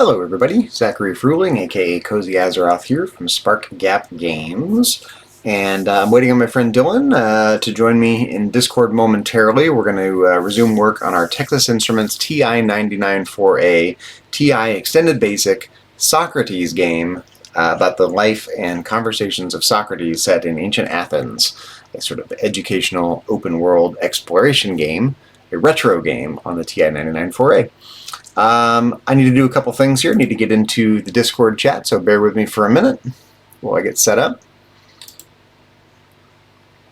Hello everybody, Zachary Fruling, aka Cozy Azeroth here from Spark Gap Games. And I'm waiting on my friend Dylan to join me in Discord momentarily. We're going to resume work on our Texas Instruments TI-99 4A TI Extended Basic Socrates game about the life and conversations of Socrates set in ancient Athens. A sort of educational open world exploration game, a retro game on the TI-99 4A. I need to do a couple things here. I need to get into the Discord chat, so bear with me for a minute while I get set up.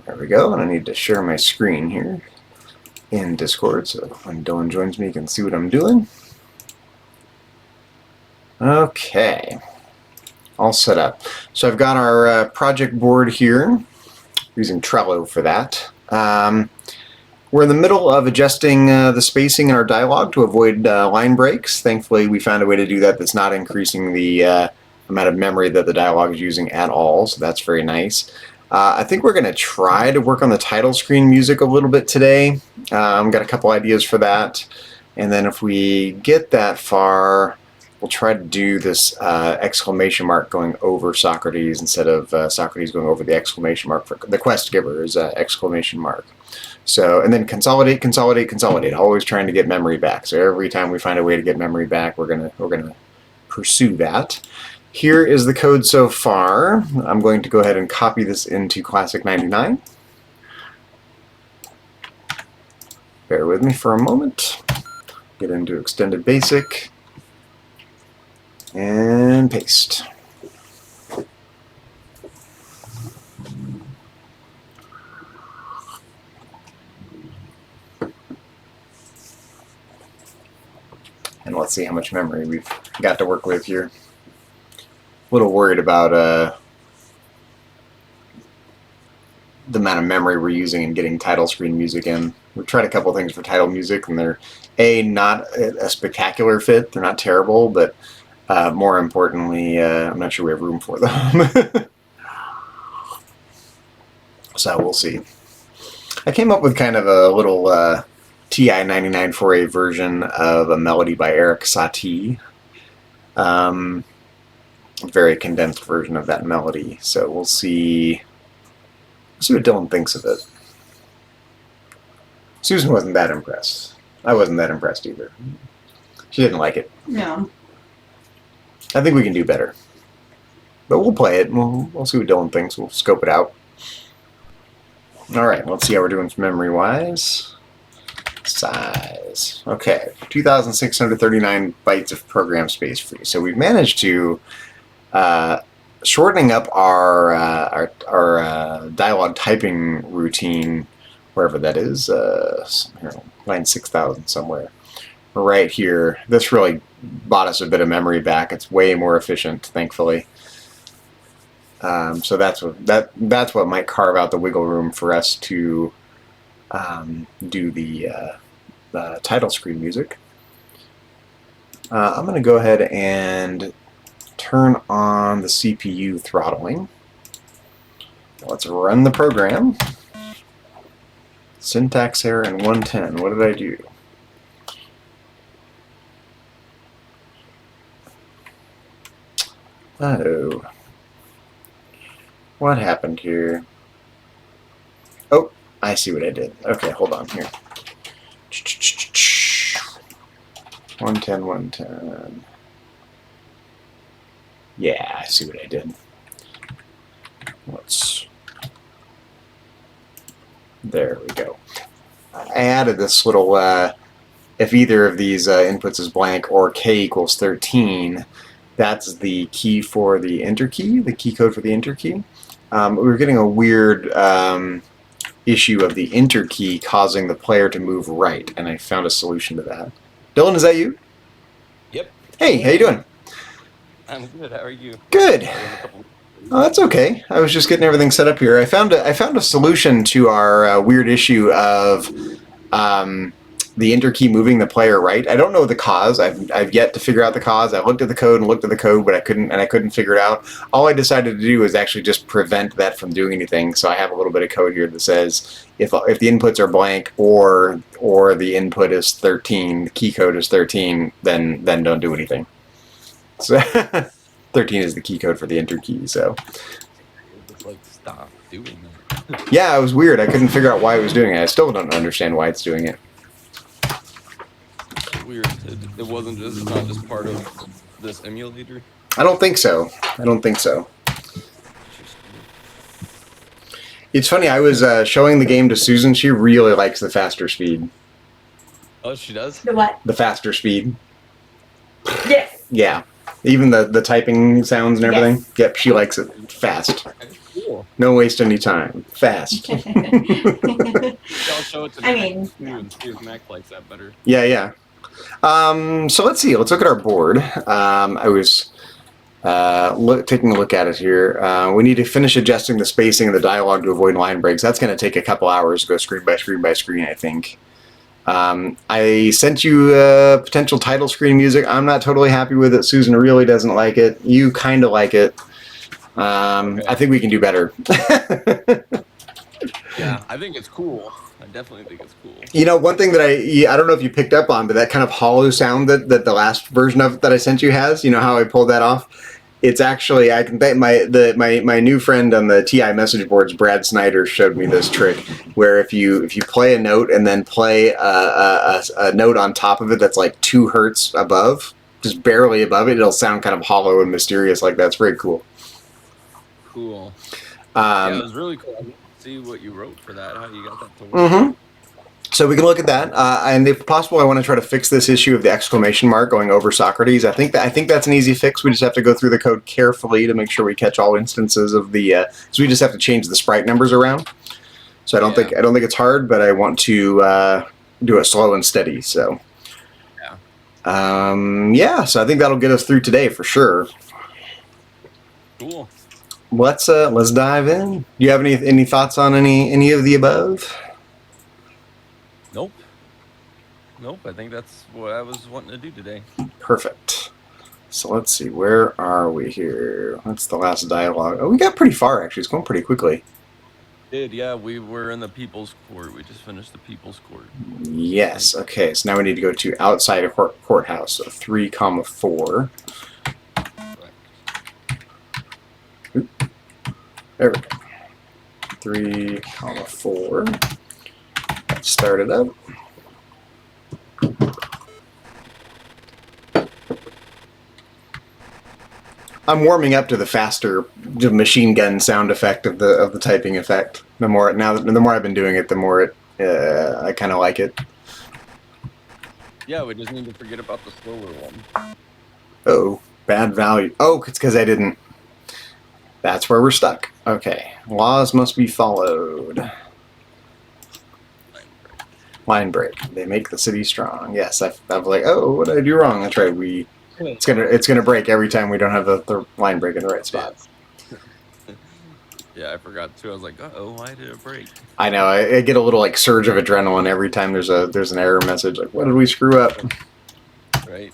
There we go, and I need to share my screen here in Discord, so when Dylan joins me, you can see what I'm doing. Okay, all set up. So I've got our project board here, using Trello for that. We're in the middle of adjusting the spacing in our dialogue to avoid line breaks. Thankfully, we found a way to do that that's not increasing the amount of memory that the dialogue is using at all, so that's very nice. I think we're going to try to work on the title screen music a little bit today. I've got a couple ideas for that, and then if we get that far, we'll try to do this exclamation mark going over Socrates instead of Socrates going over the exclamation mark for the quest giver is exclamation mark. So, and then consolidate, consolidate, consolidate, always trying to get memory back. So every time we find a way to get memory back, we're gonna pursue that. Here is the code so far. I'm going to go ahead and copy this into Classic 99. Bear with me for a moment. Get into Extended Basic and paste. And let's see how much memory we've got to work with here. A little worried about the amount of memory we're using in getting title screen music in. We've tried a couple things for title music, and they're not a spectacular fit. They're not terrible, but more importantly, I'm not sure we have room for them. So we'll see. I came up with kind of a little TI-99 4A version of a melody by Eric Satie. A very condensed version of that melody. So we'll see what Dylan thinks of it. Susan wasn't that impressed. I wasn't that impressed either. She didn't like it. No. I think we can do better. But we'll play it. We'll see what Dylan thinks. We'll scope it out. Alright, let's see how we're doing memory-wise. Size. Okay, 2,639 bytes of program space free. So we've managed to shortening up our dialogue typing routine, wherever that is, here, line 6,000 somewhere. Right here. This really bought us a bit of memory back. It's way more efficient, thankfully. So that's what might carve out the wiggle room for us to do the title screen music. I'm going to go ahead and turn on the CPU throttling. Let's run the program. Syntax error in 110. What did I do? Oh. What happened here? Oh, I see what I did. Okay, hold on here. 110, 110. Yeah, I see what I did. There we go. I added this little, if either of these inputs is blank or k equals 13, that's the key for the enter key, the key code for the enter key. We were getting a weird issue of the enter key causing the player to move right, and I found a solution to that. Dylan, is that you? Yep. Hey, how you doing? I'm good. How are you? Good. Oh, that's okay. I was just getting everything set up here. I found a solution to our weird issue of the enter key moving the player right. I don't know the cause. I've yet to figure out the cause. I looked at the code and looked at the code, but I couldn't figure it out. All I decided to do is actually just prevent that from doing anything. So I have a little bit of code here that says if the inputs are blank or the input is 13, the key code is 13, then don't do anything. So 13 is the key code for the enter key. So It's like, stop doing that. yeah, it was weird. I couldn't figure out why it was doing it. I still don't understand why it's doing it. Weird. It wasn't just, it's not just part of this emulator. I don't think so. I don't think so. It's funny. I was showing the game to Susan. She really likes the faster speed. Oh, she does? The what? The faster speed. Yes. Yeah. Even the typing sounds and everything. Yes. Yep, she likes it fast. Cool. No waste any time. Fast. I'll show it to I Mac mean, too and see if Mac likes that better. Yeah, yeah. So let's see. Let's look at our board. I was taking a look at it here. We need to finish adjusting the spacing of the dialogue to avoid line breaks. That's going to take a couple hours to go screen by screen by screen, I think. I sent you potential title screen music. I'm not totally happy with it. Susan really doesn't like it. You kind of like it. Okay. I think we can do better. Yeah, I think it's cool. I definitely think it's cool. You know, one thing that I don't know if you picked up on, but that kind of hollow sound that the last version of that I sent you has. You know how I pulled that off? It's actually, I can thank my new friend on the TI message boards, Brad Snyder, showed me this trick where if you play a note and then play a note on top of it that's like 2 hertz above, just barely above it, it'll sound kind of hollow and mysterious like that. It's very cool. Cool. Yeah, it was really cool. I didn't see what you wrote for that, how you got that to work. Mm-hmm. So we can look at that, and if possible, I want to try to fix this issue of the exclamation mark going over Socrates. I think that's an easy fix. We just have to go through the code carefully to make sure we catch all instances of the. So we just have to change the sprite numbers around. So I don't think it's hard, but I want to do it slow and steady. So yeah. So I think that'll get us through today for sure. Cool. Let's dive in. Do you have any thoughts on any of the above? Nope, I think that's what I was wanting to do today. Perfect. So let's see, where are we here? That's the last dialogue. Oh, we got pretty far, actually. It's going pretty quickly. Yeah, we were in the People's Court. We just finished the People's Court. Yes, okay. So now we need to go to outside of courthouse, so 3,4. Oop. There we go. 3,4. Let's start it up. I'm warming up to the faster machine gun sound effect of the typing effect. The more I've been doing it, the more I kind of like it. Yeah, we just need to forget about the slower one. Oh, bad value. Oh, it's because I didn't. That's where we're stuck. Okay, laws must be followed. Line break. They make the city strong. Yes, I'm like, oh, what did I do wrong? That's right. It's gonna break every time we don't have the line break in the right spot. Yeah, I forgot too. I was like, uh-oh, why did it break? I know. I get a little like surge of adrenaline every time there's an error message. Like, what did we screw up? Right.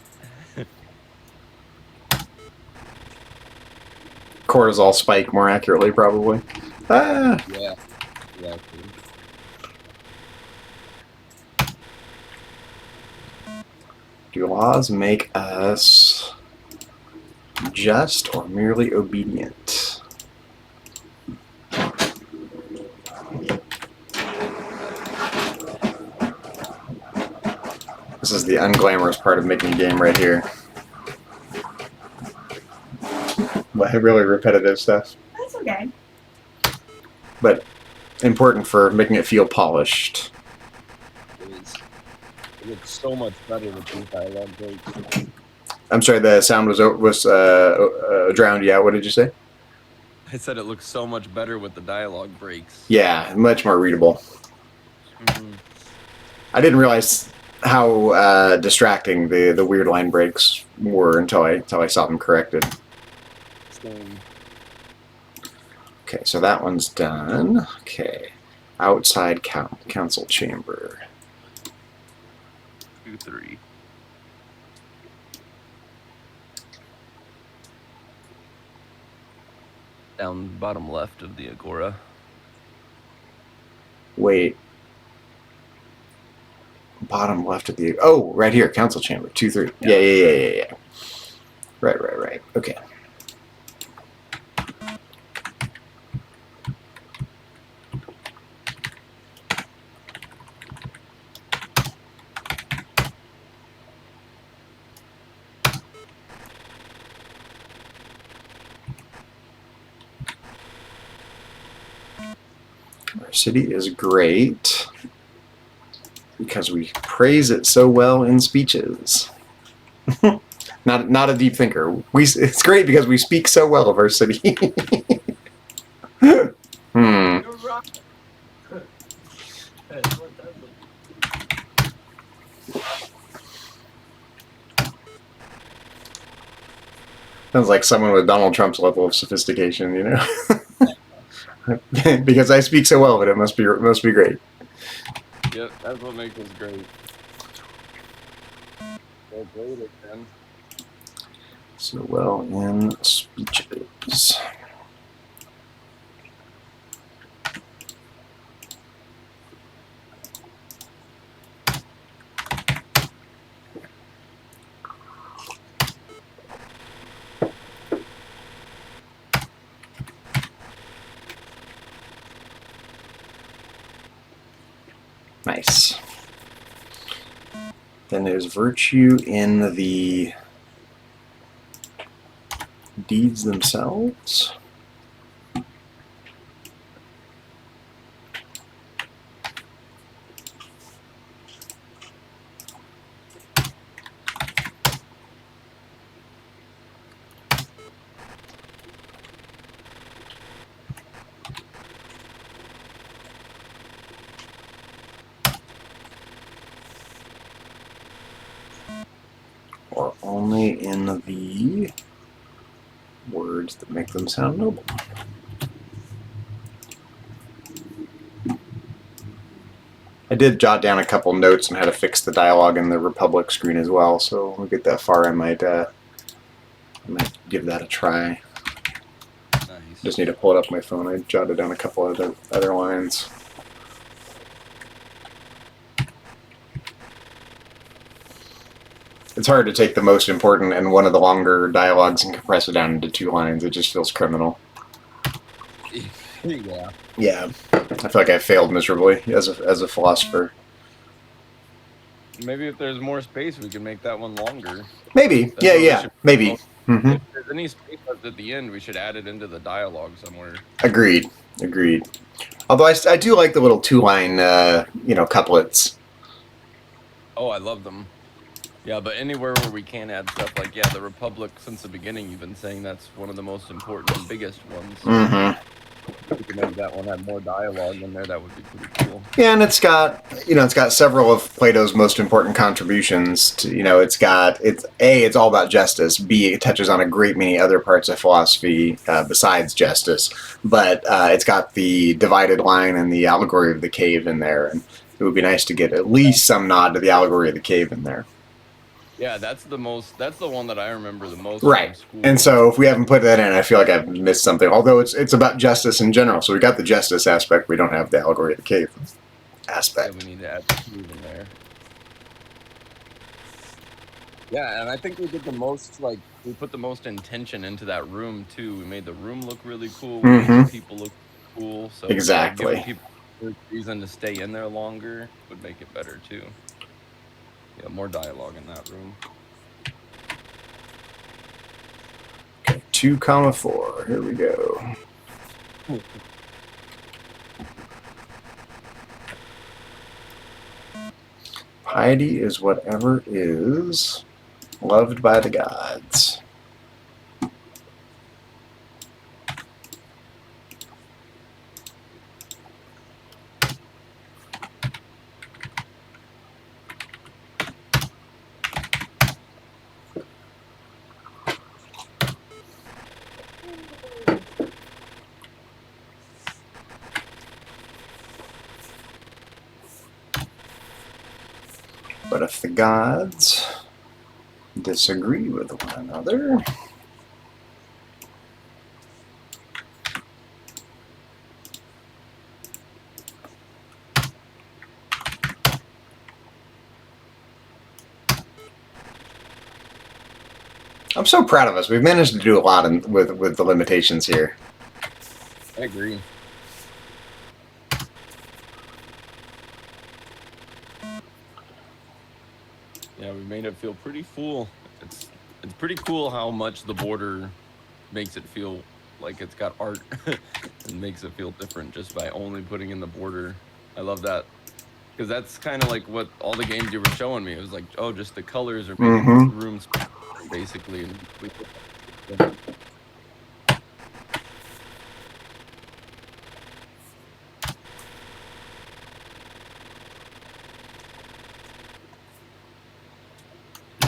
Cortisol spike, more accurately, probably. Ah. Yeah. Exactly. Do laws make us just or merely obedient? This is the unglamorous part of making a game right here. Really repetitive stuff. That's okay. But important for making it feel polished. It looks so much better with these dialogue breaks. I'm sorry, the sound was drowned you out. What did you say? I said it looks so much better with the dialogue breaks. Yeah, much more readable. Mm-hmm. I didn't realize how distracting the weird line breaks were until I saw them corrected. Same. Okay, so that one's done. Okay, outside council chamber. 2-3. Down bottom left of the Agora. Wait. Bottom left of the... Oh, right here, council chamber. 2-3. Yeah. Right. Okay. Our city is great because we praise it so well in speeches. Not a deep thinker. It's great because we speak so well of our city. You're right. That's what does it. Sounds like someone with Donald Trump's level of sophistication, you know. Because I speak so well of it, it must be great. Yep, that's what makes us great. So great it then. So well in speeches. Nice. Then there's virtue in the deeds themselves. Or only in the words that make them sound noble. I did jot down a couple notes on how to fix the dialogue in the Republic screen as well, so when we get that far I might give that a try. Nice. Just need to pull it up on my phone. I jotted down a couple of other lines. It's hard to take the most important and one of the longer dialogues and compress it down into 2 lines. It just feels criminal. Yeah. Yeah, I feel like I failed miserably as a philosopher. Maybe if there's more space, we can make that one longer. Maybe. That's what we Yeah. should Maybe. promote. Mm-hmm. If there's any space left at the end, we should add it into the dialogue somewhere. Agreed. Although I do like the little 2-line, couplets. Oh, I love them. Yeah, but anywhere where we can add stuff like, yeah, the Republic, since the beginning, you've been saying that's one of the most important and biggest ones. Mm-hmm. If we could make that one have more dialogue in there, that would be pretty cool. Yeah, and it's got several of Plato's most important contributions. To, it's all about justice. B, it touches on a great many other parts of philosophy besides justice. But it's got the divided line and the allegory of the cave in there, and it would be nice to get at least some nod to the allegory of the cave in there. Yeah, that's the one that I remember the most Right. from school. And so if we haven't put that in, I feel like I've missed something. Although it's about justice in general. So we got the justice aspect, we don't have the allegory of the cave aspect. Yeah, we need to add the cave in there. Yeah, and I think we did the most, we put the most intention into that room, too. We made the room look really cool. We made the people look cool. So Exactly. giving people a reason to stay in there longer would make it better, too. Yeah, more dialogue in that room. Okay, 2,4. Here we go. Piety is whatever is loved by the gods. But if the gods disagree with one another, I'm so proud of us. We've managed to do a lot with the limitations here. I agree. Yeah, we made it feel pretty full. It's pretty cool how much the border makes it feel like it's got art and makes it feel different just by only putting in the border. I love that. Because that's kind of like what all the games you were showing me. It was like, oh, just the colors are making Mm-hmm. rooms basically. And we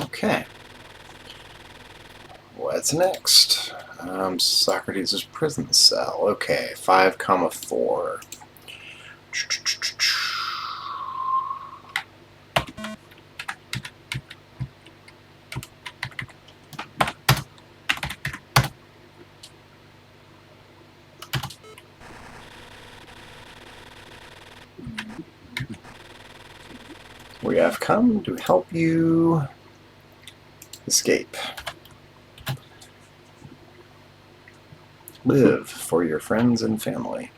Okay. What's next? Socrates' prison cell. Okay, 5,4. We have come to help you escape. Live for your friends and family.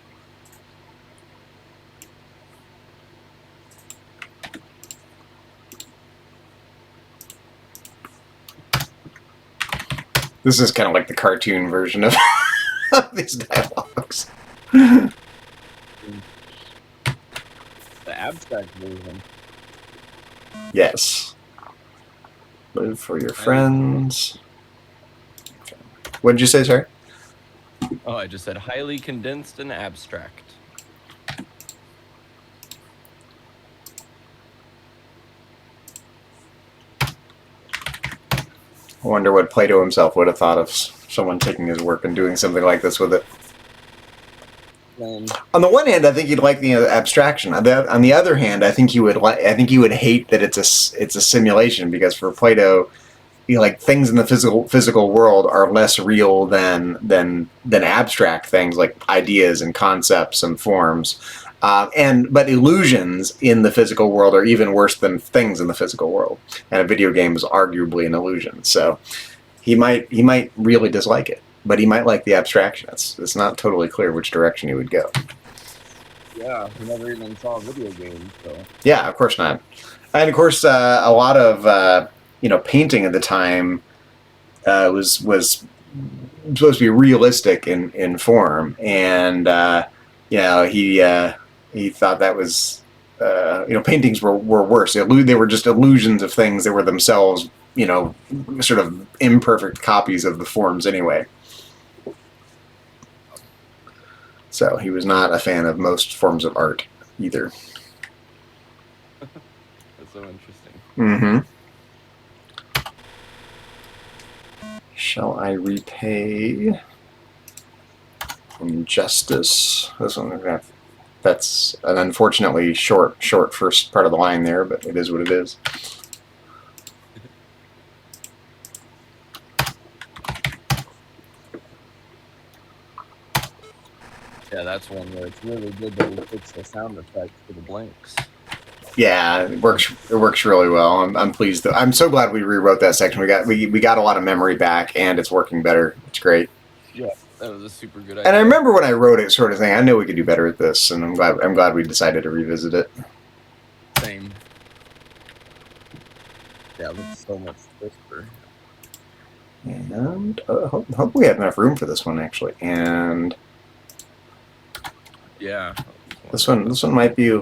This is kind of like the cartoon version of these dialogues. the abstract version. Yes. Live for your friends. What did you say, sir? Oh, I just said highly condensed and abstract. I wonder what Plato himself would have thought of someone taking his work and doing something like this with it. On the one hand, I think he'd like the abstraction. On the other hand, I think he would hate that it's a simulation, because for Plato, like, things in the physical world are less real than abstract things like ideas and concepts and forms. But illusions in the physical world are even worse than things in the physical world, and a video game is arguably an illusion. So he might really dislike it, but he might like the abstraction. It's not totally clear which direction he would go. Yeah, we never even saw video games, so. Yeah, of course not. And of course, a lot of painting at the time was supposed to be realistic in form, and he thought that was paintings were worse. They were just illusions of things that were themselves sort of imperfect copies of the forms anyway. So he was not a fan of most forms of art either. That's so interesting. Mm-hmm. Shall I repay injustice? This one, that's an unfortunately short first part of the line there, but it is what it is. Yeah, that's one where it's really good that we fixed the sound effects for the blanks. Yeah, it works really well. I'm pleased. I'm so glad we rewrote that section. We got a lot of memory back, and it's working better. It's great. Yeah, that was a super good idea. And I remember when I wrote it, sort of saying, I knew we could do better at this, and I'm glad we decided to revisit it. Same. Yeah, it looks so much crisper. And hope we have enough room for this one, actually. And yeah, this one might be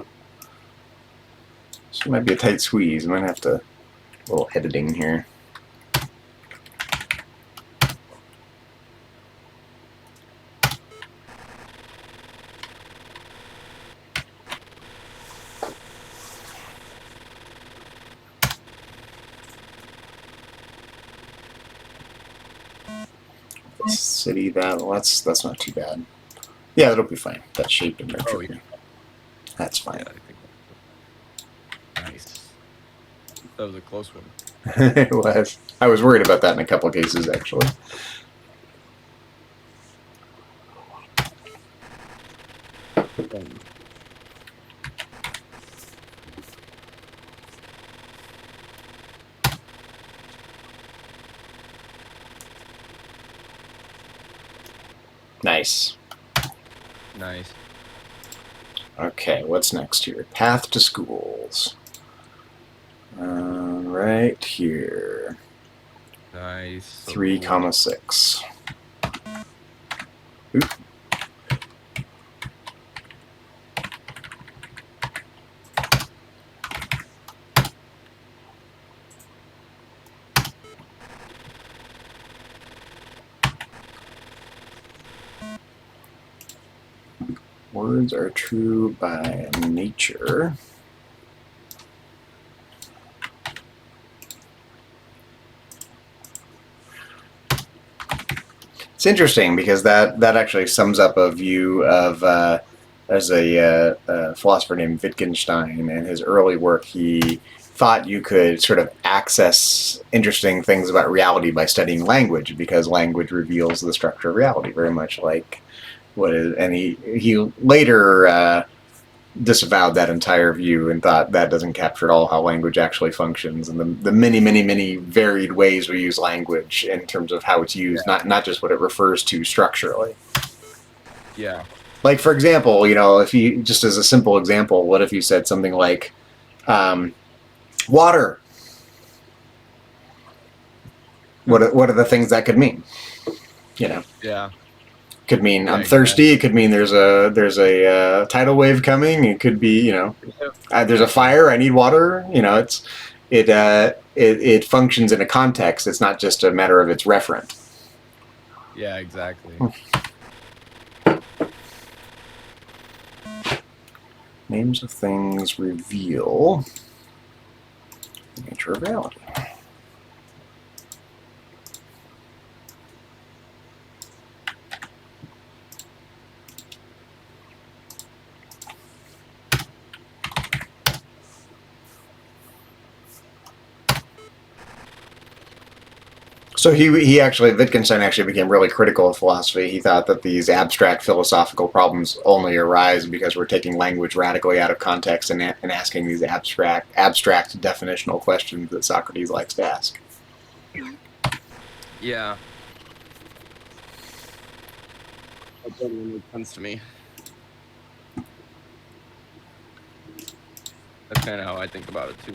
a tight squeeze. I might have to a little editing here. City that's not too bad. Yeah, that'll be fine. That shape and Oh, yeah. That's fine. Yeah, I think nice. That was a close one. It was. I was worried about that in a couple of cases, actually. Nice. Nice. Okay, what's next here? Path to schools. Right here. Nice. So 3, cool. comma 6. Oop. Words are true by nature. It's interesting because that actually sums up a view of there's a philosopher named Wittgenstein. In his early work, he thought you could sort of access interesting things about reality by studying language, because language reveals the structure of reality, very much like what is. And he later disavowed that entire view and thought that doesn't capture at all how language actually functions, and the many varied ways we use language in terms of how it's used, not just what it refers to structurally. Yeah. Like, for example, if you, just as a simple example, what if you said something like water? What are the things that could mean? Yeah. Could mean Yeah, I'm thirsty. exactly. It could mean there's a tidal wave coming. It could be there's a fire. I need water. It functions in a context. It's not just a matter of its referent. Yeah, exactly. Names of things reveal the nature of reality. So Wittgenstein actually became really critical of philosophy. He thought that these abstract philosophical problems only arise because we're taking language radically out of context and asking these abstract definitional questions that Socrates likes to ask. Yeah. That totally makes sense to me. That's kind of how I think about it too.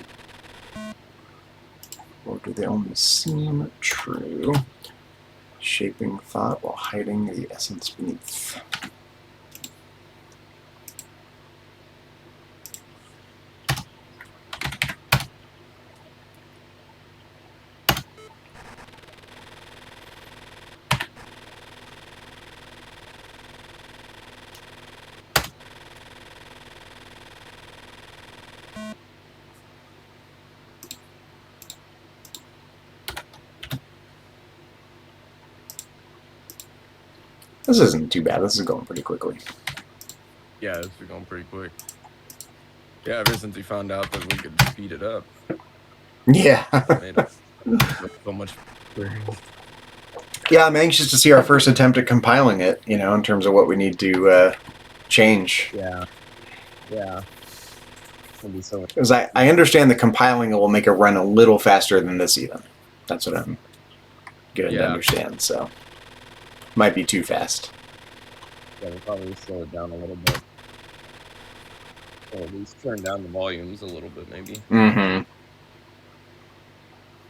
Or do they only seem true, shaping thought while hiding the essence beneath? This isn't too bad. This is going pretty quickly. Yeah, this is going pretty quick. Yeah, ever since we found out that we could speed it up. Yeah. Made it so much. Yeah, I'm anxious to see our first attempt at compiling it, in terms of what we need to change. Yeah. Yeah. It'll be so much. Because I understand that compiling it will make it run a little faster than this even. That's what I'm getting to understand, so. Might be too fast. Yeah, we'll probably slow it down a little bit. Or at least turn down the volumes a little bit, maybe. Mm-hmm.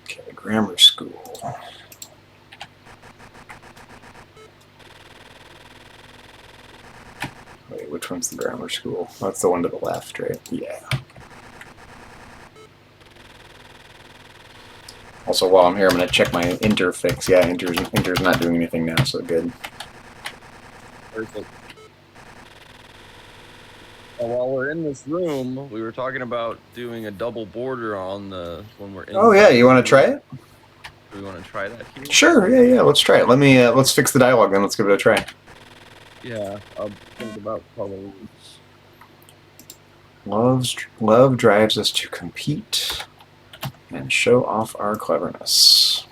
Okay, grammar school. Wait, which one's the grammar school? That's the one to the left, right? Yeah. Also, while I'm here, I'm going to check my enter fix. Yeah, enter's not doing anything now, so good. Perfect. Well, while we're in this room, we were talking about doing a double border on when we're in. Oh yeah, you want to try it? Do we want to try that here? Sure. Yeah. Let's try it. Let's fix the dialogue, then let's give it a try. Yeah, I'll think about colors. Love drives us to compete and show off our cleverness.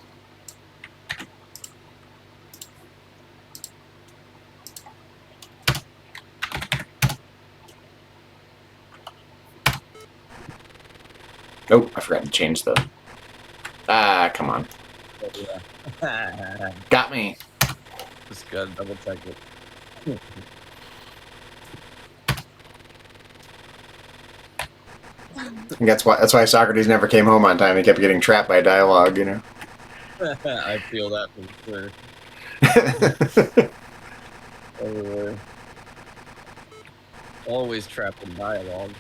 Oh, I forgot to change the... Ah, come on. Yeah. Got me. Just gotta double check it. And that's why Socrates never came home on time. He kept getting trapped by Dialog, you know. I feel that for sure. Everywhere. Always trapped in dialogue.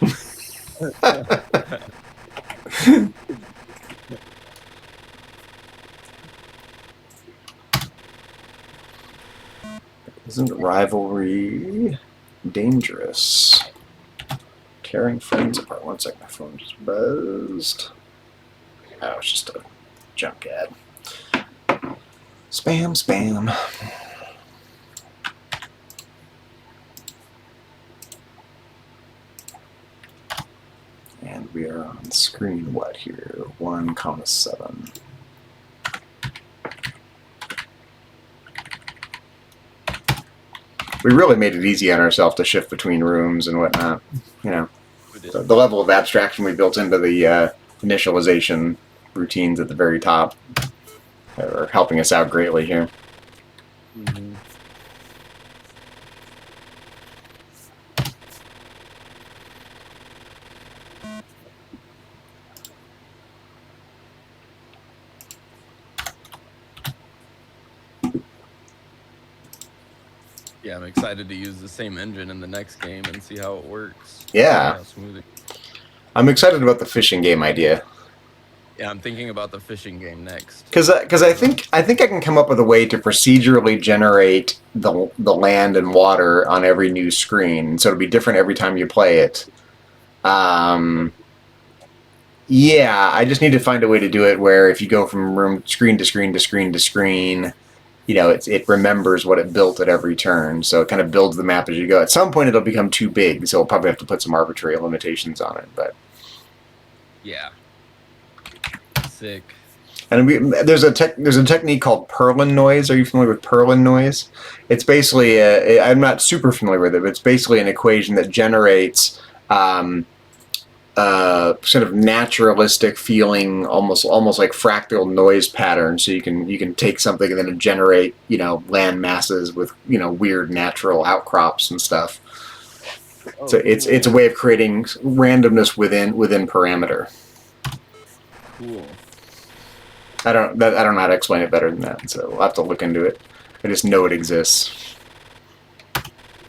Isn't rivalry dangerous? Tearing friends apart. One second, my phone just buzzed. Oh, it's just a junk ad. Spam, spam. And we are on screen what here? 1,7. We really made it easy on ourselves to shift between rooms and whatnot. You know, the level of abstraction we built into the initialization routines at the very top are helping us out greatly here. Mm-hmm. Yeah, I'm excited to use the same engine in the next game and see how it works. Yeah. How smooth it. I'm excited about the fishing game idea. Yeah, I'm thinking about the fishing game next. Because I think I can come up with a way to procedurally generate the land and water on every new screen, so it'll be different every time you play it. Yeah, I just need to find a way to do it where if you go from room screen to screen to screen to screen, you know, it remembers what it built at every turn, so it kind of builds the map as you go. At some point, it'll become too big, so we'll probably have to put some arbitrary limitations on it. But yeah, sick. And there's a technique called Perlin noise. Are you familiar with Perlin noise? It's basically I'm not super familiar with it, but it's basically an equation that generates sort of naturalistic feeling, almost like fractal noise patterns. So you can take something and then generate, you know, land masses with, you know, weird natural outcrops and stuff. Oh, so it's a way of creating randomness within parameter. Cool. I don't know how to explain it better than that, so we'll have to look into it. I just know it exists.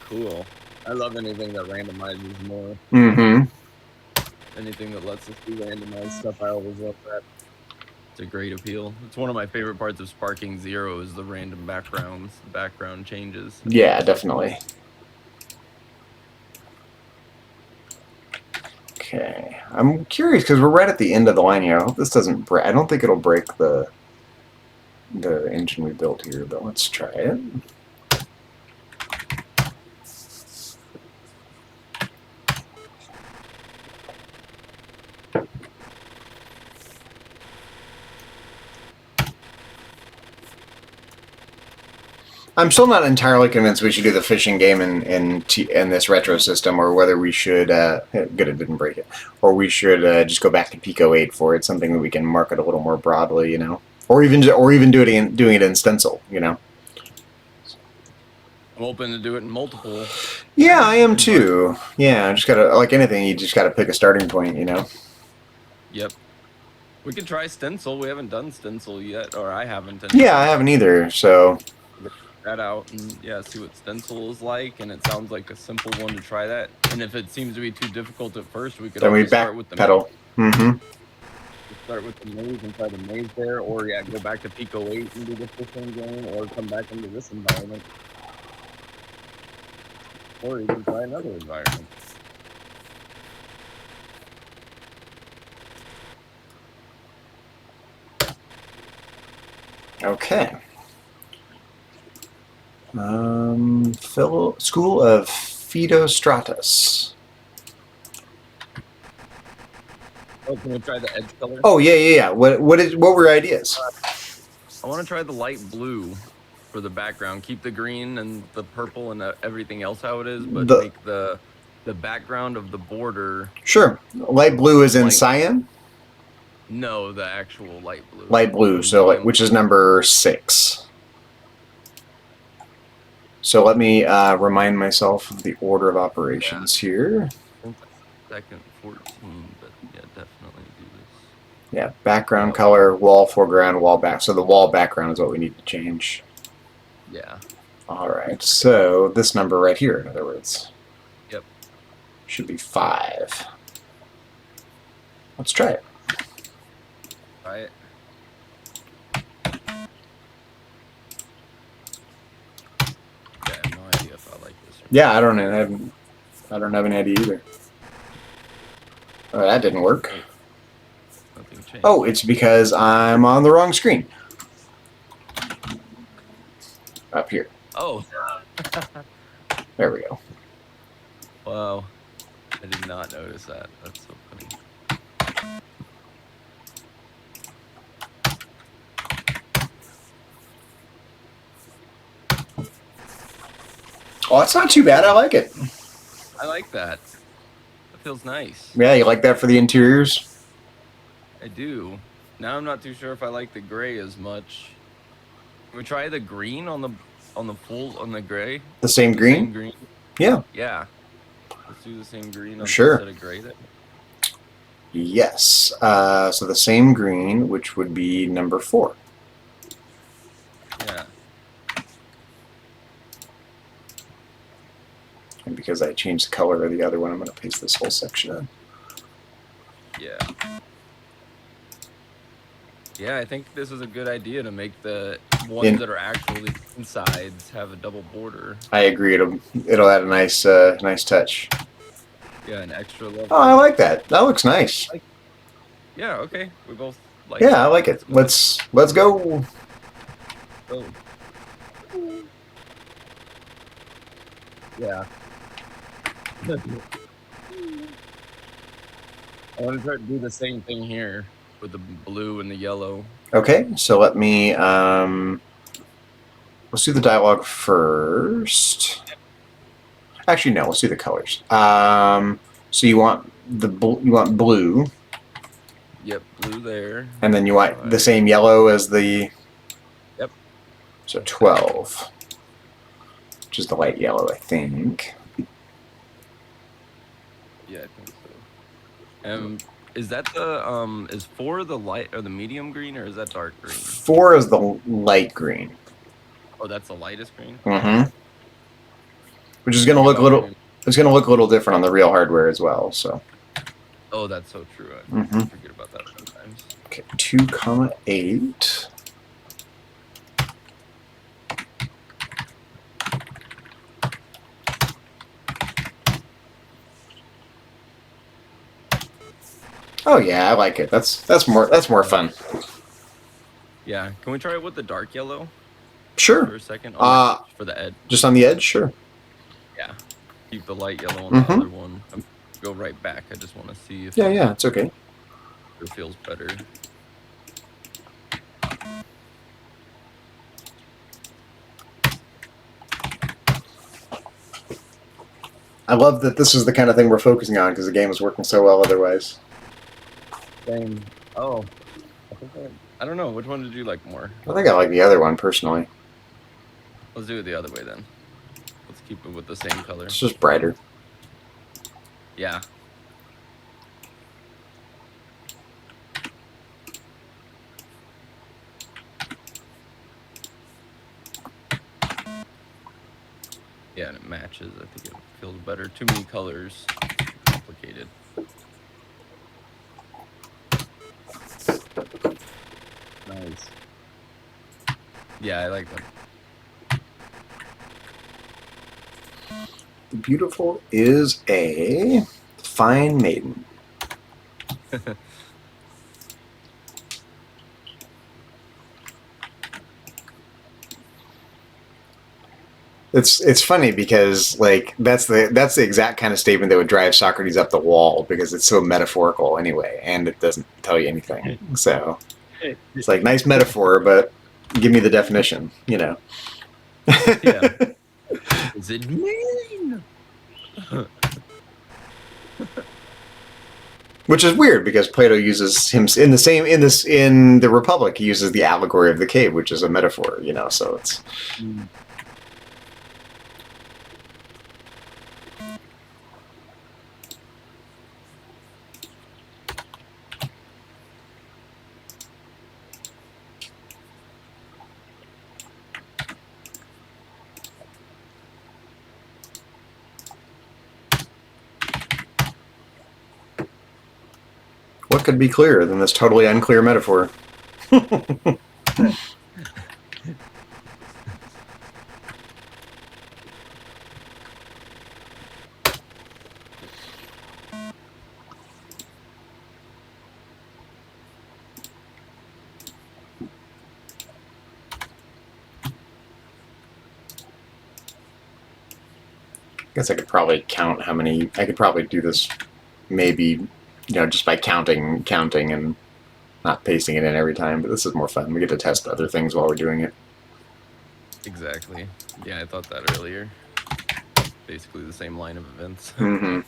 Cool. I love anything that randomizes more. Mm-hmm. Anything that lets us do randomized stuff, I always love that. It's a great appeal. It's one of my favorite parts of Sparking Zero is the random backgrounds, background changes. Yeah, definitely. Okay, I'm curious because we're right at the end of the line here. I hope this doesn't break. I don't think it'll break the engine we built here, but let's try it. I'm still not entirely convinced we should do the fishing game in this retro system, or whether we should. Good, it didn't break it. Or we should just go back to Pico 8 for it. Something that we can market a little more broadly, you know, or even doing it in stencil, you know. I'm open to do it in multiple. Yeah, I am too. Yeah, just gotta, like anything, you just gotta pick a starting point, you know. Yep. We could try stencil. We haven't done stencil yet, or I haven't. Yeah, I haven't either. So that out and yeah, see what stencil is like, and it sounds like a simple one to try that. And if it seems to be too difficult at first, we could then we always start with the pedal. Mm-hmm. Start with the maze and try the maze there, or yeah, go back to Pico 8 and do the fishing game, or come back into this environment, or even try another environment. Okay. School of Phytostratus. Oh, can we try the edge color? Oh yeah. What were your ideas? I want to try the light blue for the background. Keep the green and the purple and everything else how it is, but make the background of the border. Sure. Light blue is in cyan? No, the actual light blue. Light blue, so which is number 6. So let me remind myself of the order of operations here. Second 14, but yeah, definitely do this. Yeah, background color, wall foreground, wall back. So the wall background is what we need to change. Yeah. All right, so this number right here, in other words. Yep. Should be 5. Let's try it. Try it. Yeah, I have no idea if I like this or Yeah, I don't have any idea either. Oh, that didn't work. nothing changed. Oh, it's because I'm on the wrong screen. Up here. Oh. There we go. Wow. I did not notice that. That's so funny. Oh, it's not too bad. I like it. I like that. That feels nice. Yeah, you like that for the interiors? I do. Now I'm not too sure if I like the gray as much. Can we try the green on the gray? The same green? Same green. Yeah. Yeah. Let's do the same green on Sure. instead of gray then. Yes. So the same green, which would be number 4. Yeah. And because I changed the color of the other one, I'm going to paste this whole section in. Yeah. Yeah, I think this is a good idea to make the ones that are actually insides have a double border. I agree. It'll add a nice nice touch. Yeah, an extra level. Oh, I like that. That looks nice. Yeah, okay. We both like Yeah, that. I like it. Let's go. Oh. Yeah. I want to try to do the same thing here with the blue and the yellow. Okay, so let me let's do the dialogue first. Actually, no. Let's do the colors. So you want blue. Yep, blue there. And then you want the same yellow as the. Yep. So 12, which is the light yellow, I think. Yeah, I think so. Is that the is 4 the light or the medium green, or is that dark green? 4 is the light green. Oh, that's the lightest green. Mm-hmm. Which is going to look a little. It's going to look a little different on the real hardware as well. So. Oh, that's so true. I Mhm. forget about that sometimes. Okay, 2,8. Oh yeah, I like it. That's more fun. Yeah, can we try it with the dark yellow for Sure. a second? For the edge. Just on the edge, sure. Yeah. Keep the light yellow on the other one. Go right back. I just want to see if Yeah, it's okay. it feels better. I love that this is the kind of thing we're focusing on because the game is working so well otherwise. Same. Oh. I don't know. Which one did you like more? I think I like the other one personally. Let's do it the other way then. Let's keep it with the same color. It's just brighter. Yeah. Yeah, and it matches. I think it feels better. Too many colors. Complicated. Nice. Yeah, I like that. The beautiful is a fine maiden. It's funny because like that's the exact kind of statement that would drive Socrates up the wall because it's so metaphorical anyway, and it doesn't tell you anything. So it's like nice metaphor, but give me the definition, you know. Yeah. Is it mean? Which is weird because Plato uses him in the Republic. He uses the allegory of the cave, which is a metaphor, you know. So it's. what could be clearer than this totally unclear metaphor? I guess I could probably count how many. I could probably do this, maybe, just by counting and not pasting it in every time. But this is more fun. We get to test other things while we're doing it. Exactly. Yeah, I thought that earlier. Basically the same line of events. Mm-hmm.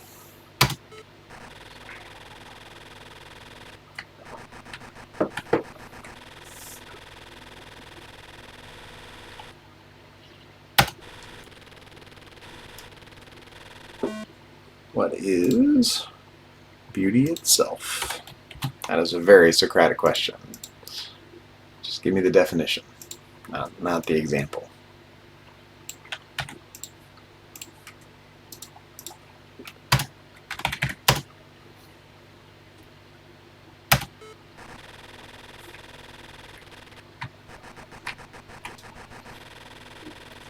What is beauty itself? That is a very Socratic question. Just give me the definition, not the example.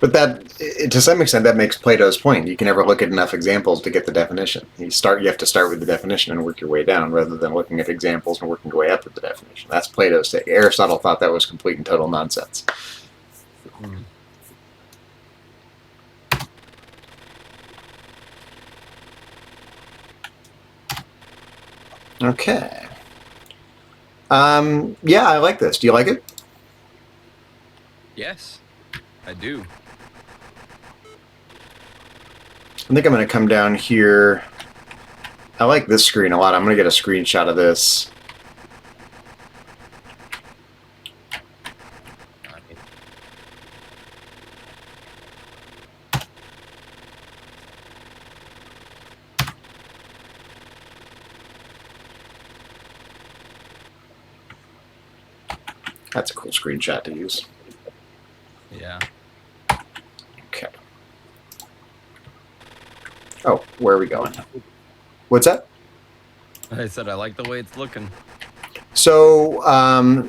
But to some extent, that makes Plato's point. You can never look at enough examples to get the definition. You have to start with the definition and work your way down, rather than looking at examples and working your way up with the definition. That's Plato's take. Aristotle thought that was complete and total nonsense. Mm. Okay. Yeah, I like this. Do you like it? Yes, I do. I think I'm going to come down here. I like this screen a lot. I'm going to get a screenshot of this. That's a cool screenshot to use. Yeah. Okay. Oh, where are we going? What's that? I said I like the way it's looking. So,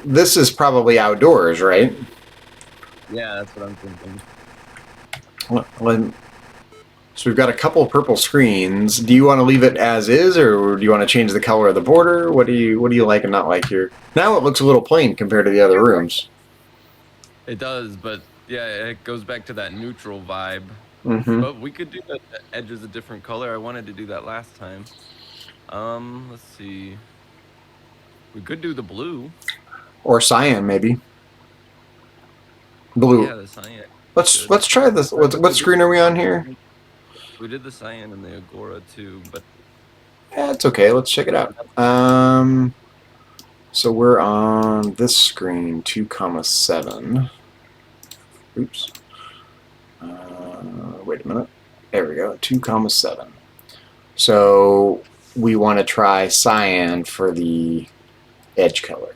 this is probably outdoors, right? Yeah, that's what I'm thinking. So we've got a couple of purple screens. Do you want to leave it as is, or do you want to change the color of the border? What do you like and not like here? Now it looks a little plain compared to the other rooms. It does, but yeah, it goes back to that neutral vibe. Mm-hmm. But we could do the edges a different color. I wanted to do that last time. Let's see. We could do the blue. Or cyan, maybe. Blue. Yeah, the cyan. Let's try this. What screen are we on here? We did the cyan and the agora too, but Yeah, it's okay. Let's check it out. So we're on this screen, 2,7. Oops. Wait a minute. There we go, 2,7. So we want to try cyan for the edge color.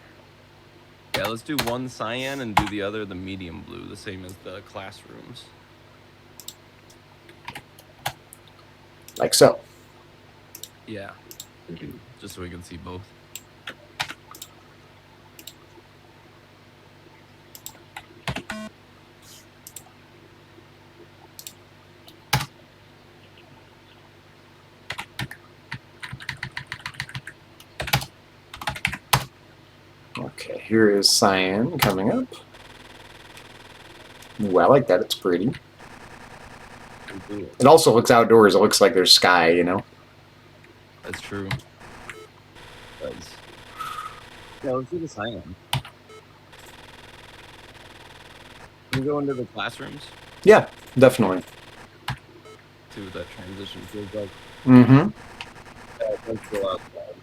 yeah, let's do one cyan and do the other the medium blue, the same as the classrooms. Like so. Yeah, just so we can see both. Okay, here is cyan coming up. Ooh, I like that. It's pretty. It also looks outdoors. It looks like there's sky, you know? That's true. It does. Yeah, let's do the cyan. Can we go into the classrooms? Yeah, definitely. See what that transition feels like. Mm-hmm. Yeah, let's go outside.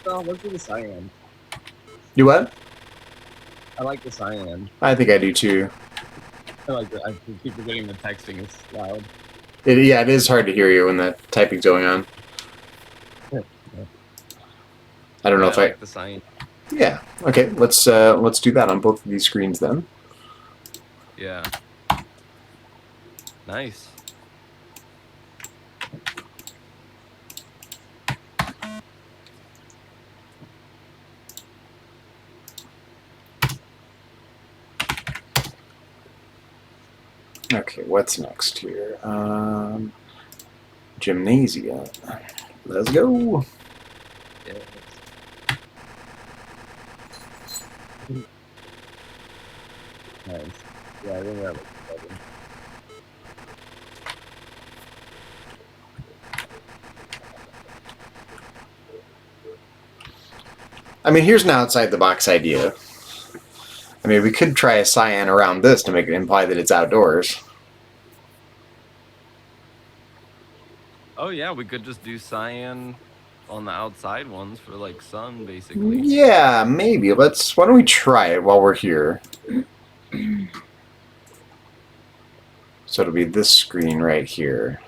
No, let's do the cyan. You what? I like the cyan. I think I do too. I like it. I keep forgetting the texting is loud. Yeah, it is hard to hear you when the typing's going on. I don't know if I like the cyan. Yeah. Okay. Let's do that on both of these screens then. Yeah. Nice. Okay, what's next here? Gymnasium. Let's go. Yeah. Nice. Yeah, I think that looks better. I mean, here's an outside the box idea. I mean, we could try a cyan around this to make it imply that it's outdoors. Oh yeah, we could just do cyan on the outside ones for like sun, basically. Yeah, maybe. Why don't we try it while we're here? So it'll be this screen right here.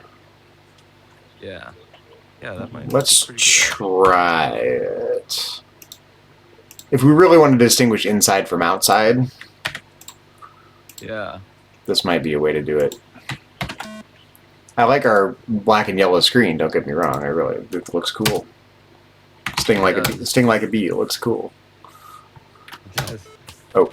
Yeah. Yeah, that might be Let's pretty good. try it. If we really want to distinguish inside from outside, Yeah. this might be a way to do it. I like our black and yellow screen, don't get me wrong. It looks cool. Sting like a bee, it looks cool. It does. Oh.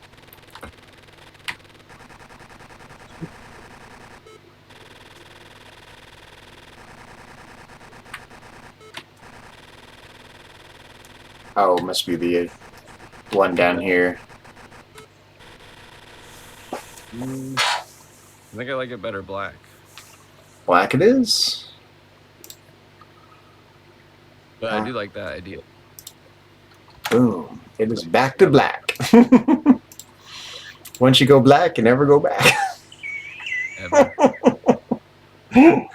Oh, must be the one down here. I think I like it better black. Black it is. But I do like that idea. Boom. It is back to black. Once you go black, you never go back. Ever. I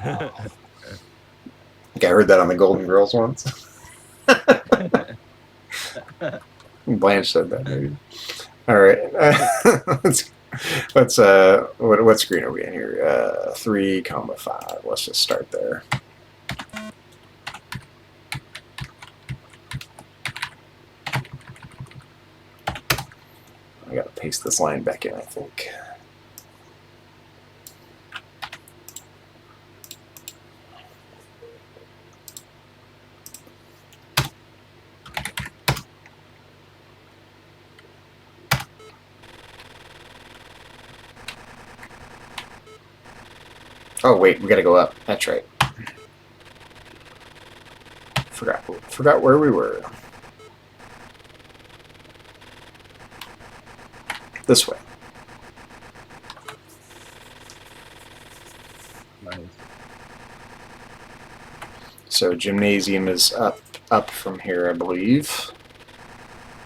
think I heard that on the Golden Girls once. Blanche said that, maybe. All right. What screen are we in here? 3,5. Let's just start there. I gotta paste this line back in, I think. Oh wait, we gotta go up. That's right. Forgot where we were. This way. Nice. So gymnasium is up from here, I believe.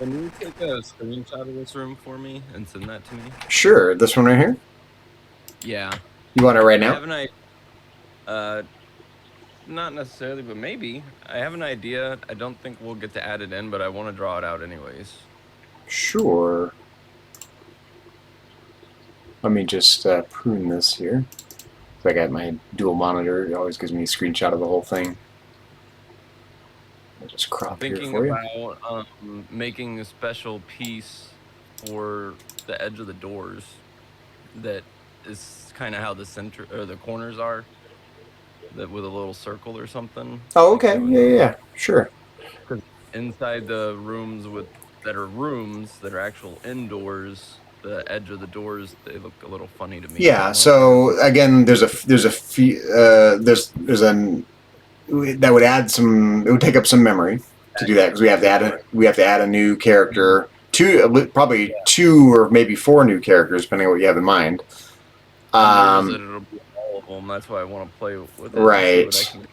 Can you take a screenshot of this room for me and send that to me? Sure, this one right here. Yeah. You want it right I now? have an idea. Not necessarily, but maybe. I have an idea. I don't think we'll get to add it in, but I want to draw it out anyways. Sure. Let me just prune this here. I got my dual monitor. It always gives me a screenshot of the whole thing. I'll just crop here Thinking for you. about making a special piece for the edge of the doors that is kind of how the center or the corners are, that with a little circle or something. Oh, Like okay. Yeah, sure. Because inside the rooms that are actual indoors, the edge of the doors, they look a little funny to me. Yeah. So again, there's a that would add some. It would take up some memory to do that because we have to add a new character. Probably two or maybe four new characters, depending on what you have in mind. I'm nervous that it'll be all of them. That's why I want to play with it. Right. And see what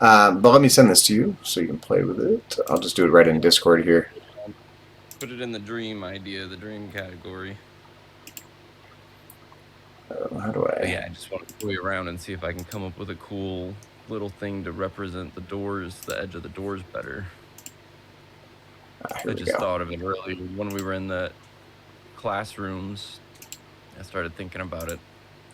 I can But let me send this to you so you can play with it. I'll just do it right in Discord here. put it in the dream idea, the dream category. How do I? But yeah, I just want to play around and see if I can come up with a cool little thing to represent the doors, the edge of the doors better. Here I we just go. thought of it earlier when we were in the classrooms. I started thinking about it.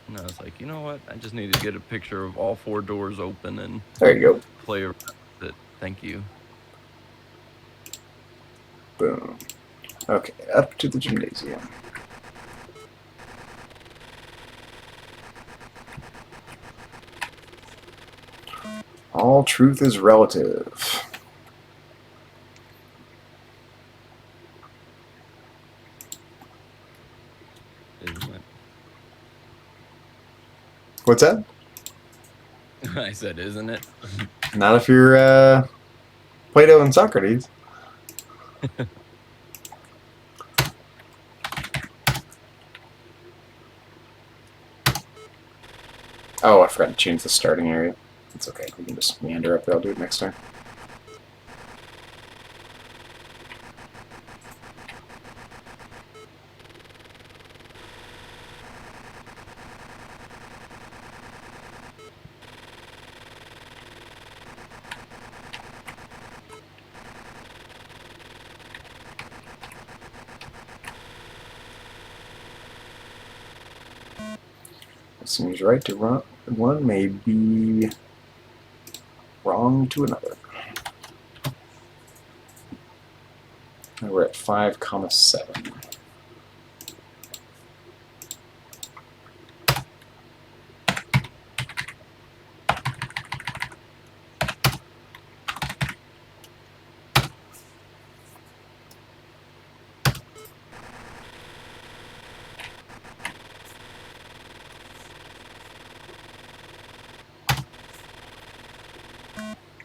And I was like, you know what? I just need to get a picture of all four doors open and There you go. play around with it. Thank you. Boom. Okay, up to the gymnasium. All truth is relative. Isn't it? What's that? I said, isn't it? Not if you're Plato and Socrates. Oh, I forgot to change the starting area. It's okay. We can just meander up there. I'll do it next time. Seems right to one may be wrong to another. Now we're at 5,7.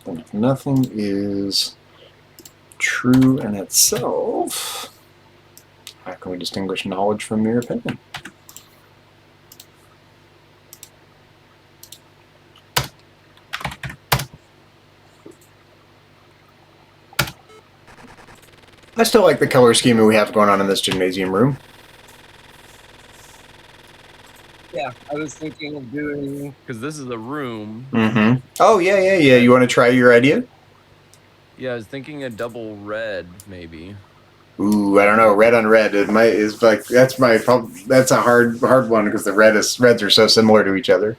And if nothing is true in itself, how can we distinguish knowledge from mere opinion? I still like the color schema we have going on in this gymnasium room. Yeah, I was thinking of doing, because this is a room. Mm-hmm. Oh, yeah. You want to try your idea? Yeah, I was thinking a double red, maybe. Ooh, I don't know. Red on red is like that's a hard one because the reds are so similar to each other.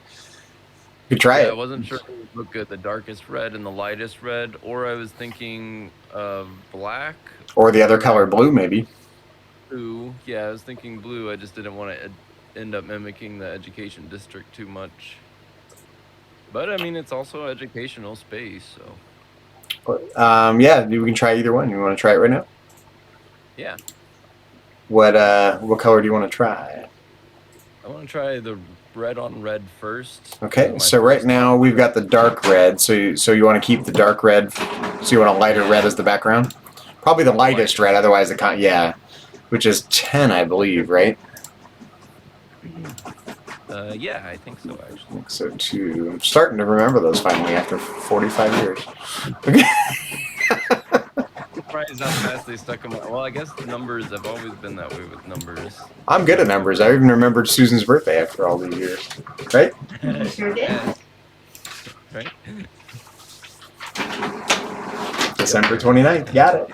You could try Yeah, it. I wasn't sure if it would look good, the darkest red and the lightest red, or I was thinking of black. Or the other color, blue, maybe. Blue. Yeah, I was thinking blue. I just didn't want to end up mimicking the education district too much. But I mean, it's also educational space, so. Yeah, we can try either one. You want to try it right now? Yeah. What color do you want to try? I want to try the red on red first. Okay, so right now we've got the dark red. So you want to keep the dark red. So you want a lighter red as the background? Probably the lightest red. Otherwise, which is 10, I believe, right? Yeah, I think so, actually. I think so too. I'm starting to remember those finally after 45 years. Okay. Surprised how fast they stuck them. Well, I guess numbers have always been that way with numbers. I'm good at numbers. I even remembered Susan's birthday after all these years. Right? You sure did. Right? December 29th. Got it.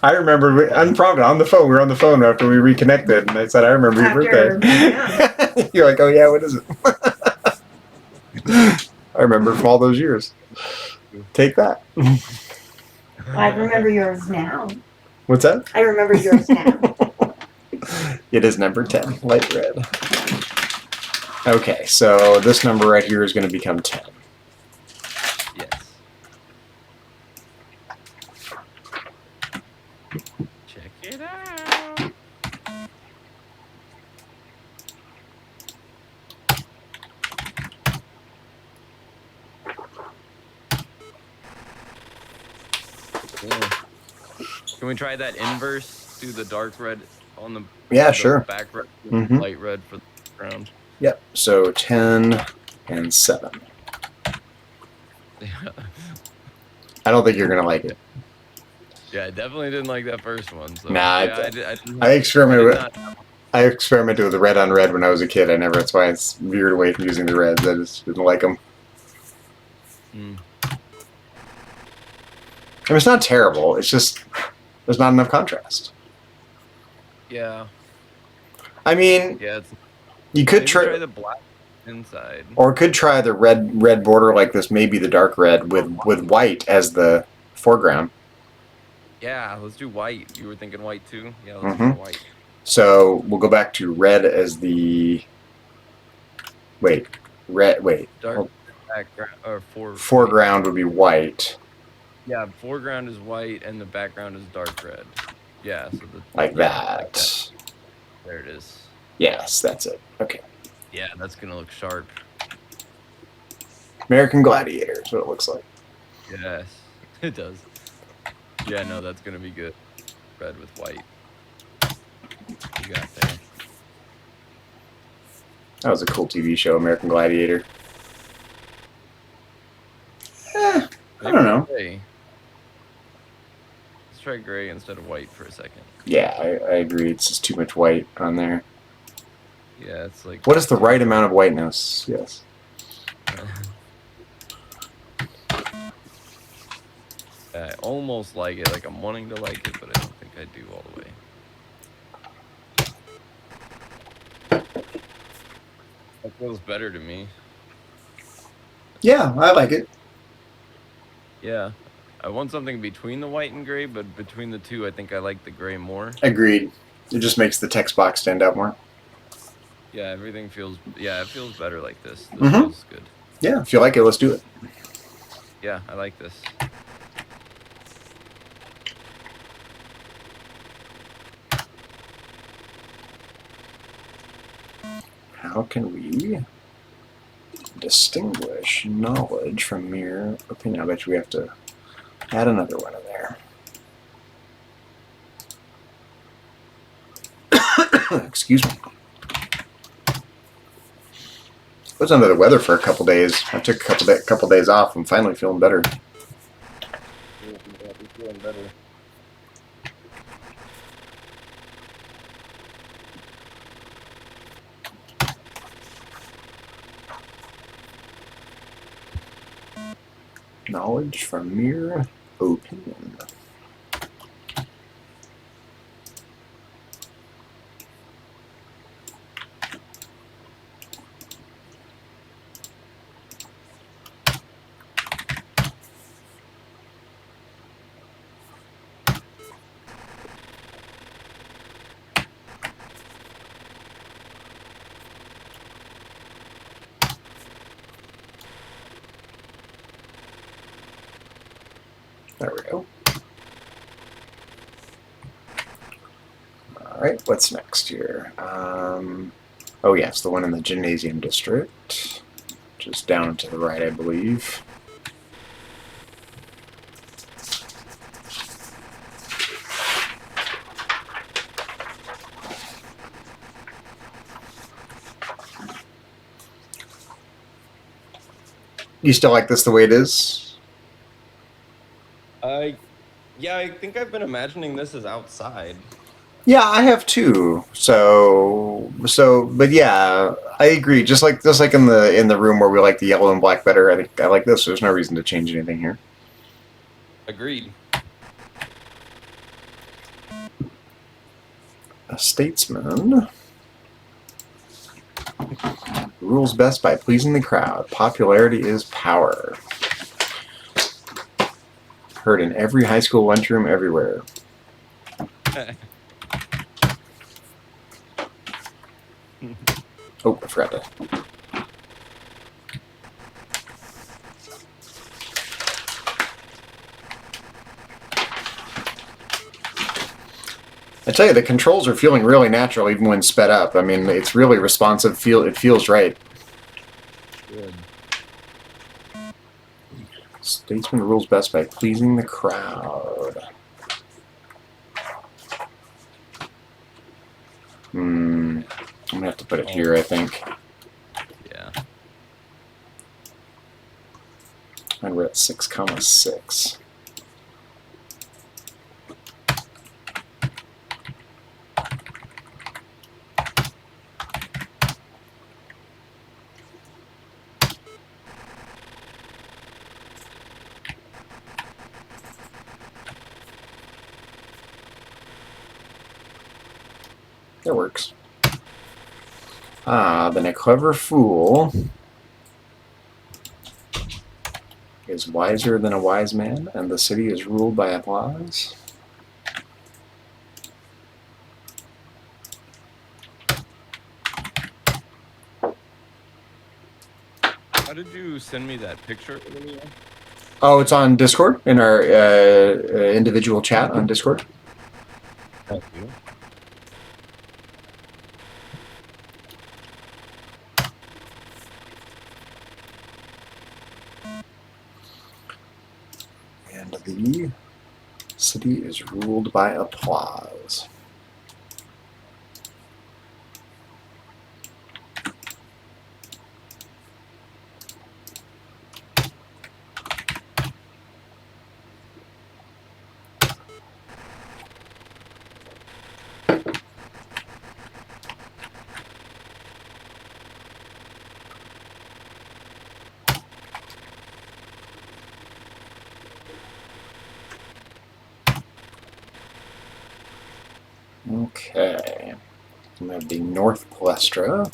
I remember unprompted on the phone. We were on the phone after we reconnected, and I said, "I remember your birthday." Yeah. You're like, "Oh yeah, what is it?" I remember from all those years. Take that. I remember yours now. What's that? I remember yours now. It is number 10, light red. Okay, so this number right here is going to become 10. Yes. Check it out. Yeah. Can we try that inverse? Do the dark red on the Sure. back red, Mhm. light red for the ground. Yep. So 10 and 7. I don't think you're gonna like it. Yeah, I definitely didn't like that first one. So. Nah, Yeah, I experimented with not- I experimented with the red on red when I was a kid. That's why it's veered away from using the reds. I just didn't like them. Mm. I mean, it's not terrible. It's just there's not enough contrast. Yeah. I mean, Yeah. you could Maybe try the black inside. or could try the red border like this, maybe the dark red with white as the foreground. Yeah, let's do white. You were thinking white too? Yeah, let's do white. So we'll go back to red as the Dark background or foreground would be white. Yeah, foreground is white and the background is dark red. Yeah, so Like that. There it is. Yes, that's it. Okay. Yeah, that's gonna look sharp. American Gladiator is what it looks like. Yes, it does. Yeah, no, that's gonna be good. Red with white. You got there. That was a cool TV show, American Gladiator. I don't know. Gray. Let's try gray instead of white for a second. Yeah, I agree. It's just too much white on there. Yeah, it's like. What is the right amount of whiteness? Yes. I almost like it. Like I'm wanting to like it, but I don't think I do all the way. That feels better to me. Yeah, I like it. Yeah. I want something between the white and gray, but between the two, I think I like the gray more. Agreed. It just makes the text box stand out more. Yeah, everything feels. Yeah, it feels better like this. This Mhm. feels good. Yeah, if you like it, let's do it. Yeah, I like this. How can we distinguish knowledge from mere opinion? I bet you we have to add another one in there. Excuse me. I was under the weather for a couple days. I took a couple days off. I'm finally feeling better. Feeling better. Knowledge from mere opinion. There we go. All right, what's next here? Oh yes, the one in the gymnasium district, which is down to the right, I believe. You still like this the way it is? Yeah, I think I've been imagining this as outside. Yeah, I have too. But yeah, I agree. Just like in the room where we like the yellow and black better, I think I like this. There's no reason to change anything here. Agreed. A statesman rules best by pleasing the crowd. Popularity is power. Heard in every high school lunchroom everywhere. Oh, I forgot that. I tell you, the controls are feeling really natural even when sped up. I mean, it's really responsive. It feels right. Good. Statesman rules best by pleasing the crowd. I'm gonna have to put it here, I think. Yeah. And we're at 6,6. That works. Then a clever fool is wiser than a wise man, and the city is ruled by applause. How did you send me that picture? Oh, it's on Discord, in our individual chat on Discord. Thank you. The city is ruled by applause. Okay. We have the North Palestra,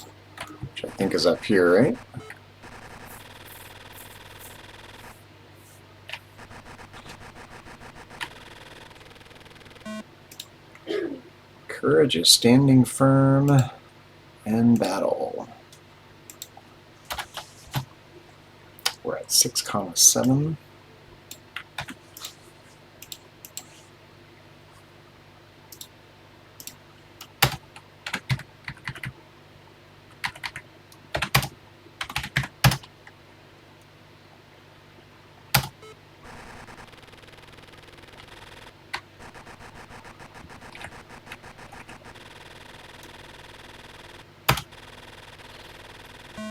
which I think is up here, right? Courage is standing firm in battle. We're at 6,7.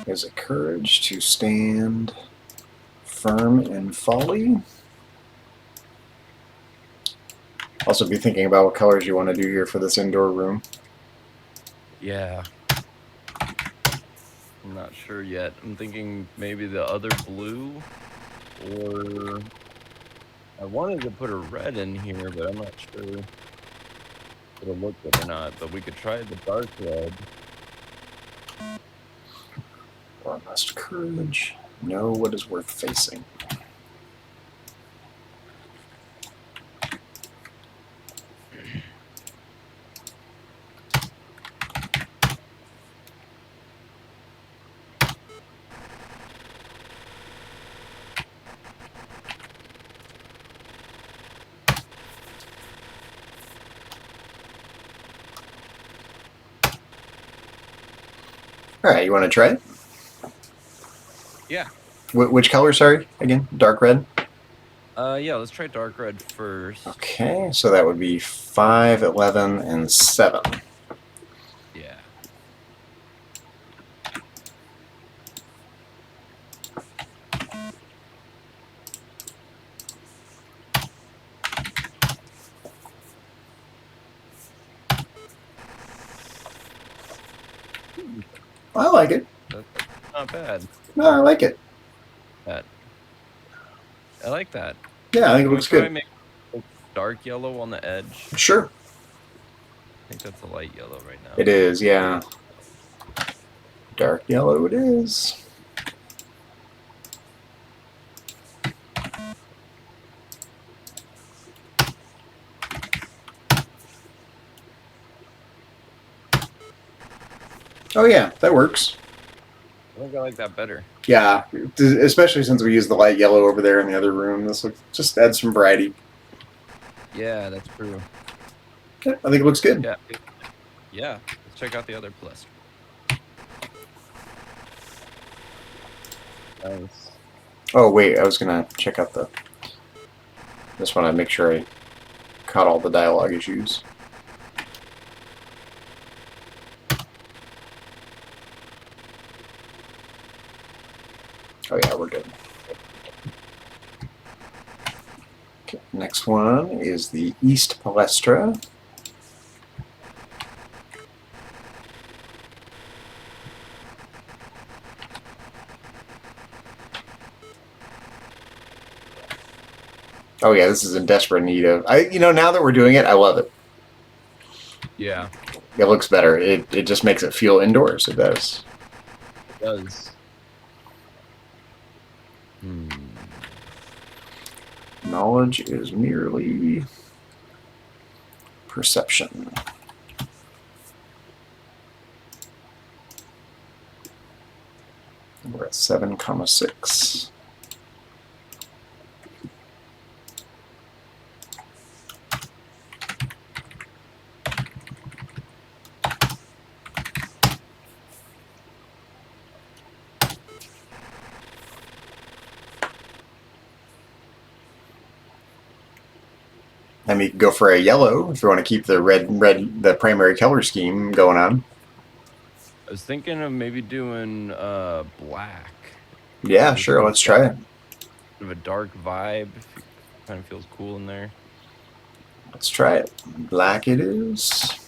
Is a courage to stand firm in folly. Also be thinking about what colors you want to do here for this indoor room. Yeah. I'm not sure yet. I'm thinking maybe the other blue, or I wanted to put a red in here, but I'm not sure if it'll look good or not. But we could try the dark red. Or must courage know what is worth facing. All right, you want to try it? Yeah. Which color, sorry, again? Dark red? Yeah, let's try dark red first. Okay, so that would be 5, 11, and 7. Yeah. I like it. That's not bad. No, I like it. That. I like that. Yeah, I think it Can we looks try good. make dark yellow on the edge? Sure. I think that's a light yellow right now. It is, yeah. Dark yellow it is. Oh yeah, that works. I think I like that better. Yeah, especially since we use the light yellow over there in the other room. This looks, just adds some variety. Yeah, that's true. Okay, I think it looks good. Yeah. Yeah. Let's check out the other plus. Nice. Oh wait, I was gonna check out the. Just want to make sure I caught all the dialogue issues. Oh yeah, we're good. Okay, next one is the East Palestra. Oh yeah, this is in desperate need of. Now that we're doing it, I love it. Yeah, It looks better. It just makes it feel indoors. It does. it does. Knowledge is merely perception. We're at 7,6. I mean, you can go for a yellow if you want to keep the the primary color scheme going on. I was thinking of maybe doing black. Yeah, Just sure. kind Let's try it. of a dark vibe. Kind of feels cool in there. Let's try it. Black it is.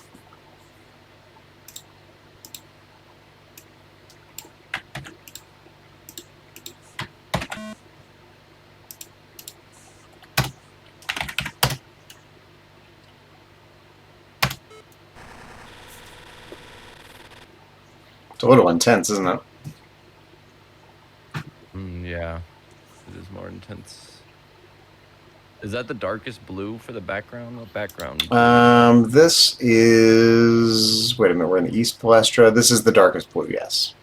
It's a little intense, isn't it? Yeah, it is more intense. Is that the darkest blue for the background? What background? This is. Wait a minute. We're in the East Palestra. This is the darkest blue. Yes.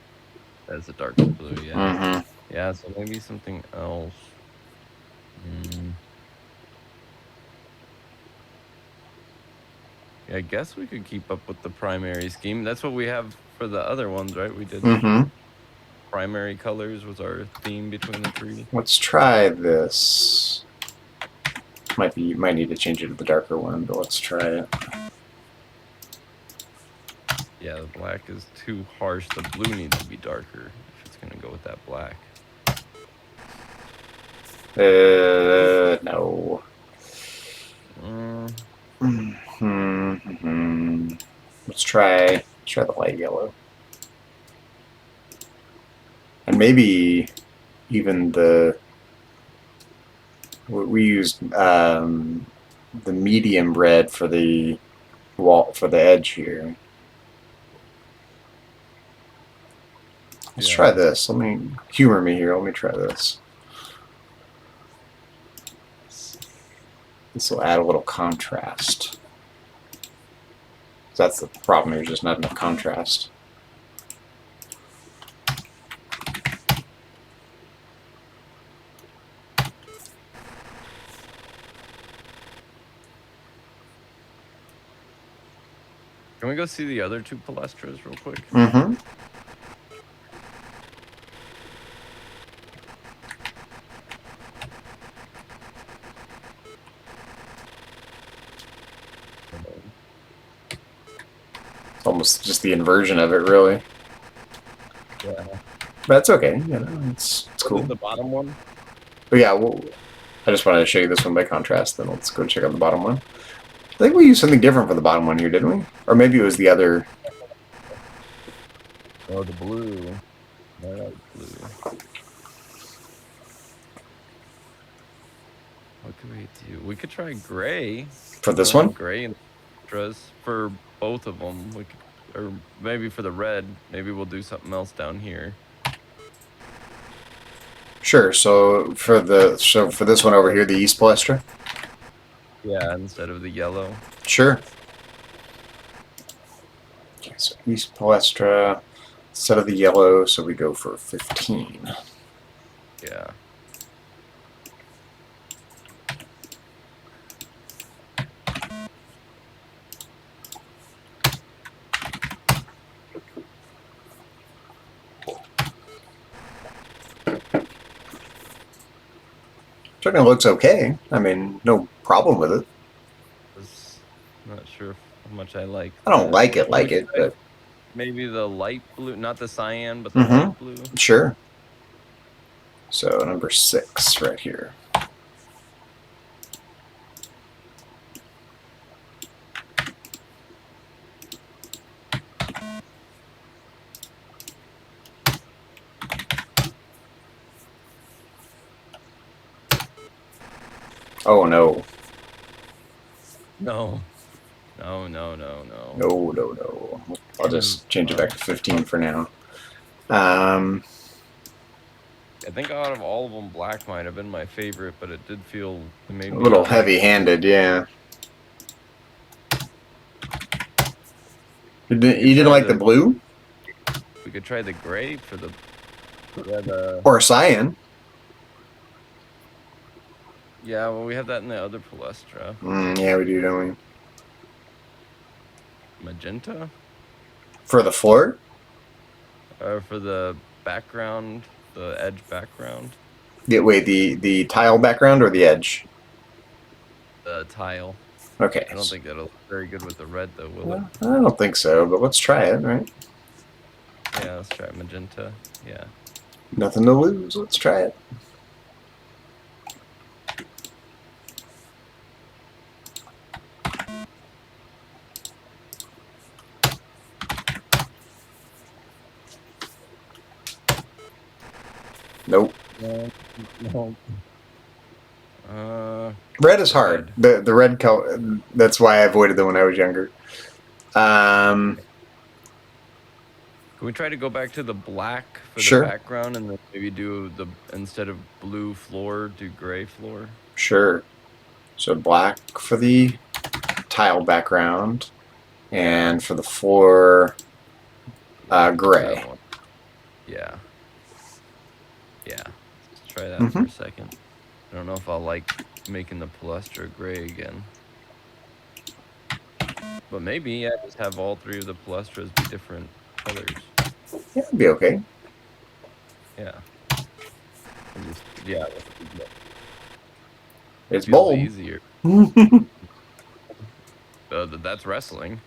That's the darkest blue. Yeah. Mm-hmm. Yeah. So maybe something else. Yeah, I guess we could keep up with the primary scheme. That's what we have for the other ones, right? We did Mm-hmm. primary colors was our theme between the three. Let's try this. Might need to change it to the darker one, but let's try it. Yeah, the black is too harsh. The blue needs to be darker if it's gonna go with that black. No. Mm-hmm. Let's try the light yellow. And maybe even we used the medium red for the edge here. Let's try this. Let me humor me here. Let me try this. This will add a little contrast. That's the problem. There's just not enough contrast. Can we go see the other two palestras real quick? Mm-hmm. It's almost just the inversion of it, really. Yeah. But that's okay. You know, it's cool. The bottom one? But yeah, I just wanted to show you this one by contrast. Then let's go check out the bottom one. I think we used something different for the bottom one here, didn't we? Or maybe it was the other. Oh, the blue. I like blue. What could we do? We could try gray. For this one? Gray and dress for both of them. We could, or maybe for the red. Maybe we'll do something else down here. Sure. So for this one over here, the East Palestra. Yeah, instead of the yellow. Sure. Okay, so East Palestra instead of the yellow, so we go for 15. Yeah. Certainly looks okay. I mean, no problem with it. Not sure how much I like. I don't like it, but maybe the light blue, not the cyan, but the light blue. Sure. So number 6 right here. Oh no. No. No. I'll just change it back to 15 for now. I think out of all of them, black might have been my favorite, but it did feel maybe a little heavy-handed, yeah. You didn't like the blue? We could try the gray for the or cyan. Yeah, well, we have that in the other palestra. Yeah, we do, don't we? Magenta? For the floor? For the background, the edge background. Yeah, wait, the tile background or the edge? The tile. Okay. I don't think that'll look very good with the red, though, will it? I don't think so, but let's try it, right? Yeah, let's try magenta. Yeah. Nothing to lose. Let's try it. Nope. No. Red is hard. The red color. That's why I avoided them when I was younger. Can we try to go back to the black for Sure. the background, and then maybe do the, instead of blue floor, do gray floor? Sure. So black for the tile background, and for the floor, gray. That one. Yeah. Yeah. Let's try that Mm-hmm. for a second. I don't know if I'll like making the palestra gray again. But maybe, yeah, just have all three of the palestras be different colors. Yeah, it'd be okay. Yeah. And just, yeah. It's Feels bold. easier. That's wrestling.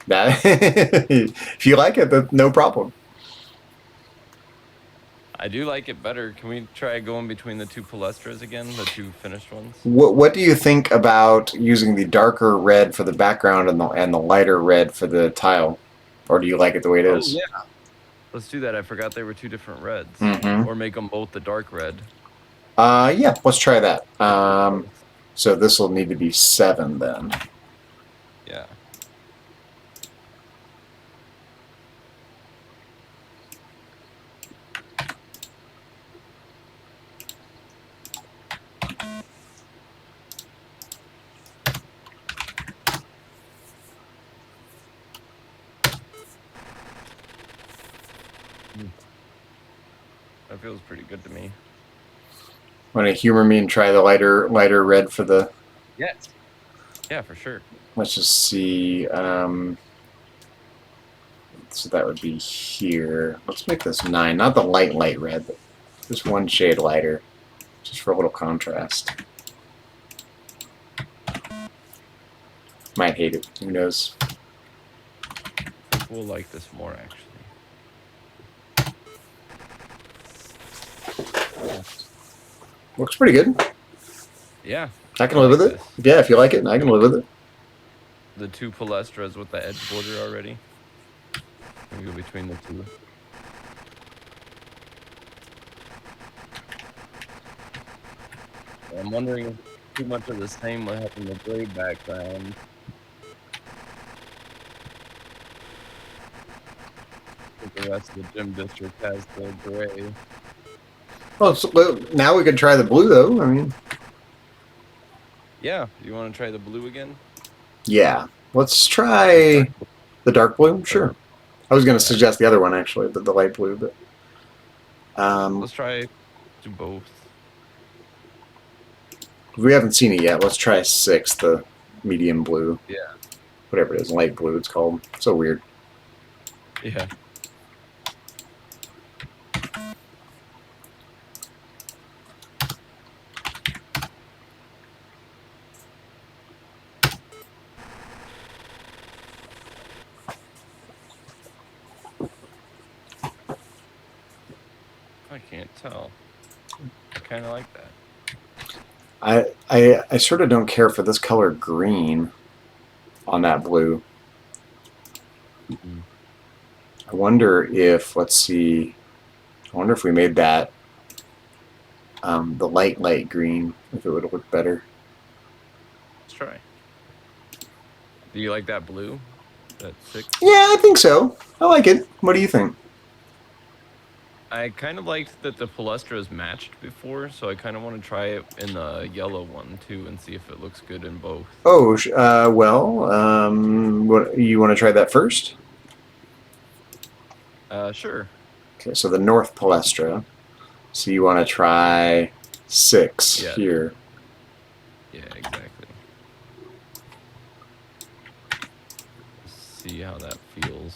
If you like it, then no problem. I do like it better. Can we try going between the two palestras again, the two finished ones? What do you think about using the darker red for the background and the lighter red for the tile? Or do you like it the way it is? Oh, yeah. Let's do that. I forgot they were two different reds. Mm-hmm. Or make them both the dark red. Yeah, let's try that. So this will need to be 7 then. Yeah. That feels pretty good to me. Want to humor me and try the lighter red for the... Yes. Yeah, for sure. Let's just see. So that would be here. Let's make this 9. Not the light red, but just one shade lighter. Just for a little contrast. Might hate it. Who knows? I think we'll like this more, actually. Looks pretty good. Yeah. I can live with it. Yeah, if you like it, I can live with it. The two palestras with the edge border already. We go between the two. I'm wondering if too much of the same will happen in the gray background. The rest of the gym district has the gray. Well, now we could try the blue, though. I mean... Yeah, you want to try the blue again? Yeah. Let's try the dark blue. Sure. I was going to suggest the other one, actually, the light blue. But let's try do both. We haven't seen it yet. Let's try 6, the medium blue. Yeah. Whatever it is, light blue it's called. So weird. Yeah. I can't tell. I kind of like that. I sort of don't care for this color green on that blue. Mm-hmm. I wonder if, let's see, I wonder if we made that the light green, if it would look better. Let's try. Do you like that blue? That 6? Yeah, I think so. I like it. What do you think? I kind of liked that the palestras matched before, so I kind of want to try it in the yellow one too and see if it looks good in both. Oh, what, you want to try that first? Sure. Okay, so the north palestra. So you want to try 6 here. Yeah, exactly. See how that feels.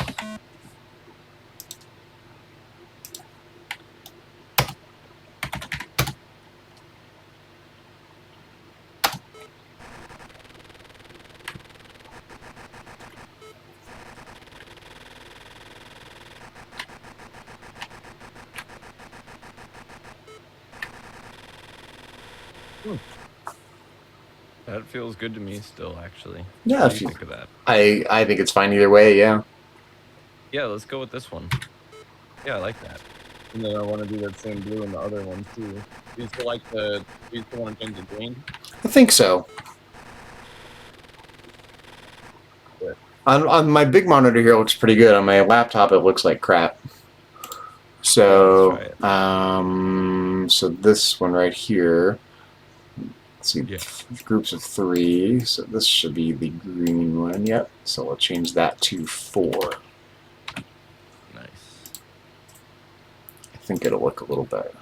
That feels good to me still, actually. Yeah, What do if you you, think of that? I think it's fine either way. Yeah. Yeah, let's go with this one. Yeah, I like that. And then I want to do that same blue in the other one too. Do you still like the? Do you still want to change the green? I think so. Good. On my big monitor here, it looks pretty good. On my laptop, it looks like crap. Yeah, let's So, try it. so this one right here. Let's see, Yeah. groups of 3. So this should be the green one. Yep. So we'll change that to 4. Nice. I think it'll look a little better.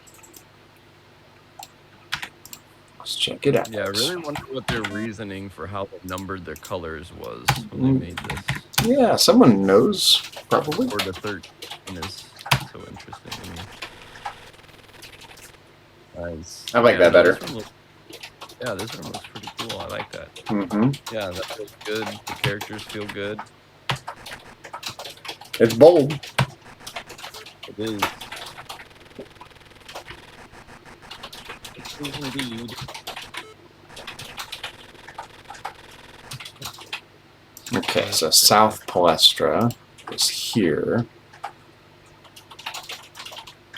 Let's check it out. Yeah, I really wonder what their reasoning for how they numbered their colors was when they made this. Yeah, someone knows, probably. 4 to 13 is so interesting to me. Nice. I like that better. This one looks pretty cool. I like that. Mm-hmm. Yeah, that feels good. The characters feel good. It's bold. It is. It is indeed. Okay, so South Palestra is here.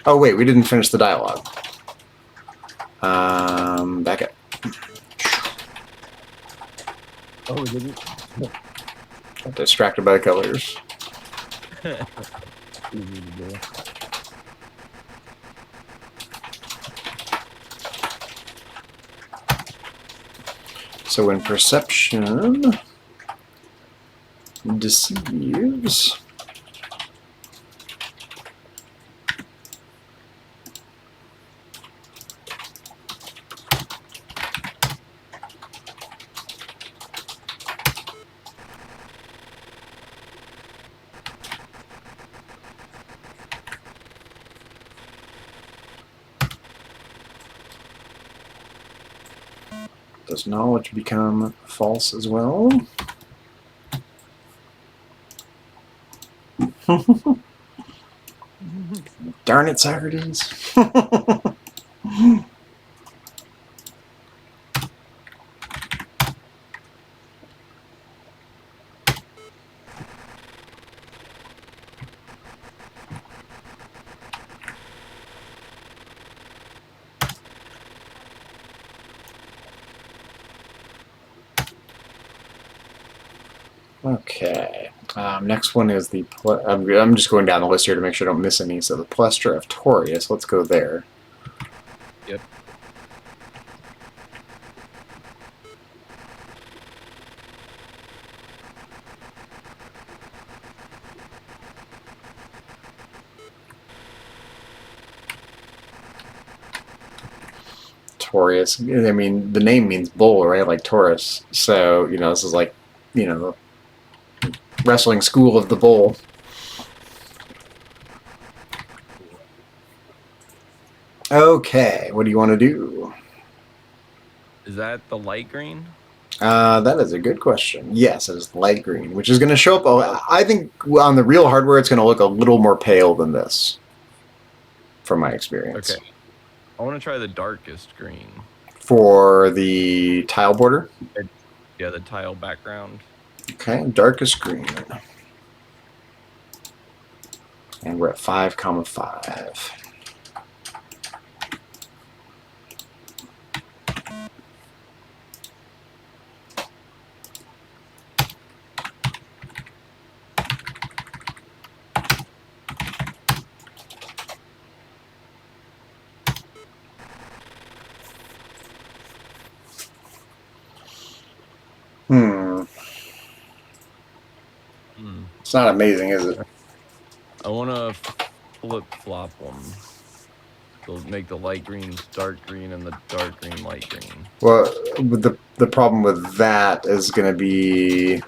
Oh wait, we didn't finish the dialogue. Back up. Oh, we didn't? Got distracted by the colors. Easy to do. So when perception deceives, does knowledge become false as well? Darn it, Socrates. Okay. Next one is the. I'm just going down the list here to make sure I don't miss any. So the Palestra of Taurius. Let's go there. Yep. Taurius. I mean, the name means bull, right? Like Taurus. So, this is like, the wrestling school of the bull. Okay, what do you want to do? Is that the light green? That is a good question. Yes, it is light green, which is going to show up. I think on the real hardware, it's going to look a little more pale than this, from my experience. Okay. I want to try the darkest green. For the tile border? Yeah, the tile background. Okay, darkest green. And we're at 5,5. It's not amazing, is it? I want to flip-flop them. So make the light green dark green and the dark green light green. Well, the problem with that is going to be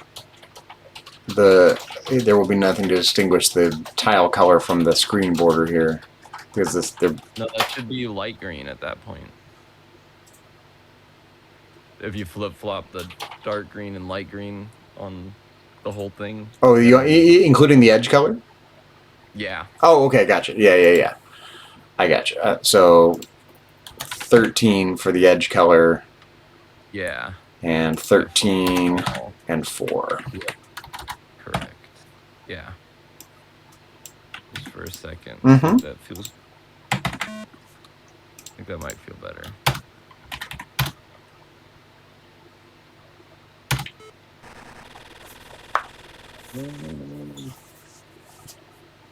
there will be nothing to distinguish the tile color from the screen border here, because No, that should be light green at that point. If you flip-flop the dark green and light green on the whole thing. Oh, including the edge color? Yeah. Oh, okay, gotcha. Yeah. I gotcha. So 13 for the edge color, Yeah. and 13 Oh, and 4. correct. Yeah. Just for a second. I Mm-hmm. think that feels. I think that might feel better.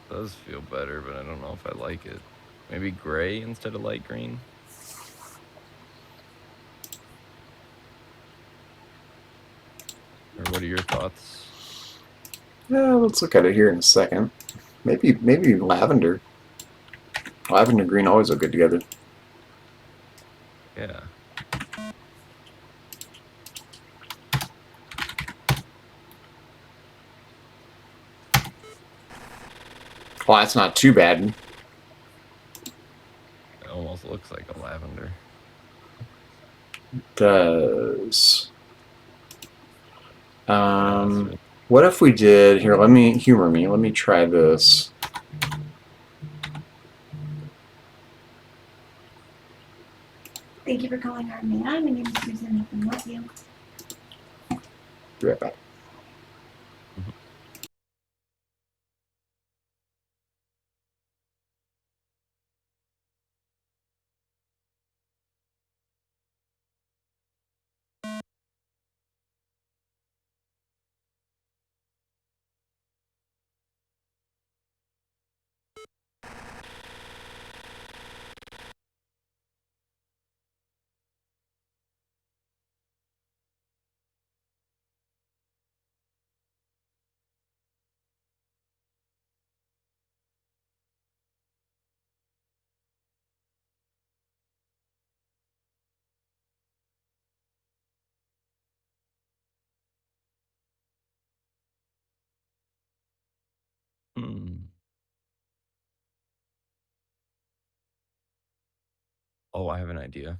Does feel better, but I don't know if I like it. Maybe gray instead of light green. Or what are your thoughts? Yeah, let's look at it here in a second. Maybe lavender. Lavender and green always look good together. Yeah. Well, that's not too bad. It almost looks like a lavender. Does. Yeah, that's really What if we did here? Let me humor me. Let me try this. Thank you for calling RMI. My name is Susan. How can I help you? Be right back. Mhm. Hmm. Oh, I have an idea.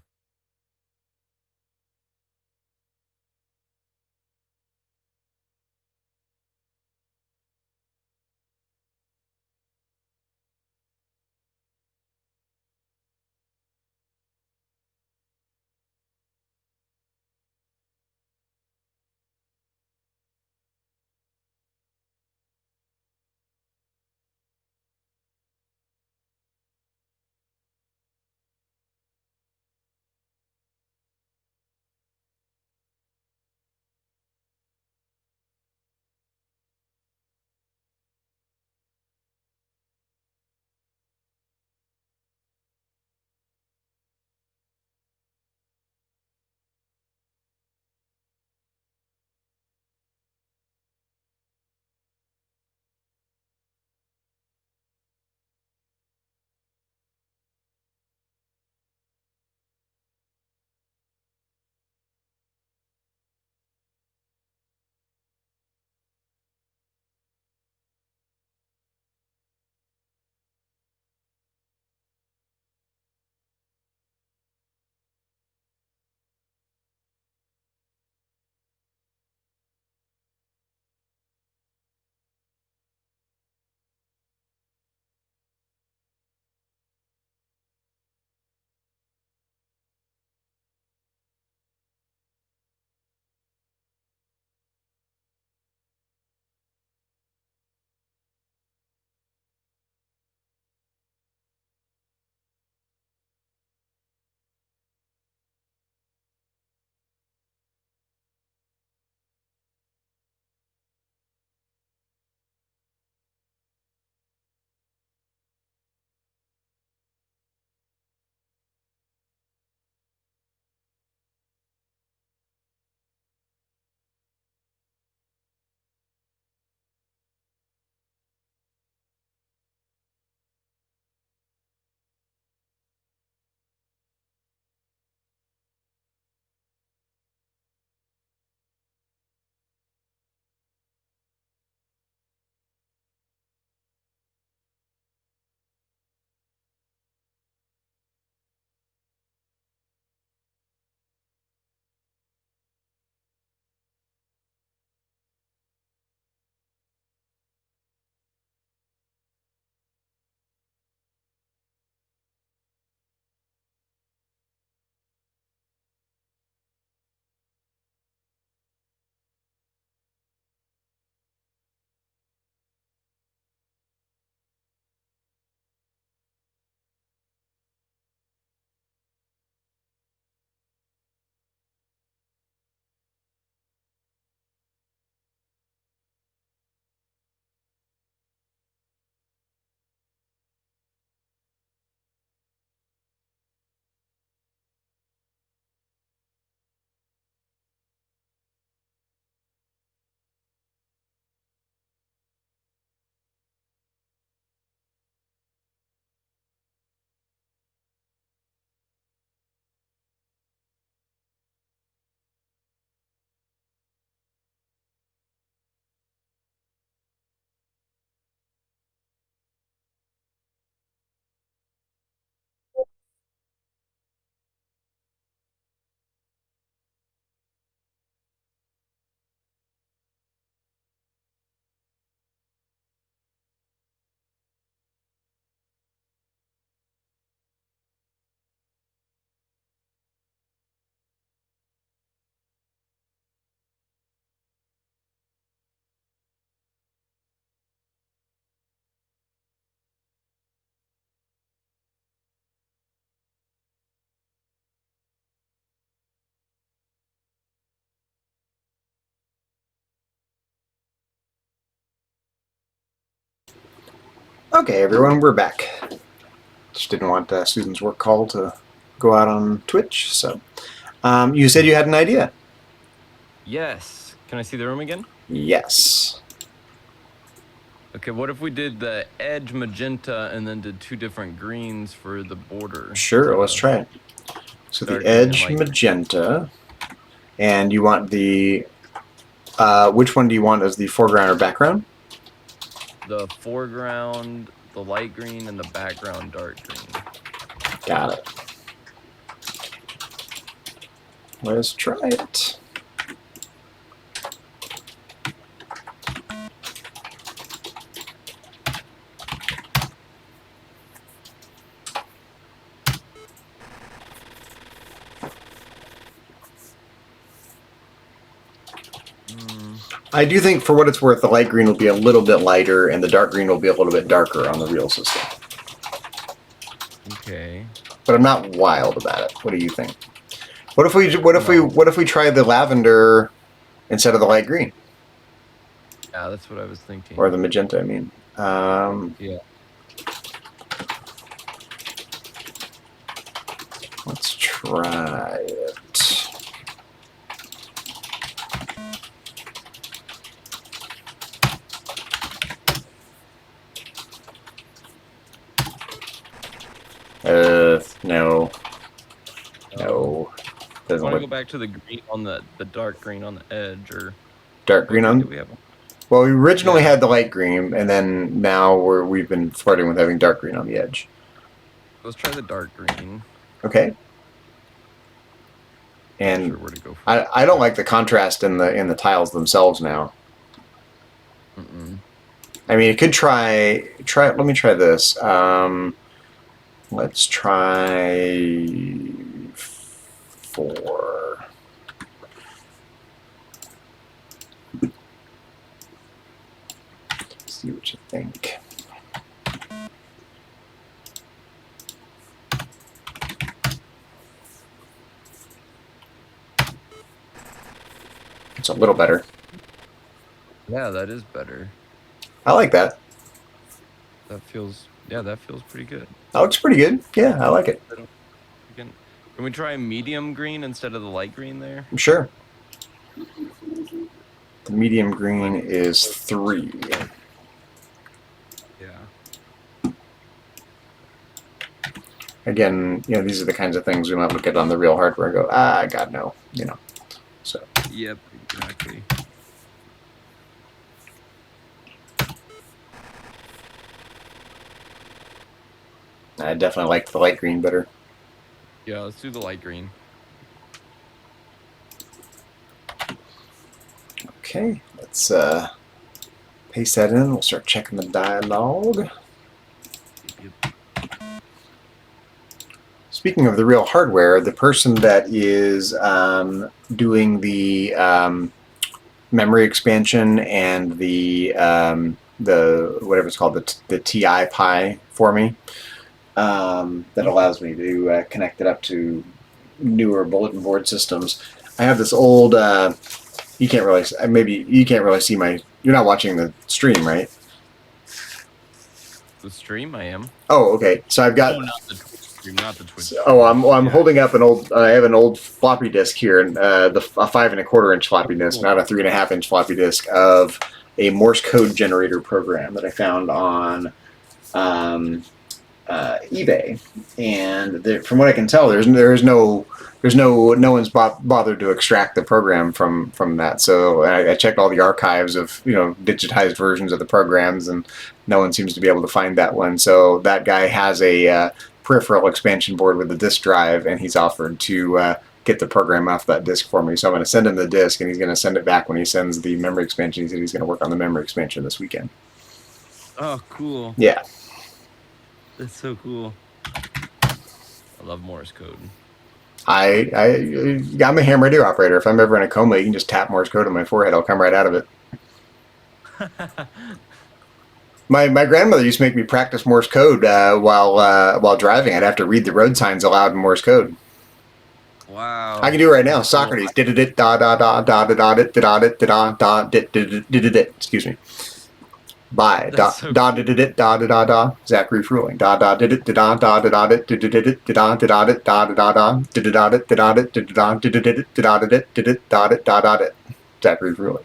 Okay, everyone, we're back. Just didn't want Susan's work call to go out on Twitch, so. You said you had an idea. Yes. Can I see the room again? Yes. Okay, what if we did the edge magenta and then did 2 different greens for the border? Sure, let's So try it. So the dark green and edge light green. magenta, and you want the, which one do you want as the foreground or background? The foreground, the light green, and the background dark green. Got it. Let's try it. I do think, for what it's worth, the light green will be a little bit lighter, and the dark green will be a little bit darker on the real system. Okay. But I'm not wild about it. What do you think? What if we try the lavender instead of the light green, Yeah, that's what I was thinking. or the magenta? I mean, Yeah. let's try it. No. No. Doesn't Want to look go back to the green on the dark green on the edge, or dark green do on. we have? Well, we originally Yeah. had the light green, and then now we've been flirting with having dark green on the edge. Let's try the dark green. Okay. Not And sure where to go for I don't like the contrast in the tiles themselves now. I mean, it could try. Let me try this. Let's try 4. See what you think. It's a little better. Yeah, that is better. I like that. That feels pretty good. That looks pretty good. Yeah, I like it. Can we try medium green instead of the light green there? Sure. The medium green is 3. Yeah. Again, these are the kinds of things we might look at on the real hardware and go, God, no, So. Yep, exactly. I definitely liked the light green better. Yeah, let's do the light green. Okay, let's paste that in. We'll start checking the dialog. Yep. Speaking of the real hardware, the person that is doing the memory expansion and the whatever it's called, the TI Pi for me, that allows me to connect it up to newer bulletin board systems. I have this old. You can't really. Maybe you can't really see my. You're not watching the stream, right? The stream, I am. Oh, okay. So I've got. Oh, not the Twitch stream, not the Twitch stream. Oh, I'm Yeah. holding up an old. I have an old floppy disk here, and a 5 1/4 inch floppy disk, not a 3 1/2 inch floppy disk, of a Morse code generator program that I found on eBay. And from what I can tell, no one's bothered to extract the program from that. So I checked all the archives of digitized versions of the programs, and no one seems to be able to find that one. So that guy has a peripheral expansion board with a disk drive, and he's offered to get the program off that disk for me. So I'm going to send him the disk, and he's going to send it back when he sends the memory expansion. He said he's going to work on the memory expansion this weekend. Oh, cool. Yeah. That's so cool. I love Morse code. I'm a ham radio operator. If I'm ever in a coma, you can just tap Morse code on my forehead. I'll come right out of it. My grandmother used to make me practice Morse code while driving. I'd have to read the road signs aloud in Morse code. Wow. I can do it right now. Socrates did it da da da da da da da da da da da. Excuse me. By da That's so da did it da da da da Zachary Fruling da da did it da da da da did it da da da da da da did it da da da did it da did it da did it da da da Zachary Fruling.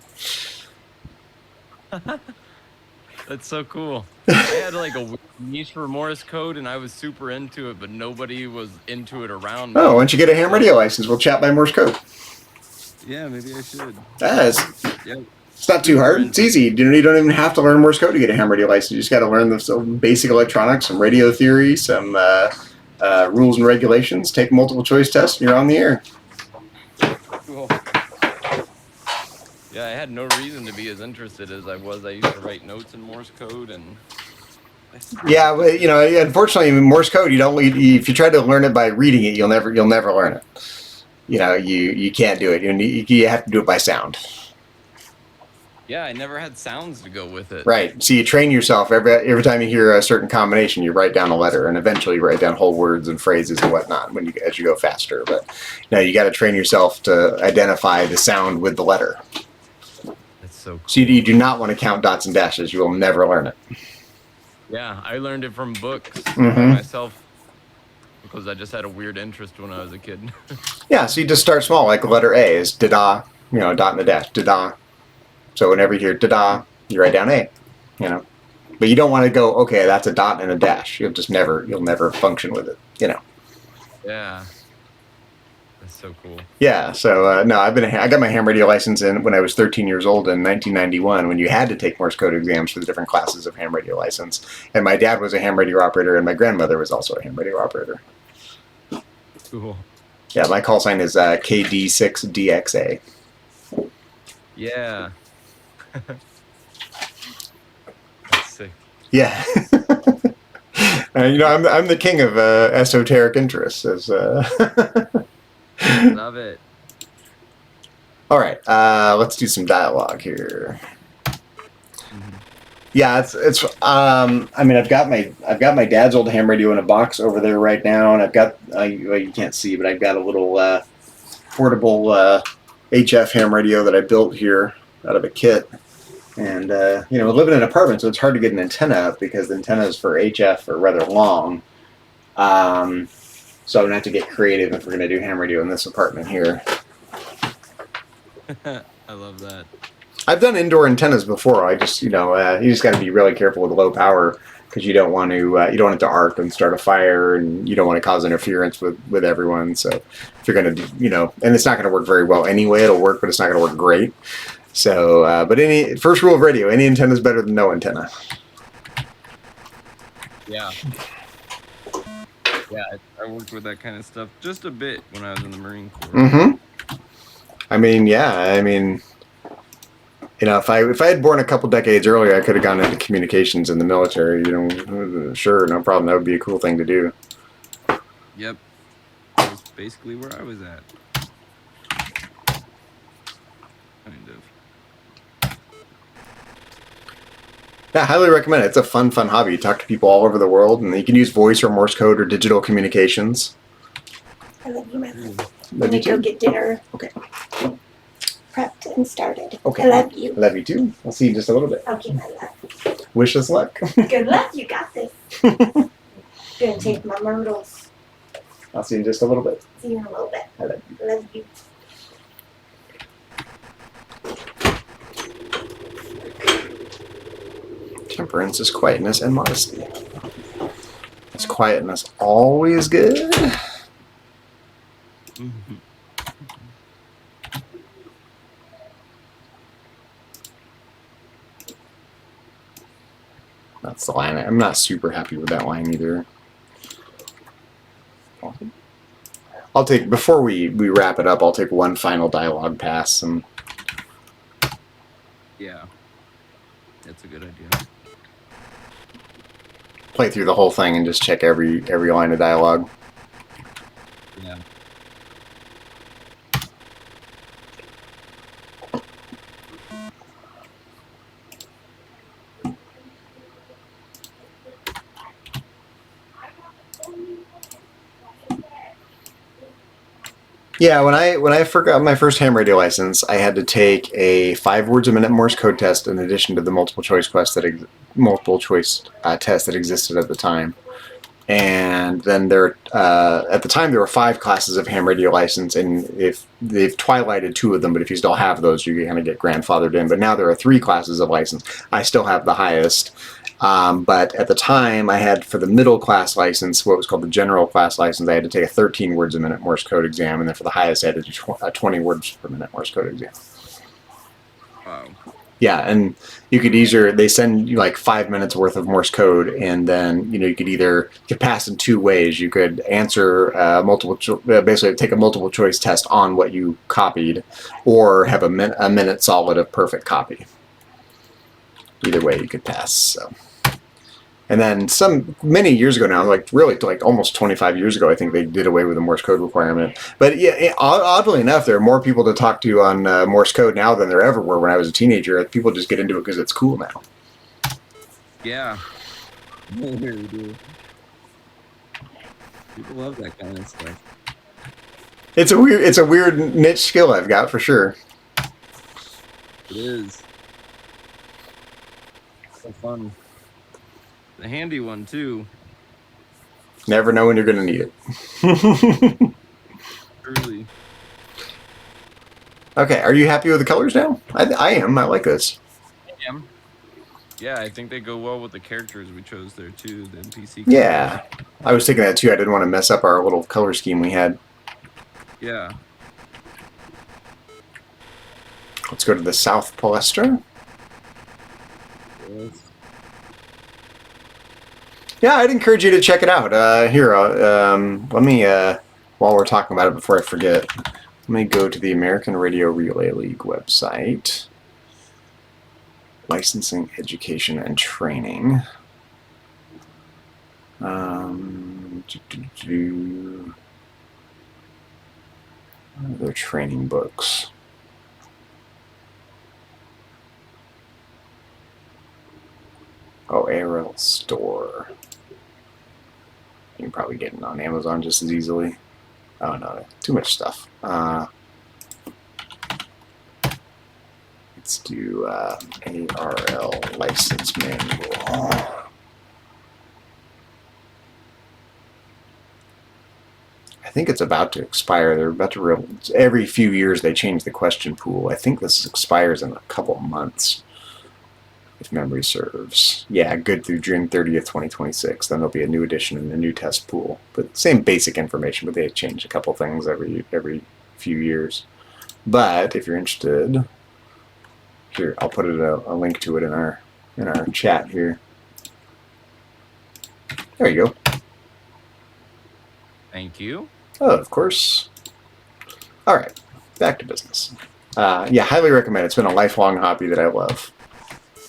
That's so cool. I had like a niche for Morse code, and I was super into it, but nobody was into it around me. Oh, once you get a ham radio license, we'll chat by Morse code. Yeah, maybe I should. Yeah, it's not too Super hard. It's easy. You don't even have to learn Morse code to get a ham radio license. You just got to learn some basic electronics, some radio theory, some rules and regulations. Take a multiple choice test, and you're on the air. Cool. Yeah, I had no reason to be as interested as I was. I used to write notes in Morse code, and Yeah, but you know, unfortunately, in Morse code, you don't. If you try to learn it by reading it, you'll never learn it. You know, you can't do it. You have to do it by sound. yeah, I never had sounds to go with it. Right. So you train yourself every time you hear a certain combination, you write down a letter, and eventually you write down whole words and phrases and whatnot as you go faster. But now you got to train yourself to identify the sound with the letter. That's so cool. So you do not want to count dots and dashes. You will never learn it. Yeah, I learned it from books Mhm. by myself because I just had a weird interest when I was a kid. Yeah, so you just start small, like the letter A is da-da, you know, dot and a dash, da-da. So whenever you hear da-da, you write down A, you know. But you don't want to go, okay, that's a dot and a dash. You'll never function with it, you know. Yeah. That's so cool. Yeah, so no, I got my ham radio license when I was 13 years old in 1991, when you had to take Morse code exams for the different classes of ham radio license. And my dad was a ham radio operator, and my grandmother was also a ham radio operator. Cool. Yeah, my call sign is KD6DXA. Yeah. That's sick. Yeah. You know, I'm the king of esoteric interests. Love it. All right, let's do some dialogue here. Yeah, it's. I mean, I've got my dad's old ham radio in a box over there right now, and I've got well, you can't see, but I've got a little portable HF ham radio that I built here out of a kit. And you know, we live in an apartment, so it's hard to get an antenna up because the antennas for HF are rather long. So I'm gonna have to get creative if we're gonna do ham radio in this apartment here. I love that. I've done indoor antennas before. I just, you know, you just got to be really careful with low power because you don't want it to arc and start a fire, and you don't want to cause interference with everyone. So if you're gonna do, you know, and it's not gonna work very well anyway. It'll work, but it's not gonna work great. So, but first rule of radio: any antenna is better than no antenna. Yeah. Yeah, I worked with that kind of stuff just a bit when I was in the Marine Corps. Mm-hmm. I mean, yeah. I mean, you know, if I had born a couple decades earlier, I could have gone into communications in the military. You know, sure, no problem. That would be a cool thing to do. Yep. That's basically where I was at. Kind of. Yeah, I highly recommend it. It's a fun hobby. You talk to people all over the world, and you can use voice or Morse code or digital communications. I love you, my love. Love I'm gonna you go too. get dinner Okay. prepped and started. Okay. I love you. Love you too. I'll see you in just a little bit. Okay, my love. Wish us luck. Good luck. You got this. Gonna take my myrtles. I'll see you in just a little bit. See you in a little bit. I love you. Love you. Temperance is quietness and modesty. Is quietness always good? Mm-hmm. That's the line. I'm not super happy with that line either. I'll take, before we wrap it up, I'll take one final dialogue pass and Yeah. That's a good idea. play through the whole thing and just check every line of dialogue. Yeah. Yeah, when I forgot my first ham radio license, I had to take a 5 words a minute Morse code test in addition to the multiple choice test that existed at the time. And then at the time there were 5 classes of ham radio license, and if they've twilighted 2 of them, but if you still have those, you kind of get grandfathered in. But now there are 3 classes of license. I still have the highest. But at the time, I had for the middle class license, what was called the general class license, I had to take a 13 words a minute Morse code exam, and then for the highest, I had to do a 20 words per minute Morse code exam. Wow. Yeah, and you could they send you like 5 minutes worth of Morse code, and then you could pass in 2 ways. You could answer basically take a multiple choice test on what you copied, or have a minute solid of perfect copy. Either way, you could pass. So. And then many years ago now, like almost 25 years ago, I think they did away with the Morse code requirement. But yeah, oddly enough, there are more people to talk to on Morse code now than there ever were when I was a teenager. People just get into it because it's cool now. Yeah. They do. People love that kind of stuff. It's a weird niche skill I've got for sure. It is. So fun. A handy one too. Never know when you're going to need it. Truly. Okay, are you happy with the colors now? I am. I like this. I am. Yeah, I think they go well with the characters we chose there too. The NPC. Yeah, I was thinking that too. I didn't want to mess up our little color scheme we had. Yeah. Let's go to the South Palestra. Yes. Yeah, I'd encourage you to check it out. Here, let me, while we're talking about it before I forget, let me go to the American Radio Relay League website. Licensing, Education, and Training. Their training books. Oh, ARL Store. You can probably get it on Amazon just as easily. Oh no, too much stuff. Let's do ARL license manual. I think it's about to expire. They're about to every few years they change the question pool. I think this expires in a couple of months, if memory serves. Yeah, good through June 30th, 2026. Then there'll be a new edition and a new test pool. But same basic information, but they change a couple things every few years. But if you're interested, here I'll put a link to it in our chat here. There you go. Thank you. Oh, of course. All right, back to business. Yeah, highly recommend. It's been a lifelong hobby that I love.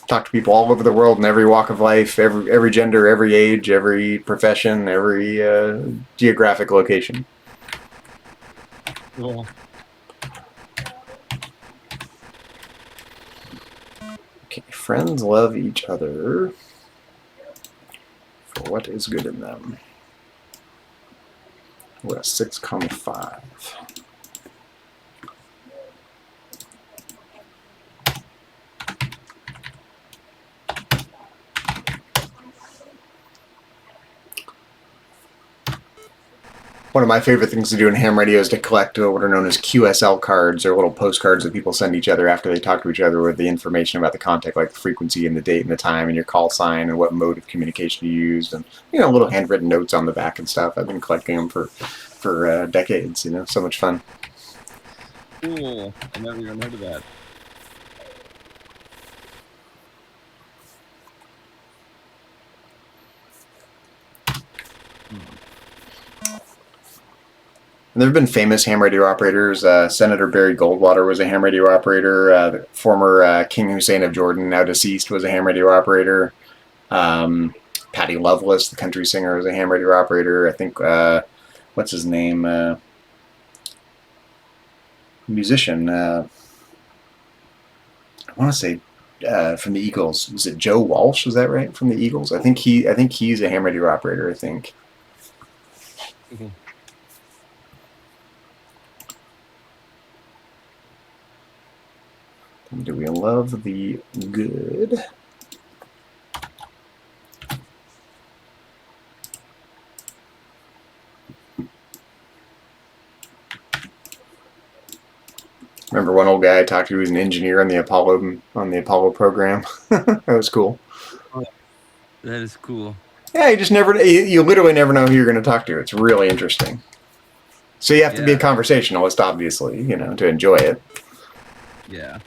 Talk to people all over the world in every walk of life, every gender, every age, every profession, every geographic location. Cool. Okay, friends love each other for what is good in them. We're at 6,5. One of my favorite things to do in ham radio is to collect what are known as QSL cards, or little postcards that people send each other after they talk to each other with the information about the contact, like the frequency and the date and the time and your call sign and what mode of communication you used, and little handwritten notes on the back and stuff. I've been collecting them for decades. So much fun. Cool. I never even heard of that. And there have been famous ham radio operators. Senator Barry Goldwater was a ham radio operator. The former King Hussein of Jordan, now deceased, was a ham radio operator. Patty Loveless, the country singer, was a ham radio operator. I think, what's his name? Musician. I want to say from the Eagles. Was it Joe Walsh? Is that right? From the Eagles? I think he's a ham radio operator. I think. Mm-hmm. Do we love the good? Remember one old guy I talked to who was an engineer on the Apollo program? That was cool. Oh, that is cool. Yeah, you literally never know who you're going to talk to. It's really interesting. So you have to be a conversationalist, obviously, to enjoy it. Yeah.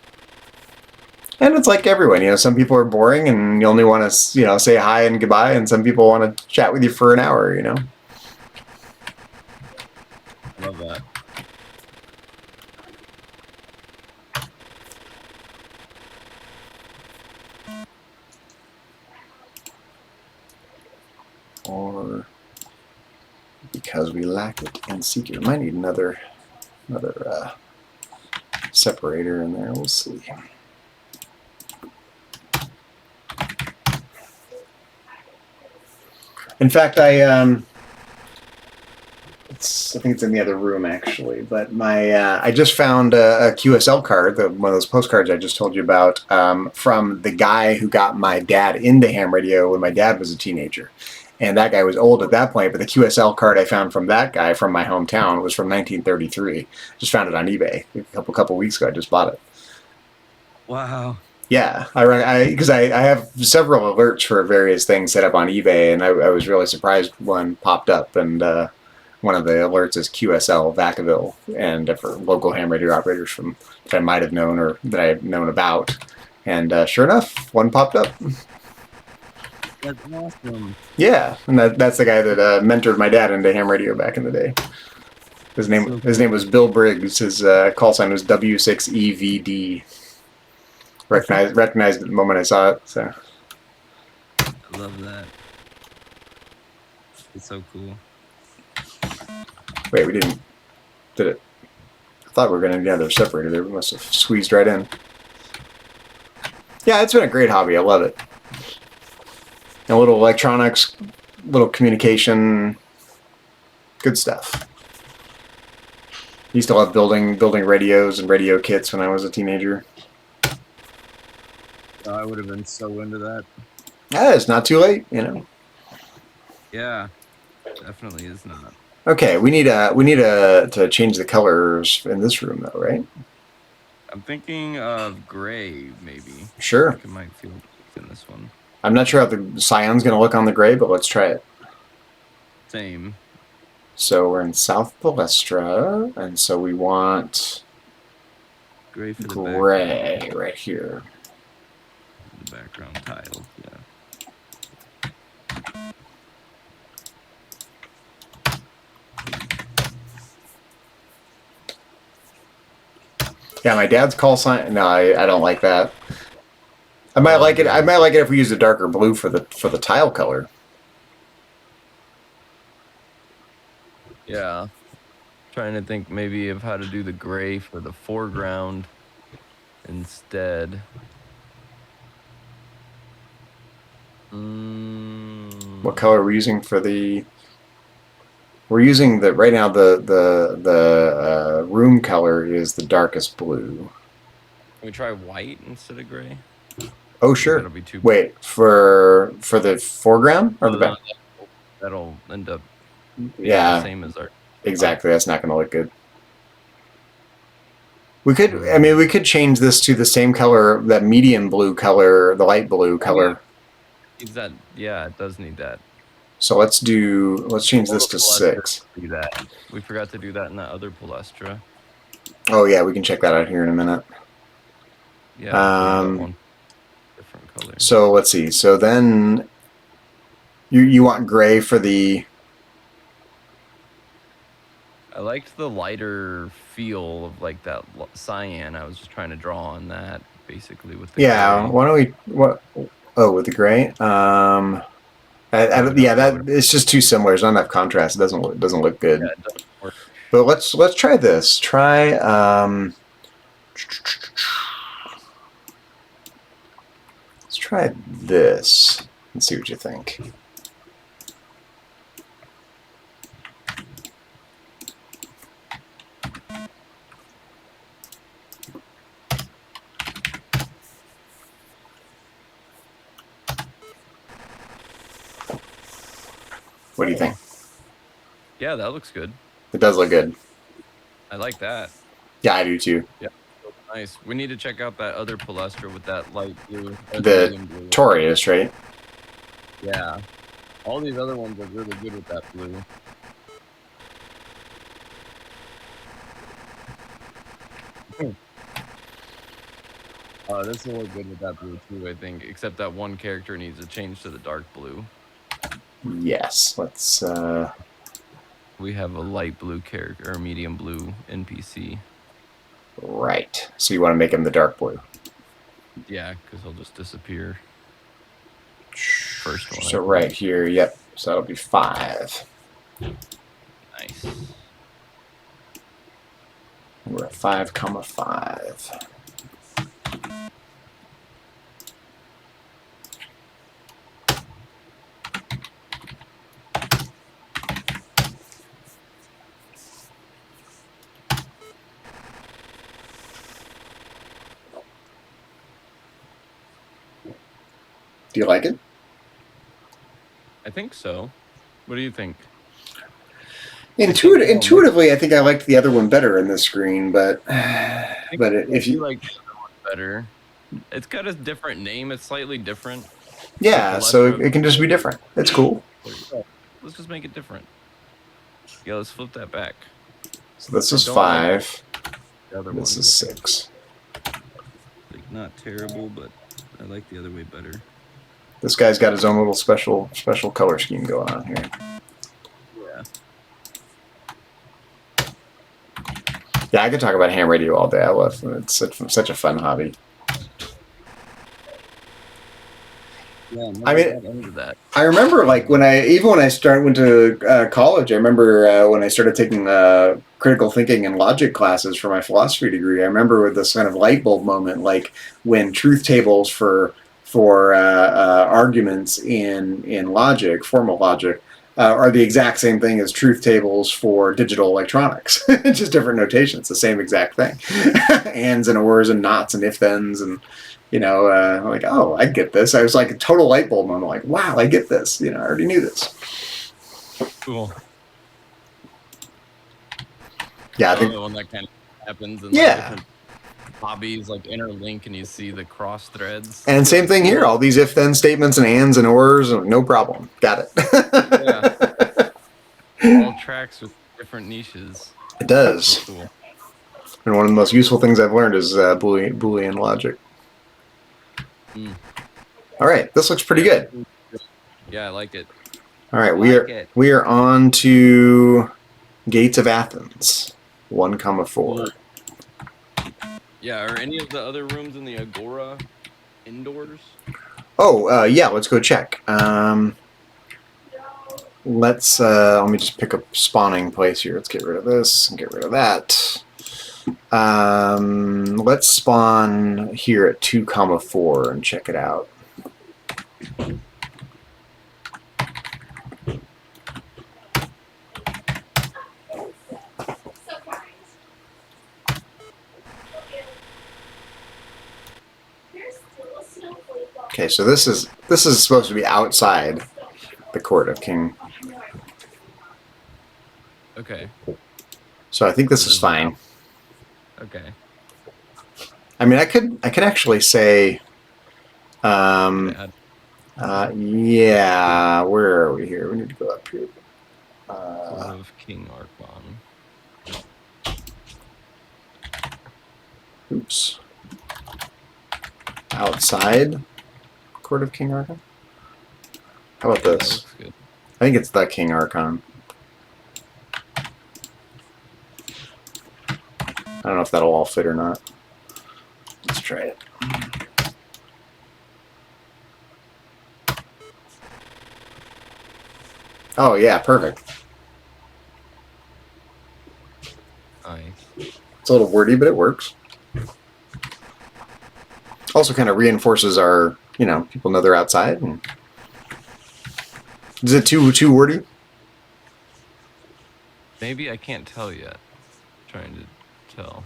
And it's like everyone, some people are boring and you only want to, say hi and goodbye, and some people want to chat with you for an hour, I love that. Or because we lack it in secret. We might need another separator in there. We'll see. In fact, I think it's in the other room actually. But I just found a QSL card, one of those postcards I just told you about, from the guy who got my dad into ham radio when my dad was a teenager. And that guy was old at that point, but the QSL card I found from that guy from my hometown was from 1933. Just found it on eBay a couple weeks ago. I just bought it. Wow. Yeah, because I have several alerts for various things set up on eBay, and I was really surprised one popped up, and one of the alerts is QSL Vacaville, and for local ham radio operators that I might have known or that I've known about, and sure enough, one popped up. That's awesome. Yeah, and that's the guy that mentored my dad into ham radio back in the day. His name was Bill Briggs. His call sign was W6EVD. Recognized it the moment I saw it. So I love that. It's so cool. Wait, we did it? I thought we were going to get another separator there. We must have squeezed right in. Yeah, it's been a great hobby. I love it. A little electronics, little communication, good stuff. Used to love building radios and radio kits when I was a teenager. I would have been so into that. Yeah, it's not too late, Yeah, definitely is not. Okay, we need to change the colors in this room though, right? I'm thinking of gray, maybe. Sure. I think it might feel in this one. I'm not sure how the cyan's going to look on the gray, but let's try it. Same. So we're in South Palestra, and so we want Gray for the gray background. right here. The background tile, yeah. Yeah, my dad's call sign. No, I don't like that. I might like it. I might like it if we use a darker blue for the tile color. Yeah. Trying to think maybe of how to do the gray for the foreground instead. What color are we using for the? We're using right now the room color is the darkest blue. Can we try white instead of gray? Oh sure. That'll be too. Wait, for the foreground or the back? That'll end up being the same as our. Exactly. That's not going to look good. We could change this to the same color, that medium blue color, the light blue color. Yeah, it does need that. So let's change this to 6. Do that. We forgot to do that in that other Palestra. Oh yeah, we can check that out here in a minute. Yeah, that one different color. So let's see. So then you want gray for the. I liked the lighter feel of like that cyan. I was just trying to draw on that basically with the gray. Why don't we with the gray? That it's just too similar. There's not enough contrast. It doesn't look good. Yeah, it doesn't work. But let's try this. Try let's try this and see what you think. What do you think? Yeah, that looks good. It does look good. I like that. Yeah, I do too. Yeah, nice. We need to check out that other Palestra with that light blue. Or The medium blue. Torius, right? Yeah. All these other ones are really good with that blue. This will look good with that blue too, I think. Except that one character needs to change to the dark blue. Yes. Let's. We have a light blue character or medium blue NPC. Right. So you want to make him the dark blue. Yeah, because he'll just disappear. First one. So right here, yep. So that'll be 5. Nice. We're at 5,5. Do you like it? I think so. What do you think? Intuitively, I think I liked the other one better in this screen, but if you like the other one better, it's got a different name. It's slightly different. yeah, so it can just be different. It's cool. Let's just make it different. Yeah, let's flip that back. So this is 5. The other This one. is 6. Like not terrible, but I like the other way better. This guy's got his own little special color scheme going on here. Yeah. Yeah, I could talk about ham radio all day. I love it. It's such a fun hobby. Yeah, I mean, into that. I remember like when I went to college. I remember when I started taking critical thinking and logic classes for my philosophy degree. I remember with this kind of light bulb moment, like when truth tables for arguments in logic, formal logic, are the exact same thing as truth tables for digital electronics. Just different notations, the same exact thing. Ands and ors and nots and if-thens and, I'm like, oh, I get this. I was like a total light bulb moment. I'm like, wow, I get this. I already knew this. Cool. Yeah, I think the one that kind of happens in different hobbies like interlink and you see the cross threads. And same thing here. All these if-then statements and ands and ors, no problem. Got it. Yeah. All tracks with different niches. It does. Cool. And one of the most useful things I've learned is Boolean logic. All right, this looks pretty good. Yeah, I like it. All right, we are on to Gates of Athens, 1,4. Yeah, are any of the other rooms in the Agora indoors? Oh, yeah, let's go check. Let me just pick a spawning place here. Let's get rid of this and get rid of that. Let's spawn here at 2,4 and check it out. Okay, so this is supposed to be outside the court of King. Okay. So I think this is fine. Okay. I mean, I could actually say, yeah. Where are we here? We need to go up here. Of King Archon. Oops. Outside Court of King Archon. How about this? Good. I think it's the King Archon. I don't know if that'll all fit or not. Let's try it. Oh yeah, perfect. Nice. It's a little wordy, but it works. Also kind of reinforces our, people know they're outside. And is it too wordy? Maybe I can't tell yet. I'm trying to tell.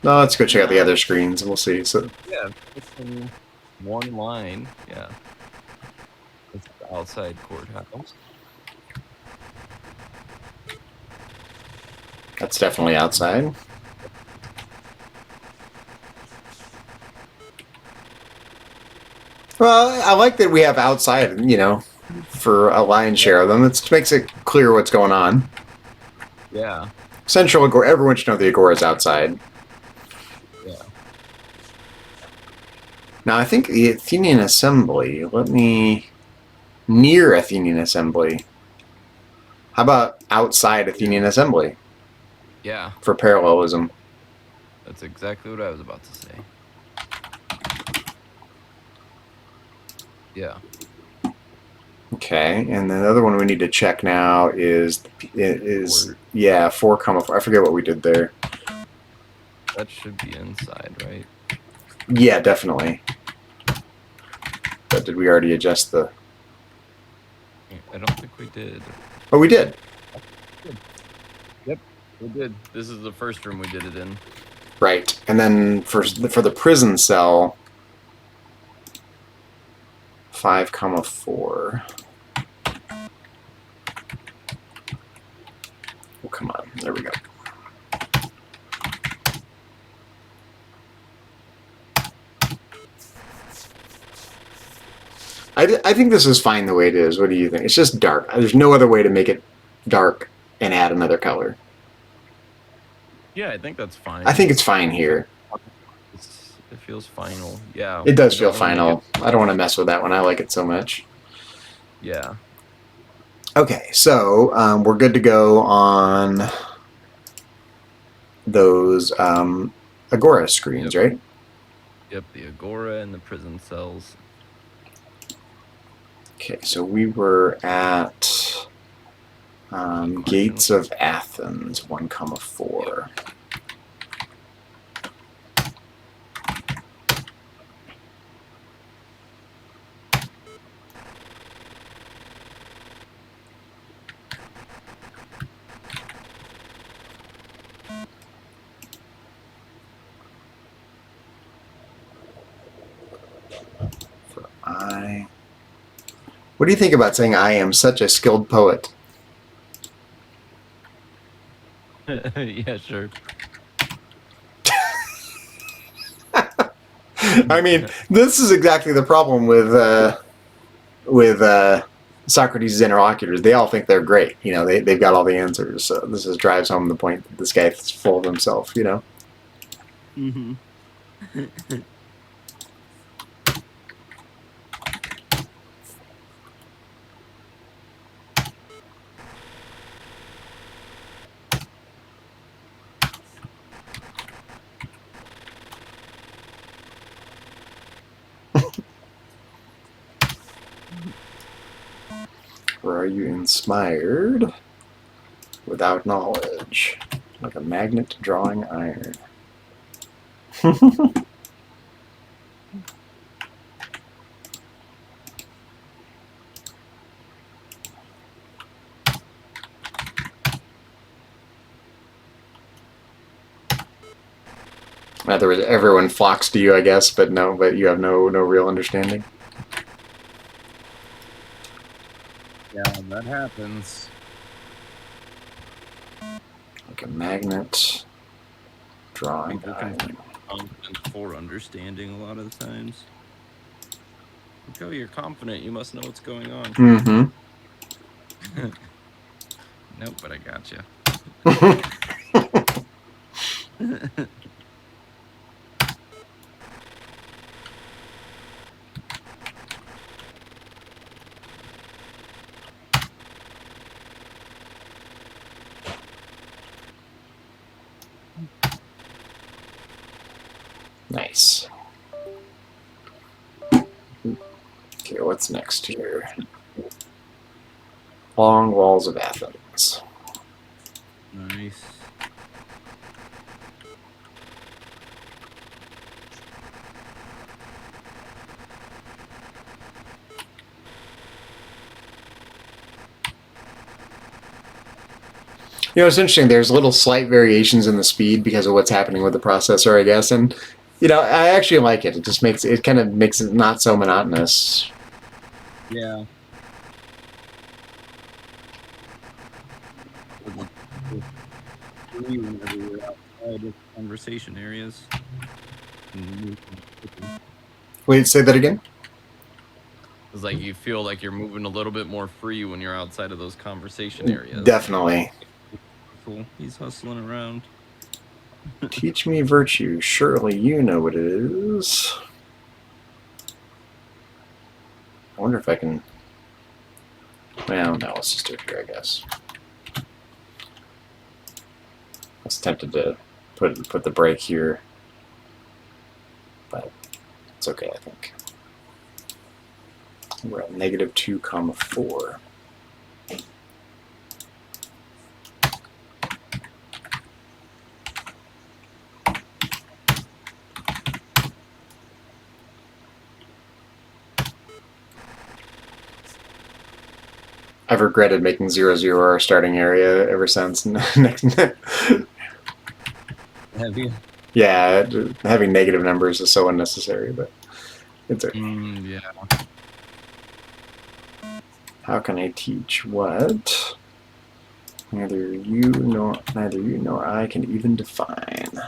No, let's go check out the other screens and we'll see. So yeah, it's in one line. Yeah. outside courthouse. That's definitely outside. Well, I like that we have outside, you know, for a lion's share of them. It makes it clear what's going on. Yeah. Central Agora, everyone should know the Agora is outside. Yeah. Now, I think the Athenian Assembly, near Athenian Assembly. How about outside Athenian Assembly Yeah. for parallelism? That's exactly what I was about to say. Yeah. Okay, and the other one we need to check now is Or- yeah, 4, 4. I forget what we did there. That should be inside, right? Yeah, definitely. But did we already adjust the... I don't think we did. Oh, we did. Yep, we did. This is the first room we did it in. Right, and then for the prison cell, 5, 4. Oh, come on. There we go. I think this is fine the way it is. What do you think? It's just dark. There's no other way to make it dark and add another color. Yeah, I think that's fine. I think it's fine here. It feels final. Yeah. It does I feel don't wanna final. make I don't want to mess with that one. I like it so much. Yeah. Okay, so we're good to go on those Agora screens, Yep. right? Yep, the Agora and the prison cells. Okay, so we were at Gates of Athens, 1, 4. For I. What do you think about saying I am such a skilled poet? Yeah, sure. I mean, this is exactly the problem with Socrates' interlocutors. They all think they're great. You know, they've got all the answers. So this is drives home the point that this guy is full of himself. You know. Mm-hmm. Or are you inspired without knowledge, like a magnet drawing iron? In other words, everyone flocks to you, I guess, but you have no real understanding. Yeah, that happens. Like a magnet drawing People can iron. find confidence for understanding a lot of the times. Look how you're confident. You must know what's going on. Mm-hmm. Nope, but I got you. Nice. Okay, what's next here? Long walls of Athens. Nice. You know, it's interesting. There's little slight variations in the speed because of what's happening with the processor, I guess. And, you know, I actually like it. It just kind of makes it not so monotonous. Yeah. free whenever you're outside of conversation areas. Wait, say that again? It's like you feel like you're moving a little bit more free when you're outside of those conversation areas. Definitely. He's hustling around. Teach me virtue. Surely you know what it is. I wonder if I can... Well, no, let's just do it here, I guess. I was tempted to put the break here, but it's okay, I think. We're at -2, 4. I've regretted making 0, 0 our starting area ever since. Have you? Yeah, having negative numbers is so unnecessary, but it's okay. Yeah. How can I teach what? Neither you nor I can even define.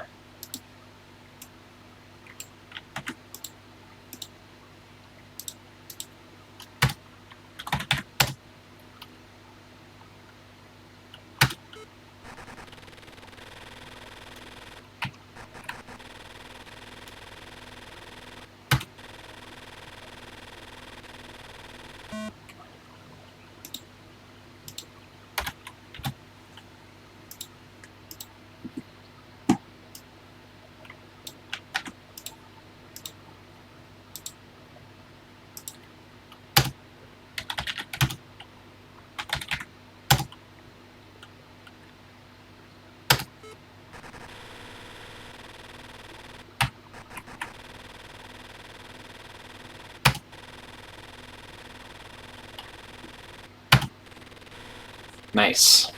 Nice.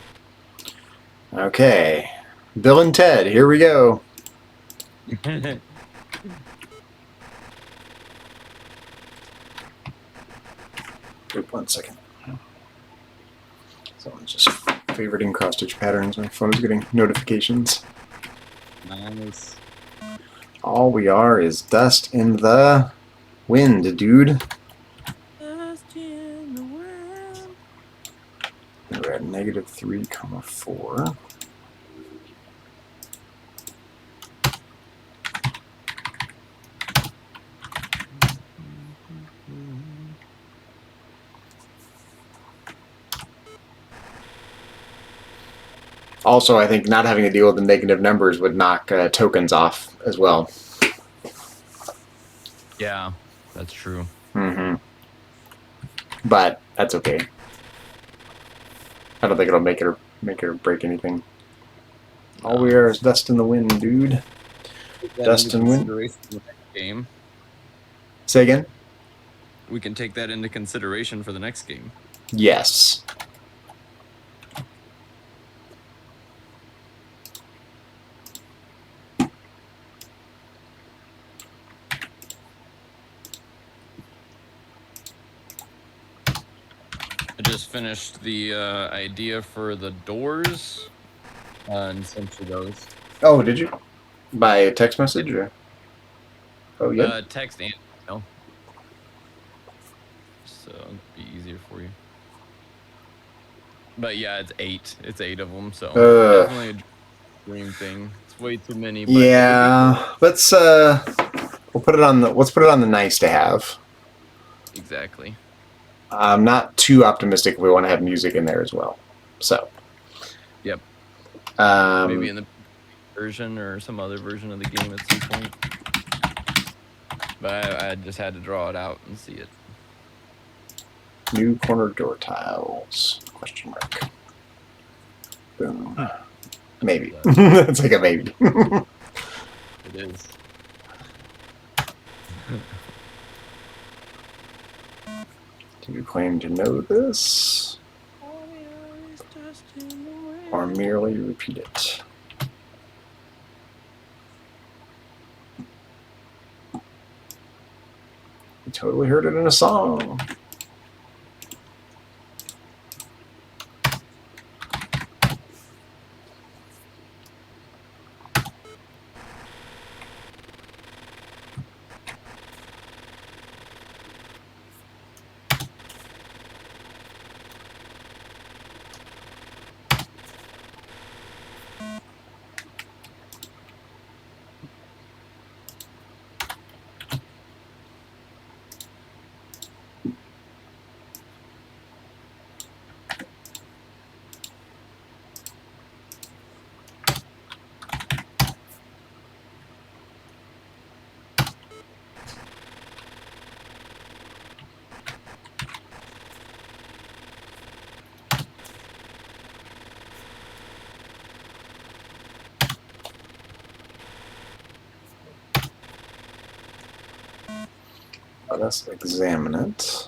Okay. Bill and Ted, here we go. Wait 1 second. Someone's just favoriting cross-stitch patterns. My phone is getting notifications. Nice. All we are is dust in the wind, dude. Dust in the wind. We're at -3, 4. Also, I think not having to deal with the negative numbers would knock tokens off as well. Yeah, that's true. Mm-hmm. But that's okay. I don't think it'll make it or break anything. All we are is dust in the wind, dude. Dust and wind. Game. Say again? We can take that into consideration for the next game. Yes. I just finished the idea for the doors and sent you those. Oh, did you? By text message or? Oh, yeah. Text and email. So it'll be easier for you. But yeah, it's 8. It's 8 of them, so definitely a dream thing. It's way too many. But yeah, let's we'll put it on the. Let's put it on the nice to have. Exactly. I'm not too optimistic if we want to have music in there as well. So. Yep. Maybe in the version or some other version of the game at some point. But I just had to draw it out and see it. New corner door tiles? Question mark. Boom. Maybe. It's like a maybe. It is. Do you claim to know this? Or merely repeat it? You totally heard it in a song. Let us examine it.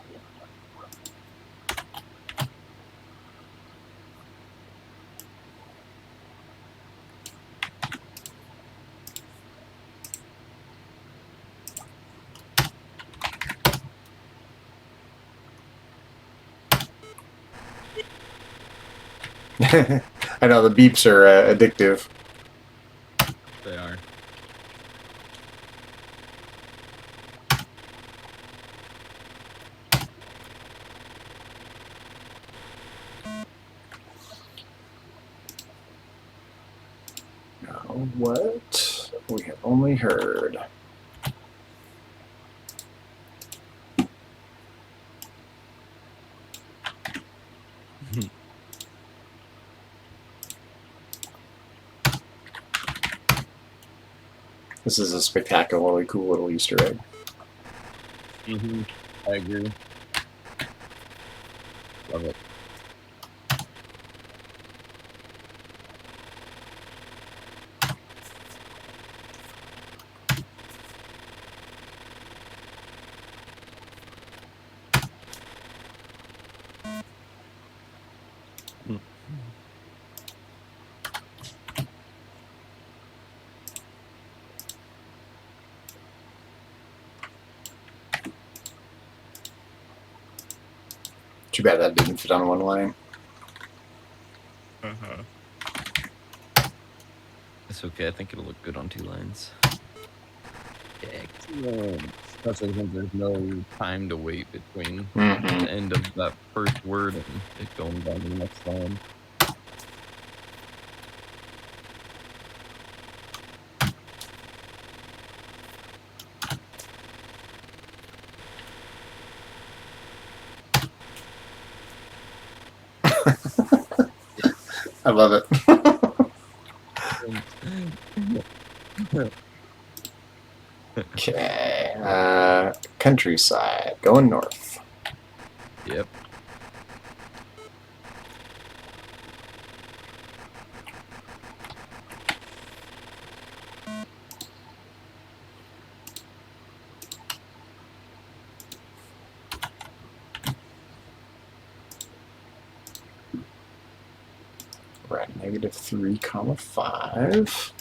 I know the beeps are addictive. They are. Now, what we have only heard. This is a spectacularly cool little Easter egg. I agree. Love it. Too bad that didn't fit on one line. It's okay. I think it'll look good on 2 lines. Especially since there's no time to wait between the end of that first word and it going down to the next line. I love it. Okay, countryside, going north. Yep. We're at -3, 5.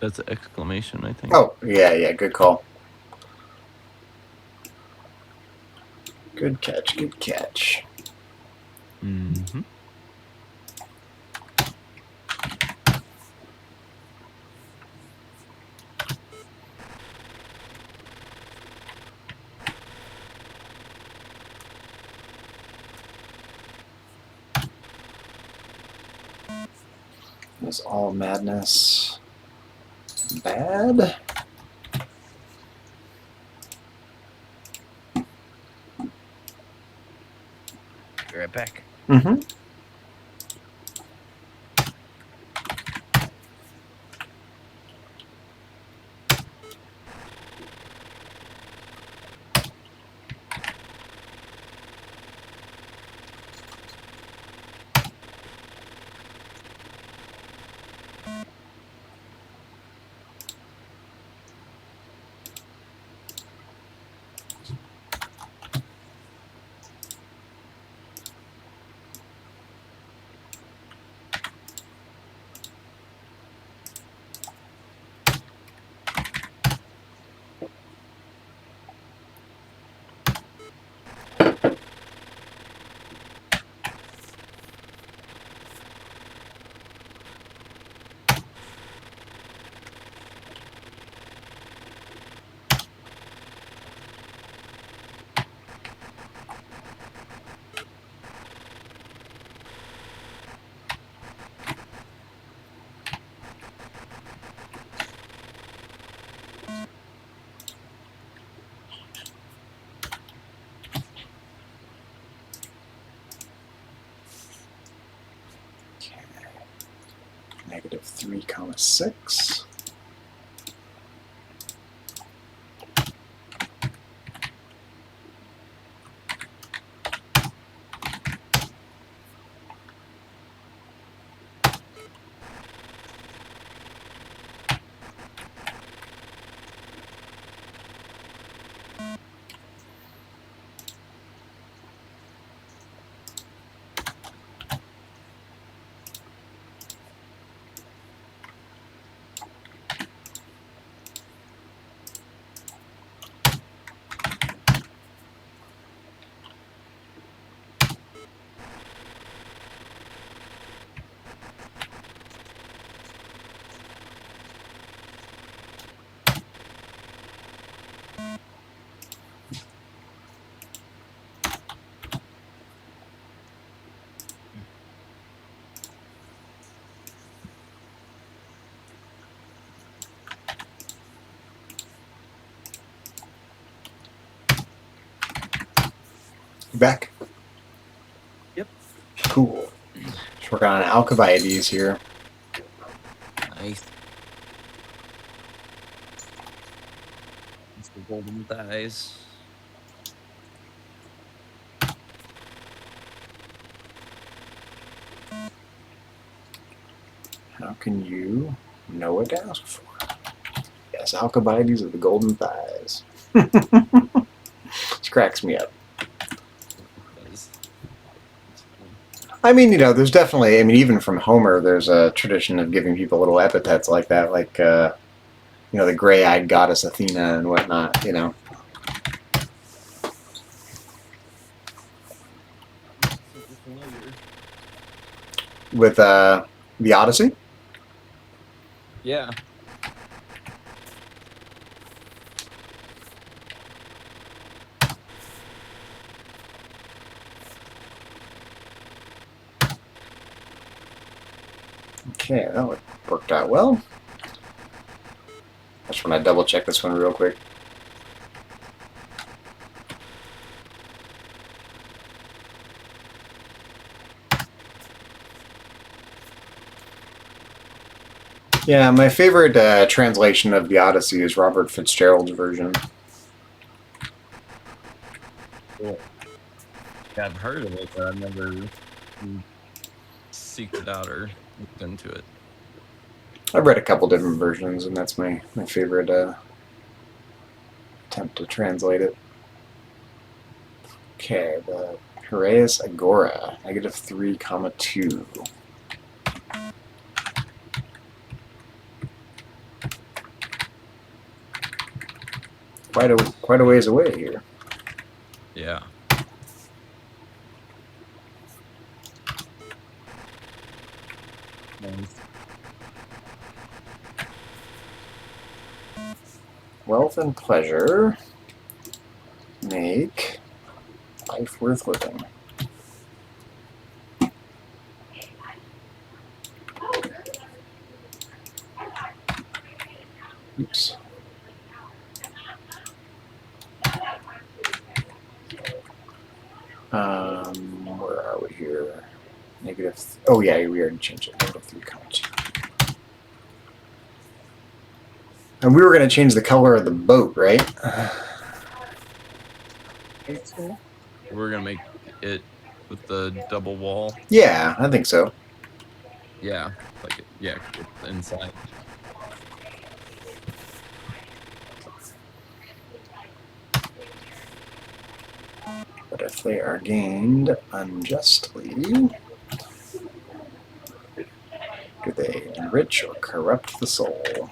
That's an exclamation, I think. Oh, yeah, good call. Good catch, good catch. Mm-hmm. Is all madness bad? Be right back. Mm-hmm. -3, 6. Back. Yep. Cool. Just working on Alcibiades here. Nice. It's the golden thighs. How can you know what to ask for? Yes, Alcibiades of the golden thighs. This cracks me up. It's funny. I mean, you know, there's definitely, I mean, even from Homer, there's a tradition of giving people little epithets like that, like, you know, the gray-eyed goddess Athena and whatnot, you know. Super familiar. With the Odyssey. Yeah. Okay, that worked out well. I just want to double check this one real quick. Yeah, my favorite translation of the Odyssey is Robert Fitzgerald's version. Cool. Yeah, I've heard of it, but I've never seeked it out or looked into it. I've read a couple different versions, and that's my favorite attempt to translate it. Okay, the Heraeus Agora, -3, 2. Quite a ways away here. Yeah. Nice. Wealth and pleasure make life worth living. Oops. Where are we here? Oh yeah, we already changed it. -3, 2. And we were going to change the color of the boat, right? We're gonna make it with the double wall. Yeah, I think so. Yeah, like it. Yeah, with the inside. But if they are gained unjustly, do they enrich or corrupt the soul?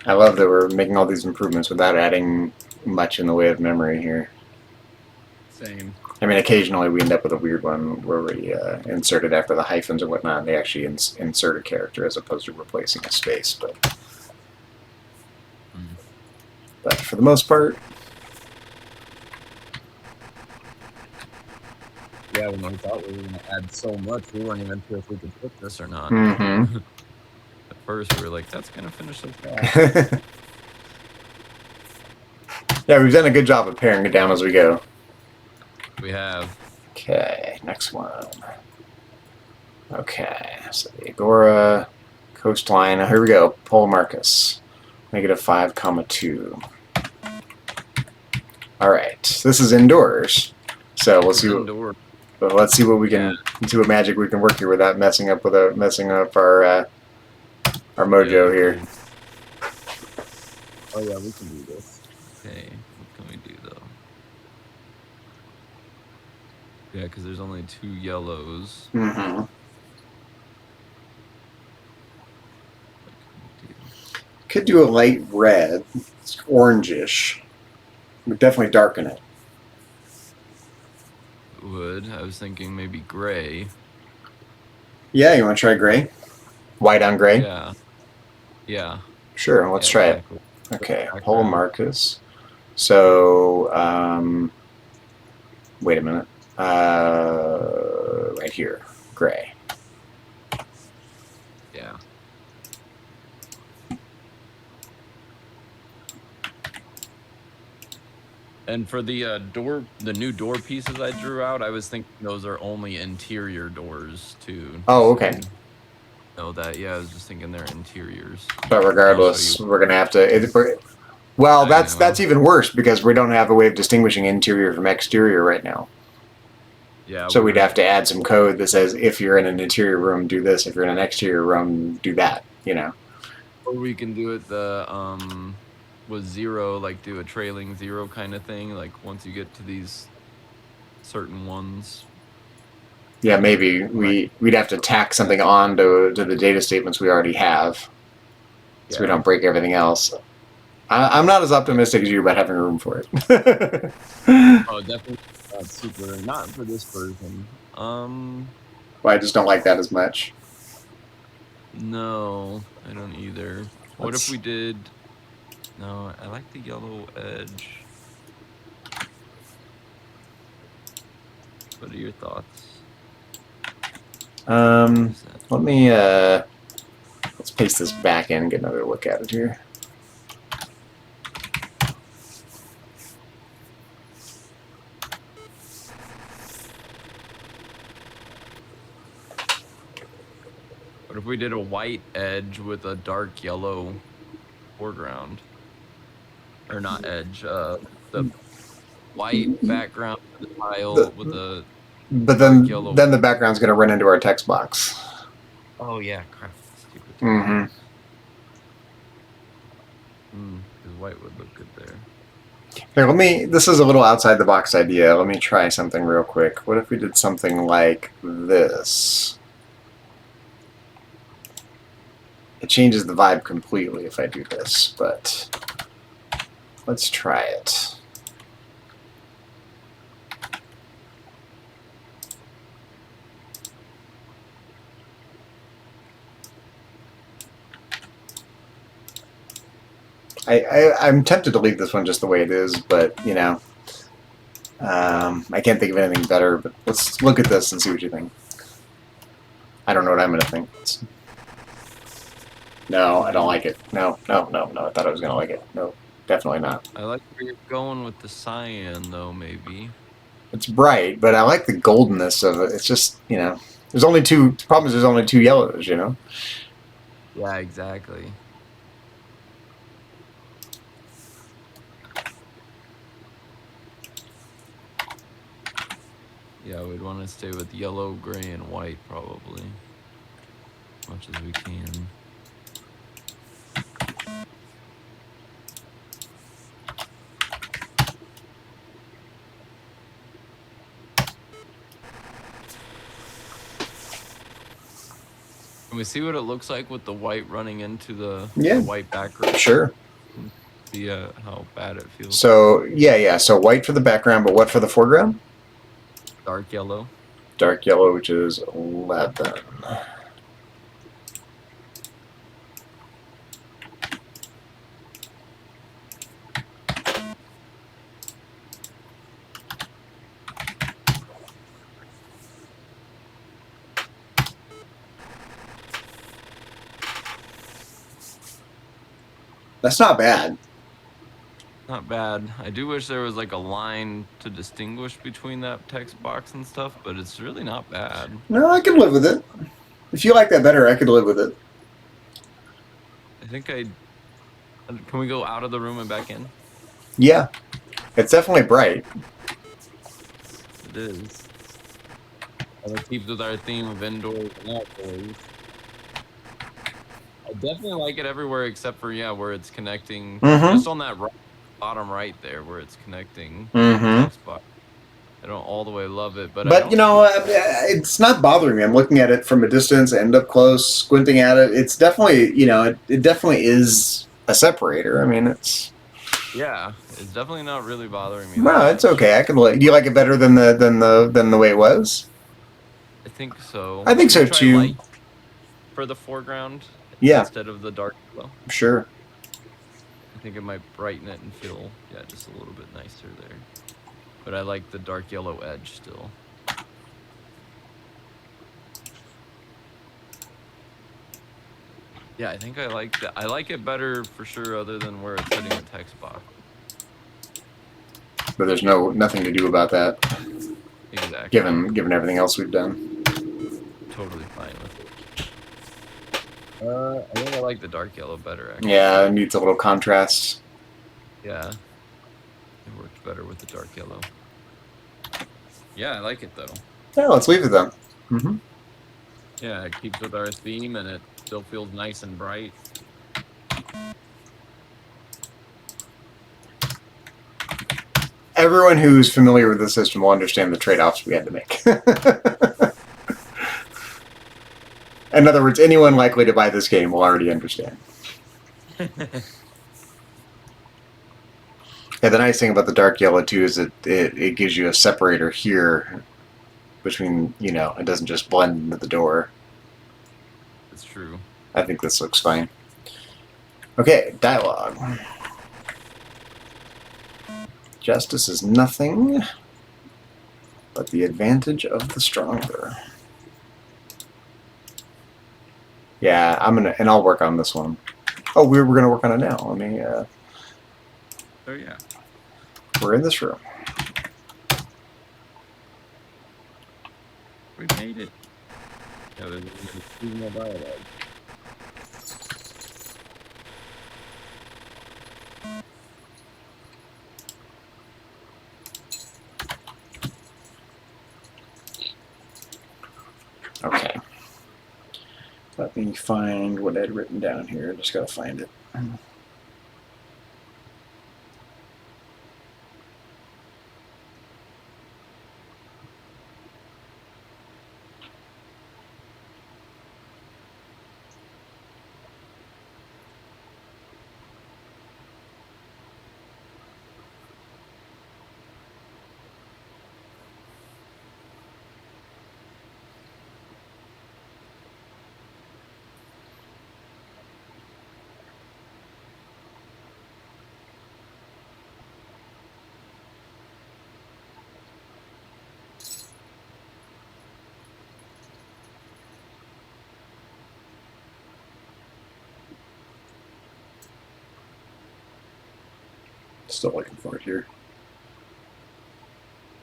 I love that we're making all these improvements without adding much in the way of memory here. Same. I mean, occasionally we end up with a weird one where we insert it after the hyphens or whatnot, and they actually insert a character as opposed to replacing a space. But for the most part, Yeah, when we thought we were going to add so much, we weren't even sure if we could put this or not. mm-hmm. At first, we were like, that's going to finish so fast. Yeah, we've done a good job of paring it down as we go. We have. Okay, next one. Okay, so the Agora coastline. Here we go. Pole Marcus. -5, 2. All right, this is indoors. So let's see. Indoor. Let's see what we can. See what magic we can work here without messing up our mojo here. Oh yeah, we can do this. Okay, what can we do though? Yeah, because there's only 2 yellows. Mm-hmm. Could do a light red. It's orangish. Would definitely darken it. Would. I was thinking maybe gray. Yeah, you want to try gray? White on gray? Yeah. Yeah. Sure, let's try exactly. it. Okay, Background. Pole Marcus. So, wait a minute. Right here, gray. Yeah. And for the the new door pieces I drew out, I was thinking those are only interior doors too. Oh, okay. Know that? Yeah, I was just thinking they're interiors. But regardless, we're gonna have to. Well, that's even worse because we don't have a way of distinguishing interior from exterior right now. Yeah. So we'd have to add some code that says if you're in an interior room, do this. If you're in an exterior room, do that. You know. Or we can do it with 0, like do a trailing 0 kind of thing. Like once you get to these certain ones. Yeah, maybe we'd have to tack something on to the data statements we already have, so we don't break everything else. I'm not as optimistic as you about having room for it. Oh, definitely not super. Not for this version. Well, I just don't like that as much. No, I don't either. What if we did? No, I like the yellow edge. What are your thoughts? Let me let's paste this back in, get another look at it here. What if we did a white edge with a dark yellow foreground? Or not edge, the white background with the tile with the But then yellow. the background's going to run into our text box. Oh yeah, crap. Stupid. Mm-hmm. Because white would look good there. Here, this is a little outside the box idea. Let me try something real quick. What if we did something like this? It changes the vibe completely if I do this, but let's try it. I'm tempted to leave this one just the way it is, but, you know, I can't think of anything better, but let's look at this and see what you think. I don't know what I'm going to think. No, I don't like it. No, I thought I was going to like it. No, definitely not. I like where you're going with the cyan, though, maybe. It's bright, but I like the goldenness of it. It's just, you know, there's only two, the problem is there's only 2 yellows, you know? Yeah, exactly. Yeah, we'd want to stay with yellow, gray, and white, probably. As much as we can. Can we see what it looks like with the white running into the white background? Sure. See how bad it feels. So, yeah. So white for the background, but what for the foreground? Dark yellow. Dark yellow, which is 11. That's not bad. Not bad. I do wish there was like a line to distinguish between that text box and stuff, but it's really not bad. No, I could live with it. If you like that better, I could live with it. I think I. Can we go out of the room and back in? Yeah. It's definitely bright. It is. And it keeps with our theme of indoors and outdoors. I definitely like it everywhere except for, yeah, where it's connecting. Mhm. Just on that bottom right there where it's connecting Mhm. text box. I don't all the way love it, but I But, don't you know, it's not bothering me. I'm looking at it from a distance and up close, squinting at it. It's definitely, you know, it definitely is a separator. I mean, it's... Yeah, it's definitely not really bothering me that No, it's much. okay. I could like. Do you like it better than the way it was? I think so. I think Should we so try too. light for the foreground Yeah, instead of the dark yellow? sure. I think it might brighten it and feel, yeah, just a little bit nicer there. But I like the dark yellow edge still. Yeah, I think I like that. I like it better for sure, other than where it's hitting the text box. But there's nothing to do about that, Exactly. given everything else we've done. Totally fine with it. I think I like the dark yellow better, actually. Yeah, it needs a little contrast. Yeah. It works better with the dark yellow. Yeah, I like it though. Yeah, let's leave it then. Mm-hmm. Yeah, it keeps with our theme and it still feels nice and bright. Everyone who's familiar with the system will understand the trade-offs we had to make. In other words, anyone likely to buy this game will already understand. Yeah, the nice thing about the dark yellow too is that it gives you a separator here between, you know, it doesn't just blend into the door. That's true. I think this looks fine. Okay, dialogue. Justice is nothing but the advantage of the stronger. Yeah, I'll work on this one. Oh, we're gonna work on it now. Let me. Oh yeah. We're in this room. We made it. Yeah, there's more dialogue. Okay. Let me find what I'd written down here. Just gotta find it. Still looking for it here.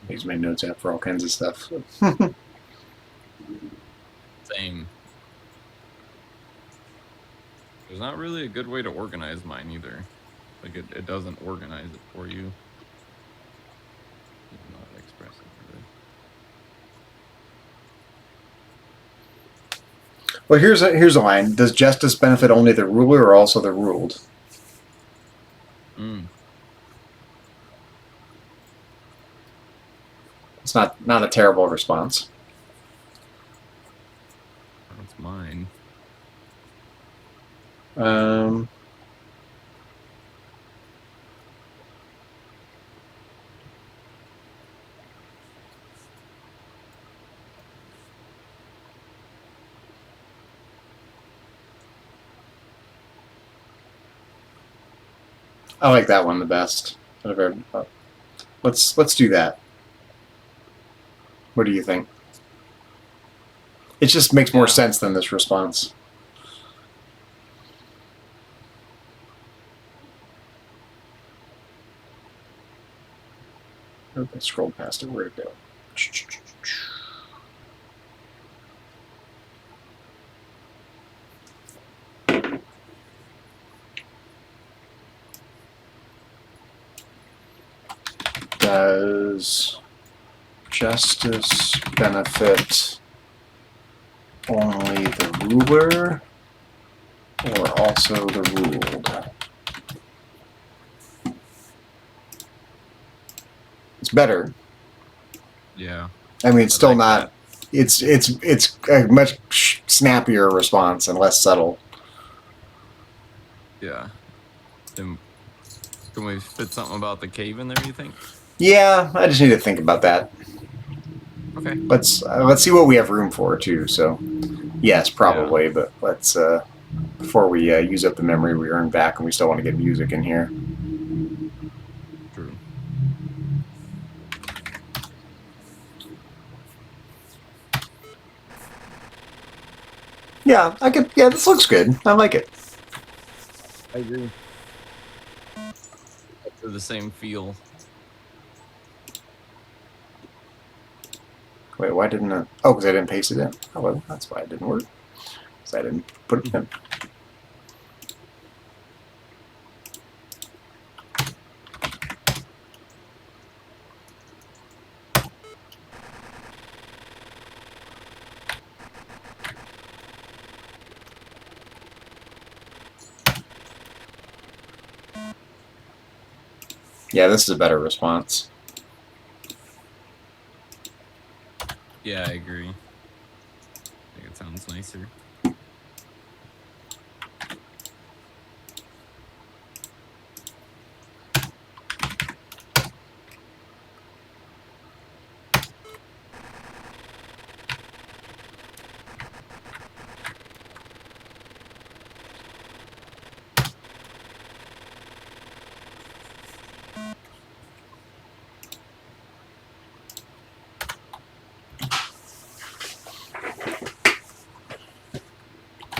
I use my notes app for all kinds of stuff. Same. There's not really a good way to organize mine either. Like it doesn't organize it for you. It's not expressive really. Well, here's a line. Does justice benefit only the ruler or also the ruled? It's not a terrible response. That's mine. I like that one the best. Let's do that. What do you think? It just makes more sense than this response. Oh, I scrolled past it. Where'd it go? Does justice benefit only the ruler or also the ruled? It's better. Yeah. I mean, it's still like not. It's a much snappier response and less subtle. Yeah. Can we fit something about the cave in there, you think? Yeah, I just need to think about that. Okay. Let's see what we have room for too. So, yes, probably, Yeah. but let's before we use up the memory we earn back, and we still want to get music in here. True. Yeah, I could. Yeah, this looks good. I like it. I agree. They're the same feel. Wait, why didn't it? Oh, because I didn't paste it in. Oh, well, that's why it didn't work. Because I didn't put it in. Yeah, this is a better response. Yeah, I agree. I think it sounds nicer.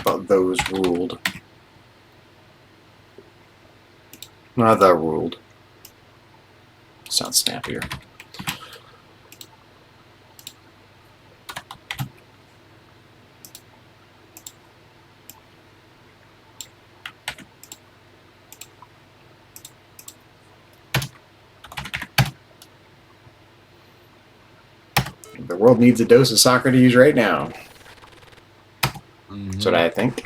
But those ruled. Not the ruled. Sounds snappier. The world needs a dose of Socrates right now. That's what I think.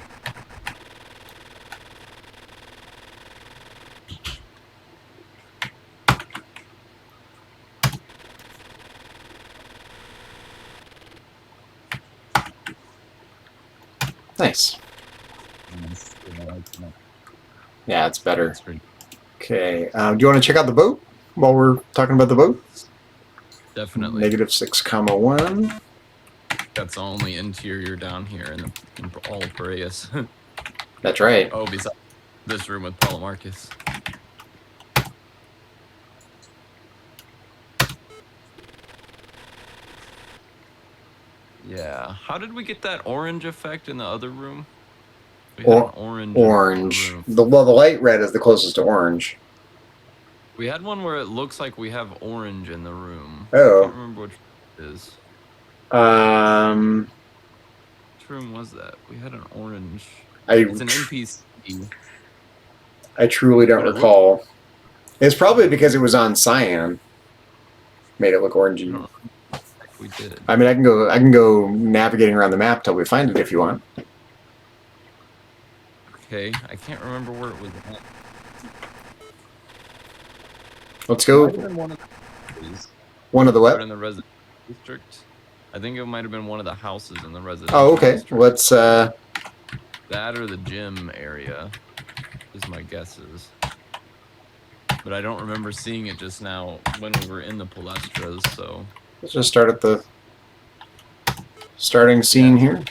Nice. Yeah, it's better. Okay. Do you want to check out the boat while we're talking about the boat? Definitely. -6,1. That's the only interior down here in all of Piraeus. That's right. Oh, besides this room with Polemarchus. Yeah. How did we get that orange effect in the other room? We had an orange. Orange. Well, the light red is the closest to orange. We had one where it looks like we have orange in the room. Oh. I can't remember which it is. Which room was that? We had an orange. It's an NPC. I truly don't recall. It's probably because it was on cyan. Made it look orangey. We did. I mean, I can go navigating around the map till we find it if you want. Okay, I can't remember where it was at. Let's go. One of the what? In the residential district. I think it might have been one of the houses in the residential. Oh, okay. District. Let's. That or the gym area is my guesses. But I don't remember seeing it just now when we were in the Palestras, so. Let's just start at the starting scene here.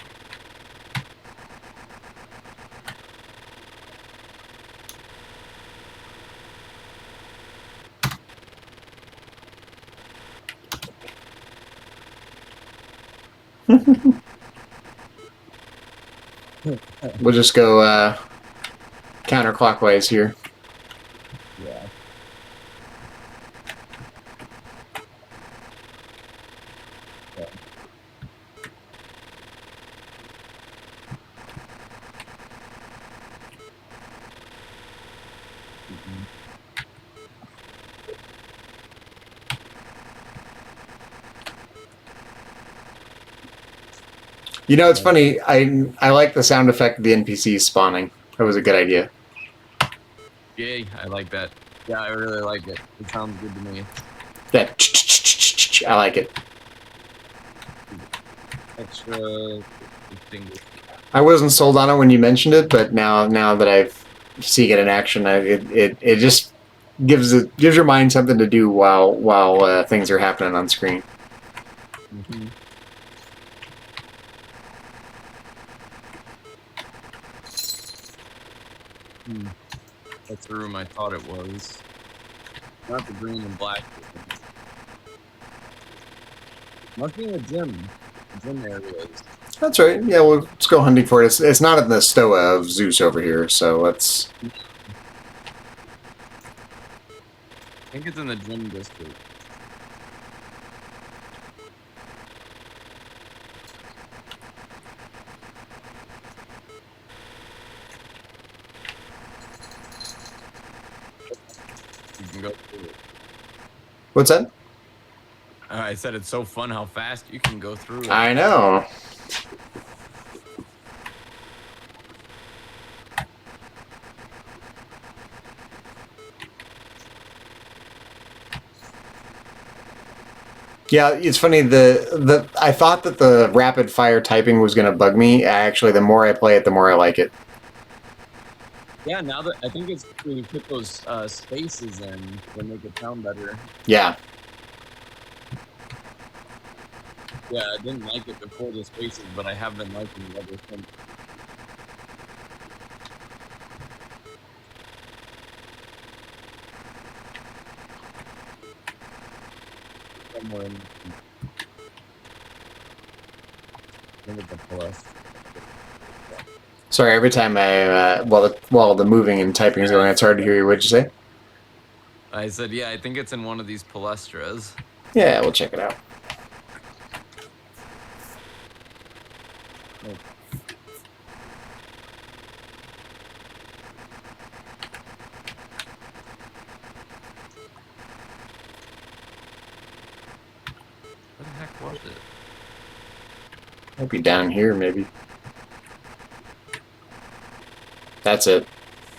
We'll just go counterclockwise here. Yeah. You know, it's funny. I like the sound effect of the NPCs spawning. That was a good idea. Yay, I like that. Yeah, I really like it. It sounds good to me. That I like it. Extra distinguished. I wasn't sold on it when you mentioned it, but now that I've seen it in action, it just gives your mind something to do while things are happening on screen. Mm-hmm. That's the room I thought it was. Not the green and black. Must be in the gym. Gym areas. That's right. Yeah, well, let's go hunting for it. It's not in the Stoa of Zeus over here, so let's. I think it's in the gym district. You can go through it. What's that? I said it's so fun how fast you can go through it. I know. Yeah, it's funny. I thought that the rapid fire typing was going to bug me. Actually, the more I play it, the more I like it. Yeah, now that I think it's when you put those spaces in, they make it sound better. Yeah. Yeah, I didn't like it before the spaces, but I have been liking it ever since. Somewhere in I think it's a plus. Sorry, every time while the moving and typing is going, it's hard to hear you. What'd you say? I said, yeah, I think it's in one of these palestras. Yeah, we'll check it out. Oh. What the heck was it? Might be down here, maybe. That's it.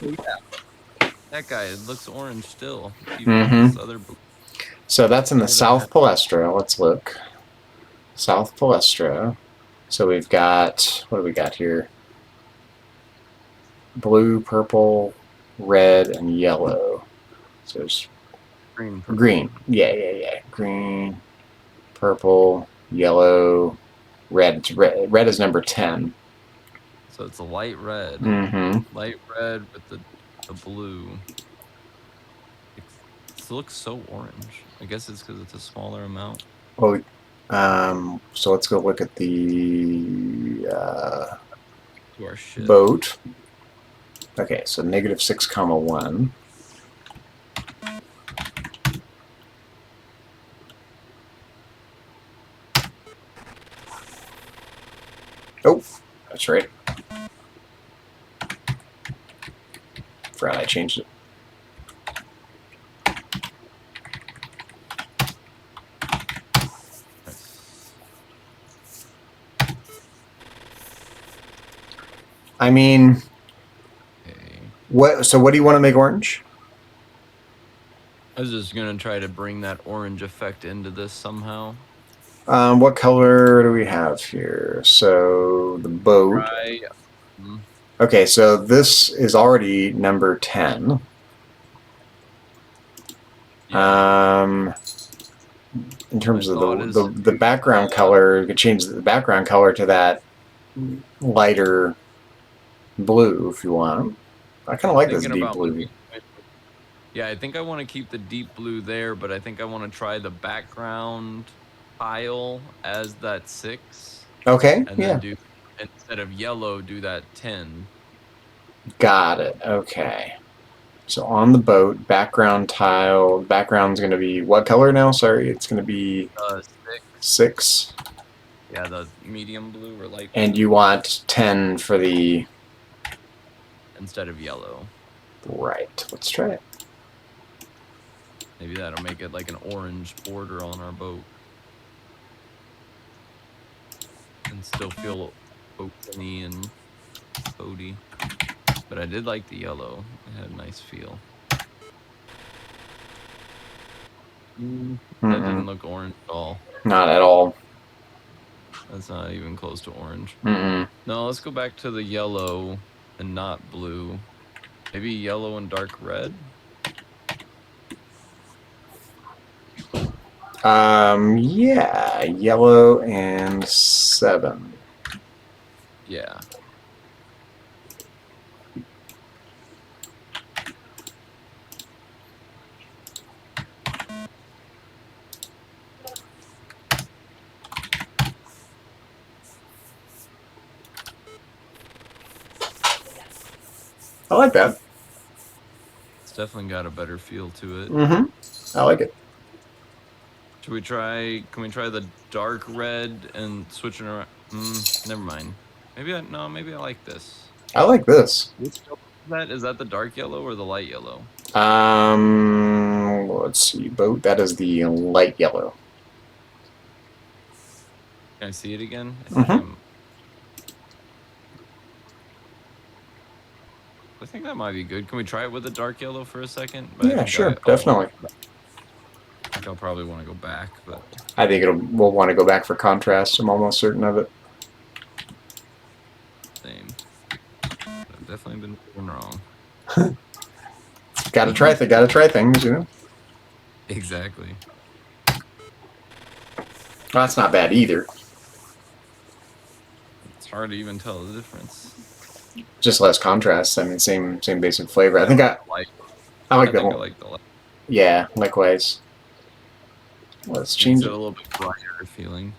Oh, yeah. That guy, it looks orange still. Mm-hmm. Other blue. So that's in the Where the South heck? Palestra. Let's look. South Palestra. So we've got, what do we got here? Blue, purple, red, and yellow. So there's Green. Purple. green. Yeah. Green, purple, yellow, red. It's red. Red is number 10. So it's a light red. Mm-hmm. Light red with the blue. It looks so orange. I guess it's because it's a smaller amount. Oh, so let's go look at the To our ship. boat. Okay, so -6,1. Oh, that's right. Forgot I changed it. I mean, Okay. what? So what do you want to make orange? I was just gonna try to bring that orange effect into this somehow. What color do we have here? So the boat. Try. Okay, so this is already number 10. Yeah. In terms My of thought is the background color, you could change the background color to that lighter blue if you want. I kind of like this deep blue. Yeah, I think I want to keep the deep blue there, but I think I want to try the background tile as that 6. Okay, and yeah. then do, instead of yellow, do that 10. Got it. Okay. So on the boat, background tile, background's going to be what color now? Sorry, it's going to be 6. 6. Yeah, the medium blue or light And blue you want 10 for the... instead of yellow. Right. Let's try it. Maybe that'll make it like an orange border on our boat. And still feel oceany and boaty. But I did like the yellow. It had a nice feel. That didn't look orange at all. Not at all. That's not even close to orange. Mm-mm. No, let's go back to the yellow and not blue. Maybe yellow and dark red? Yeah, yellow and 7. Yeah. I like that. It's definitely got a better feel to it. Mm-hmm. I like it. Should we try, can we try the dark red and switch it around? Never mind. Maybe maybe I like this. I like this. Is that the dark yellow or the light yellow? Let's see. Boat, that is the light yellow. Can I see it again? Mm-hmm. I think that might be good. Can we try it with the dark yellow for a second? But Yeah, sure, definitely. I think I'll probably want to go back, but I think we'll want to go back for contrast. I'm almost certain of it. same. I've definitely been proven wrong. Gotta try things, you know. Exactly. Well, that's not bad either. It's hard to even tell the difference. Just less contrast. I mean, same basic flavor. I like the whole. I like the light. Yeah, likewise. Let's change Makes it it. a little bit brighter feeling.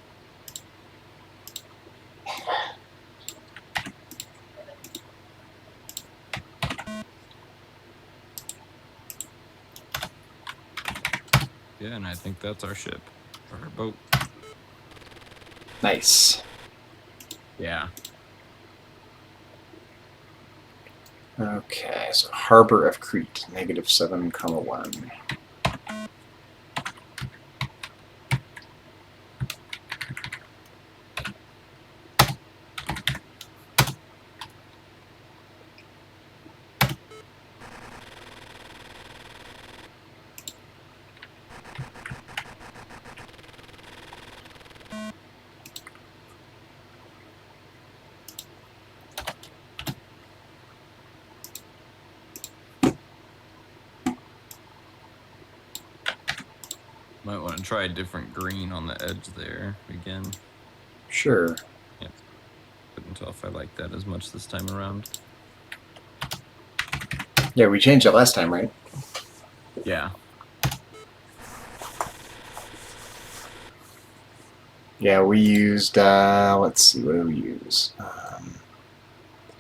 Yeah, and I think that's our ship, or our boat. Nice. Yeah. Okay, so Harbor of Crete, -7,1. Might want to try a different green on the edge there again. Sure. Yeah. Couldn't tell if I like that as much this time around. Yeah, we changed it last time, right? Yeah. Yeah, we used, let's see, what did we use?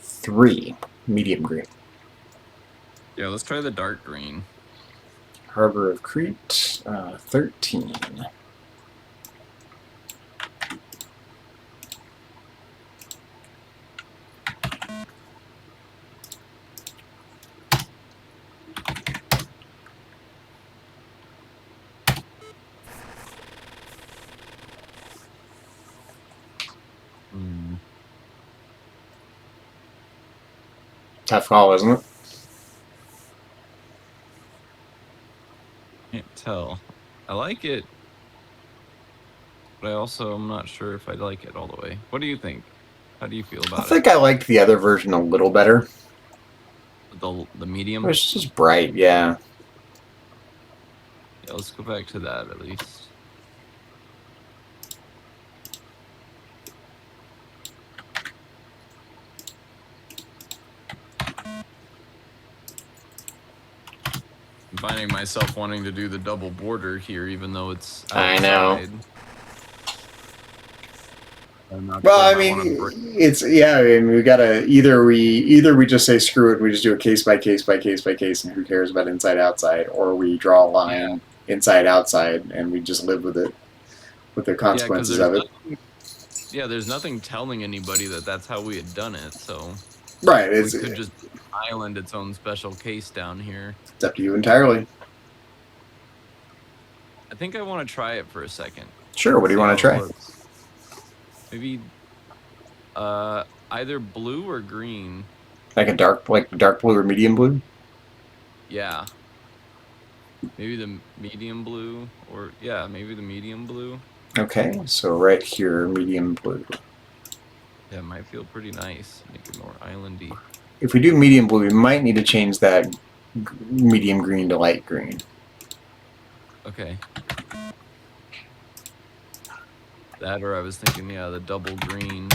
3 medium green. Yeah, let's try the dark green. Harbor of Crete, 13. Tough call, isn't it? Can't tell. I like it, but I also am not sure if I like it all the way. What do you think? How do you feel about I think I liked the other version a little better. The medium? It was just bright, yeah. Yeah, let's go back to that at least. I'm finding myself wanting to do the double border here, even though it's outside. I know. I'm not Well, sure I if I want to break. mean, it's yeah. I mean, we gotta either we just say screw it. We just do a case by case by case by case, and who cares about inside outside, or we draw a line inside outside, and we just live with it, with the Yeah, because consequences there's of it. nothing, yeah, there's nothing telling anybody that that's how we had done it. So Right. we It's could just island its own special case down here. up to you entirely. I think I want to try it for a second. Sure. What do you See want how to it try? looks. Maybe either blue or green. Like dark blue or medium blue? Yeah. Maybe the medium blue, or yeah, maybe the medium blue. Okay. So right here, medium blue. Yeah, it might feel pretty nice. Make it more islandy. If we do medium blue, we might need to change that medium green to light green. Okay. That, or I was thinking, yeah, the double green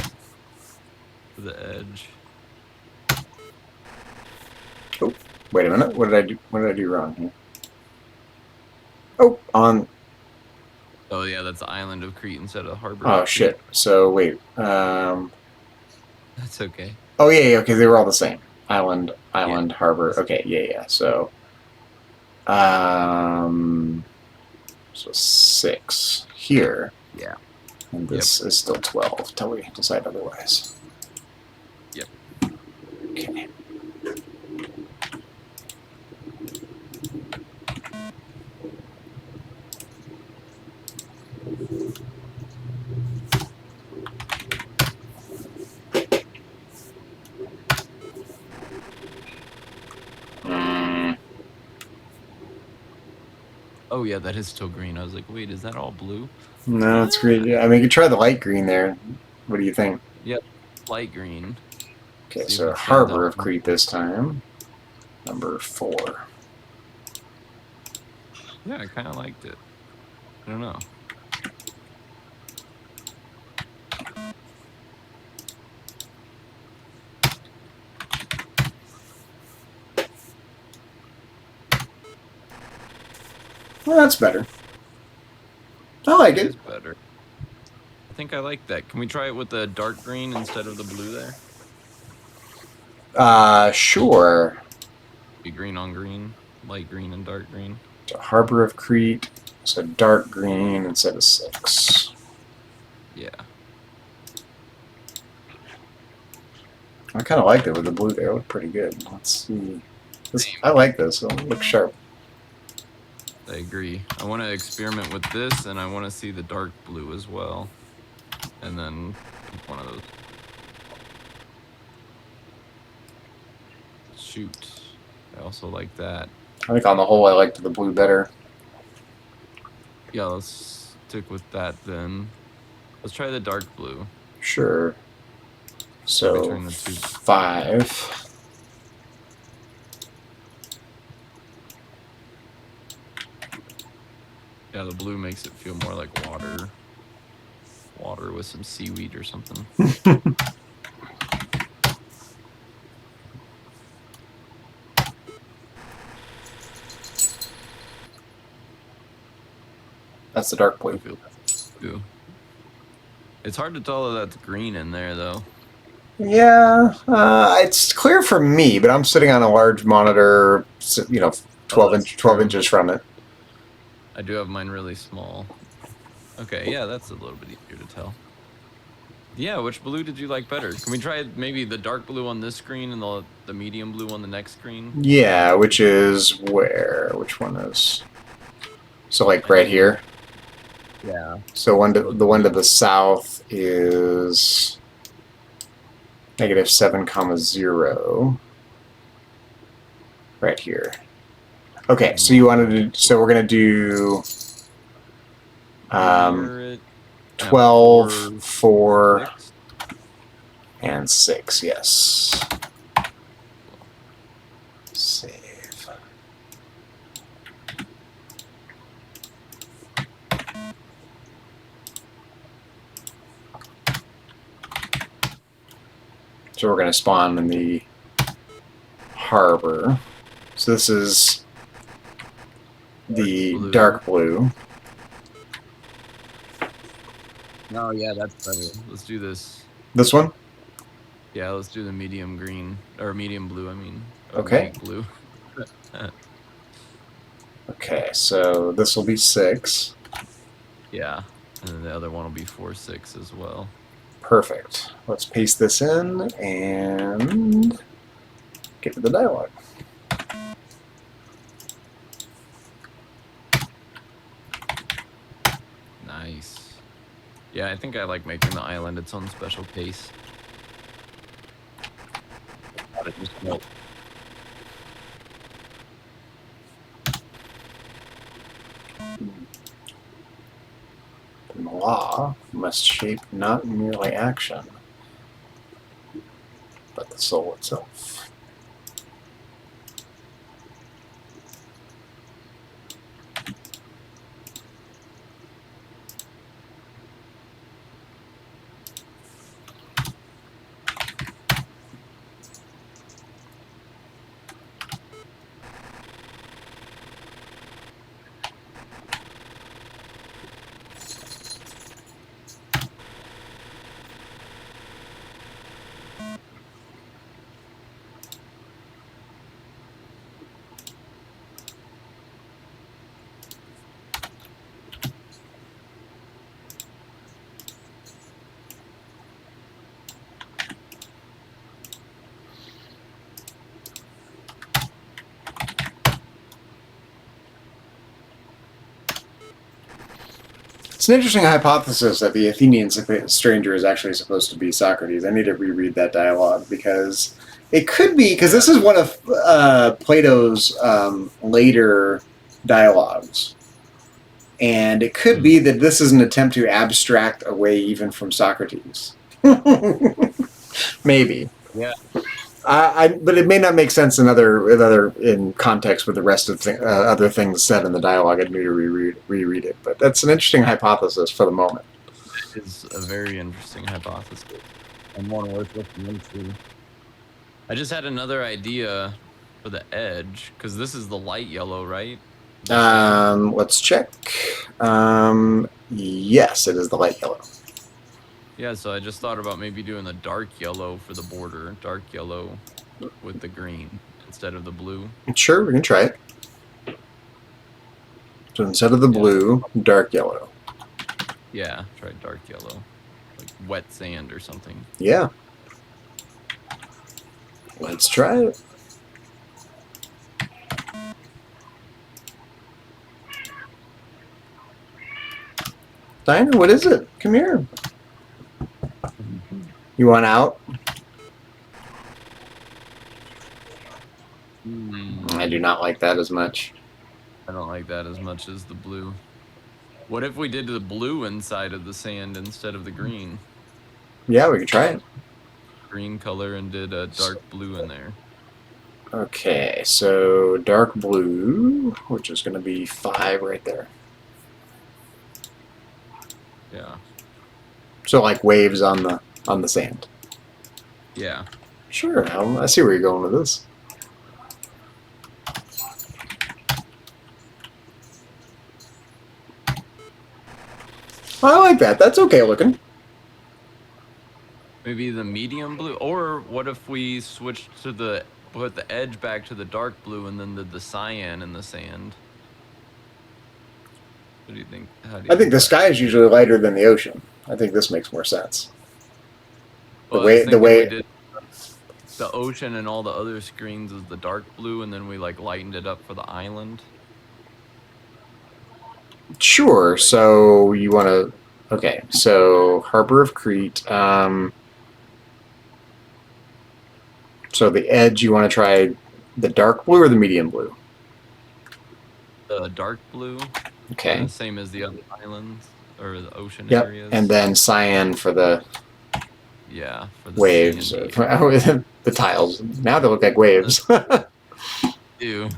for the edge. Oh, wait a minute. What did I do? What did I do wrong here? Oh, on. Oh yeah, that's the island of Crete instead of harbor. Oh of Crete. shit. So wait. That's okay. Oh yeah. Okay, they were all the same. Island, harbor. Okay. Yeah. So. So 6 here. Yeah. And this is still 12 till we decide otherwise. Yep. Okay. Oh yeah, that is still green. I was like, wait, is that all blue? No, it's green. Yeah, I mean, you could try the light green there. What do you think? Yep, light green. Okay, See if so it stands Harbor out of more. Crete this time. Number 4. Yeah, I kind of liked it. I don't know. Well, that's better. I like It it. is better. I think I like that. Can we try it with the dark green instead of the blue there? Sure. Be green on green, light green and dark green. So Harbor of Crete. So dark green instead of 6. Yeah. I kind of liked it with the blue there. It looked pretty good. Let's see. I like this. It'll look sharp. I agree. I want to experiment with this, and I want to see the dark blue as well. And then one of those. Shoot. I also like that. I think on the whole, I liked the blue better. Yeah, let's stick with that then. Let's try the dark blue. Sure. So Between the two. 5. Yeah, the blue makes it feel more like water. Water with some seaweed or something. That's the dark blue. Blue. It's hard to tell that that's green in there, though. Yeah, it's clear for me, but I'm sitting on a large monitor, 12 that's twelve true. inches from it. I do have mine really small. Okay, yeah, that's a little bit easier to tell. Yeah, which blue did you like better? Can we try maybe the dark blue on this screen and the medium blue on the next screen? Yeah, which is where? Which one is? So like right here. Yeah. So the one to the south is -7, 0. Right here. Okay, so you wanted to. So we're gonna do Mirror it. 12, 4, 6. and 6. Yes. Save. So we're going to spawn in the harbor. So this is the dark blue. No, yeah, that's better. Let's do this. This one? Yeah, let's do the medium green or medium blue. I mean, or Okay. light blue. Okay, so this will be 6. Yeah, and then the other one will be 4-6 as well. Perfect. Let's paste this in and get to the dialog. Nice. Yeah, I think I like making the island its own special case. It just felt The law must shape not merely action, but the soul itself. It's an interesting hypothesis that the Athenian stranger is actually supposed to be Socrates. I need to reread that dialogue because it could be, because this is one of Plato's later dialogues. And it could be that this is an attempt to abstract away even from Socrates. Maybe. yeah. But it may not make sense in context with the rest of other things said in the dialogue. I'd need to reread it. But that's an interesting hypothesis for the moment. It is a very interesting hypothesis and one worth looking into. I just had another idea for the edge because this is the light yellow, right? Let's check. Yes, it is the light yellow. Yeah, so I just thought about maybe doing the dark yellow for the border, dark yellow with the green instead of the blue. Sure, we can try it. So instead of the blue, dark yellow. Yeah, try dark yellow, like wet sand or something. Yeah. Let's try it. Dinah, what is it? Come here. You want out? I do not like that as much. I don't like that as much as the blue. What if we did the blue inside of the sand instead of the green? Yeah, we can try it. Green color and did a dark blue in there. Okay, so dark blue, which is going to be 5 right there. Yeah. So like waves on the sand. Yeah. Sure, I see where you're going with this. I like that. That's okay looking. Maybe the medium blue, or what if we switched to put the edge back to the dark blue and then did the cyan in the sand? What do you think? I think the sky is usually lighter than the ocean. I think this makes more sense. Well, We did the ocean and all the other screens is the dark blue, and then we like lightened it up for the island. Sure. So you want to? Okay. So Harbor of Crete. So the edge, you want to try the dark blue or the medium blue? The dark blue. Okay. Same as the other islands or the ocean Yep. areas. And then cyan for the for the waves. The tiles. Now they look like waves. Ew.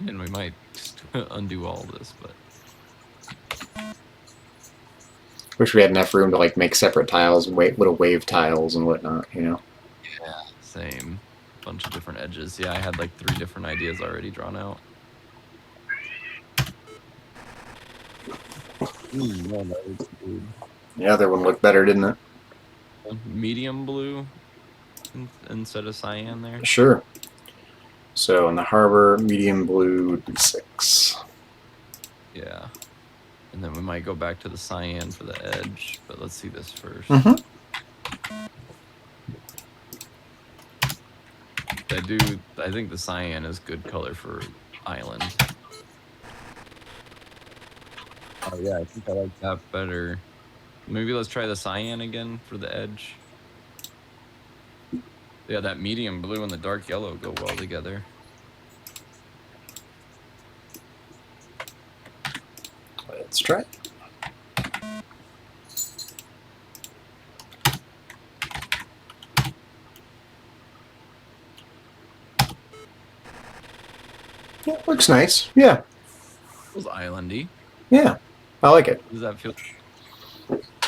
And we might just undo all this, but Wish we had enough room to like make separate tiles and little wave tiles and whatnot, you know? yeah, same. Bunch of different edges. Yeah, I had like 3 different ideas already drawn out. No, that looks good. The other one looked better, didn't it? Medium blue instead of cyan there. Sure. So in the harbor, medium blue would be 6. Yeah. And then we might go back to the cyan for the edge, but let's see this first. Mm-hmm. I think the cyan is good color for island. Oh yeah, I think I like that better. Maybe let's try the cyan again for the edge. Yeah, that medium blue and the dark yellow go well together. Let's try it. Yeah, looks nice. Yeah. Feels islandy. Yeah. I like it. Does that feel?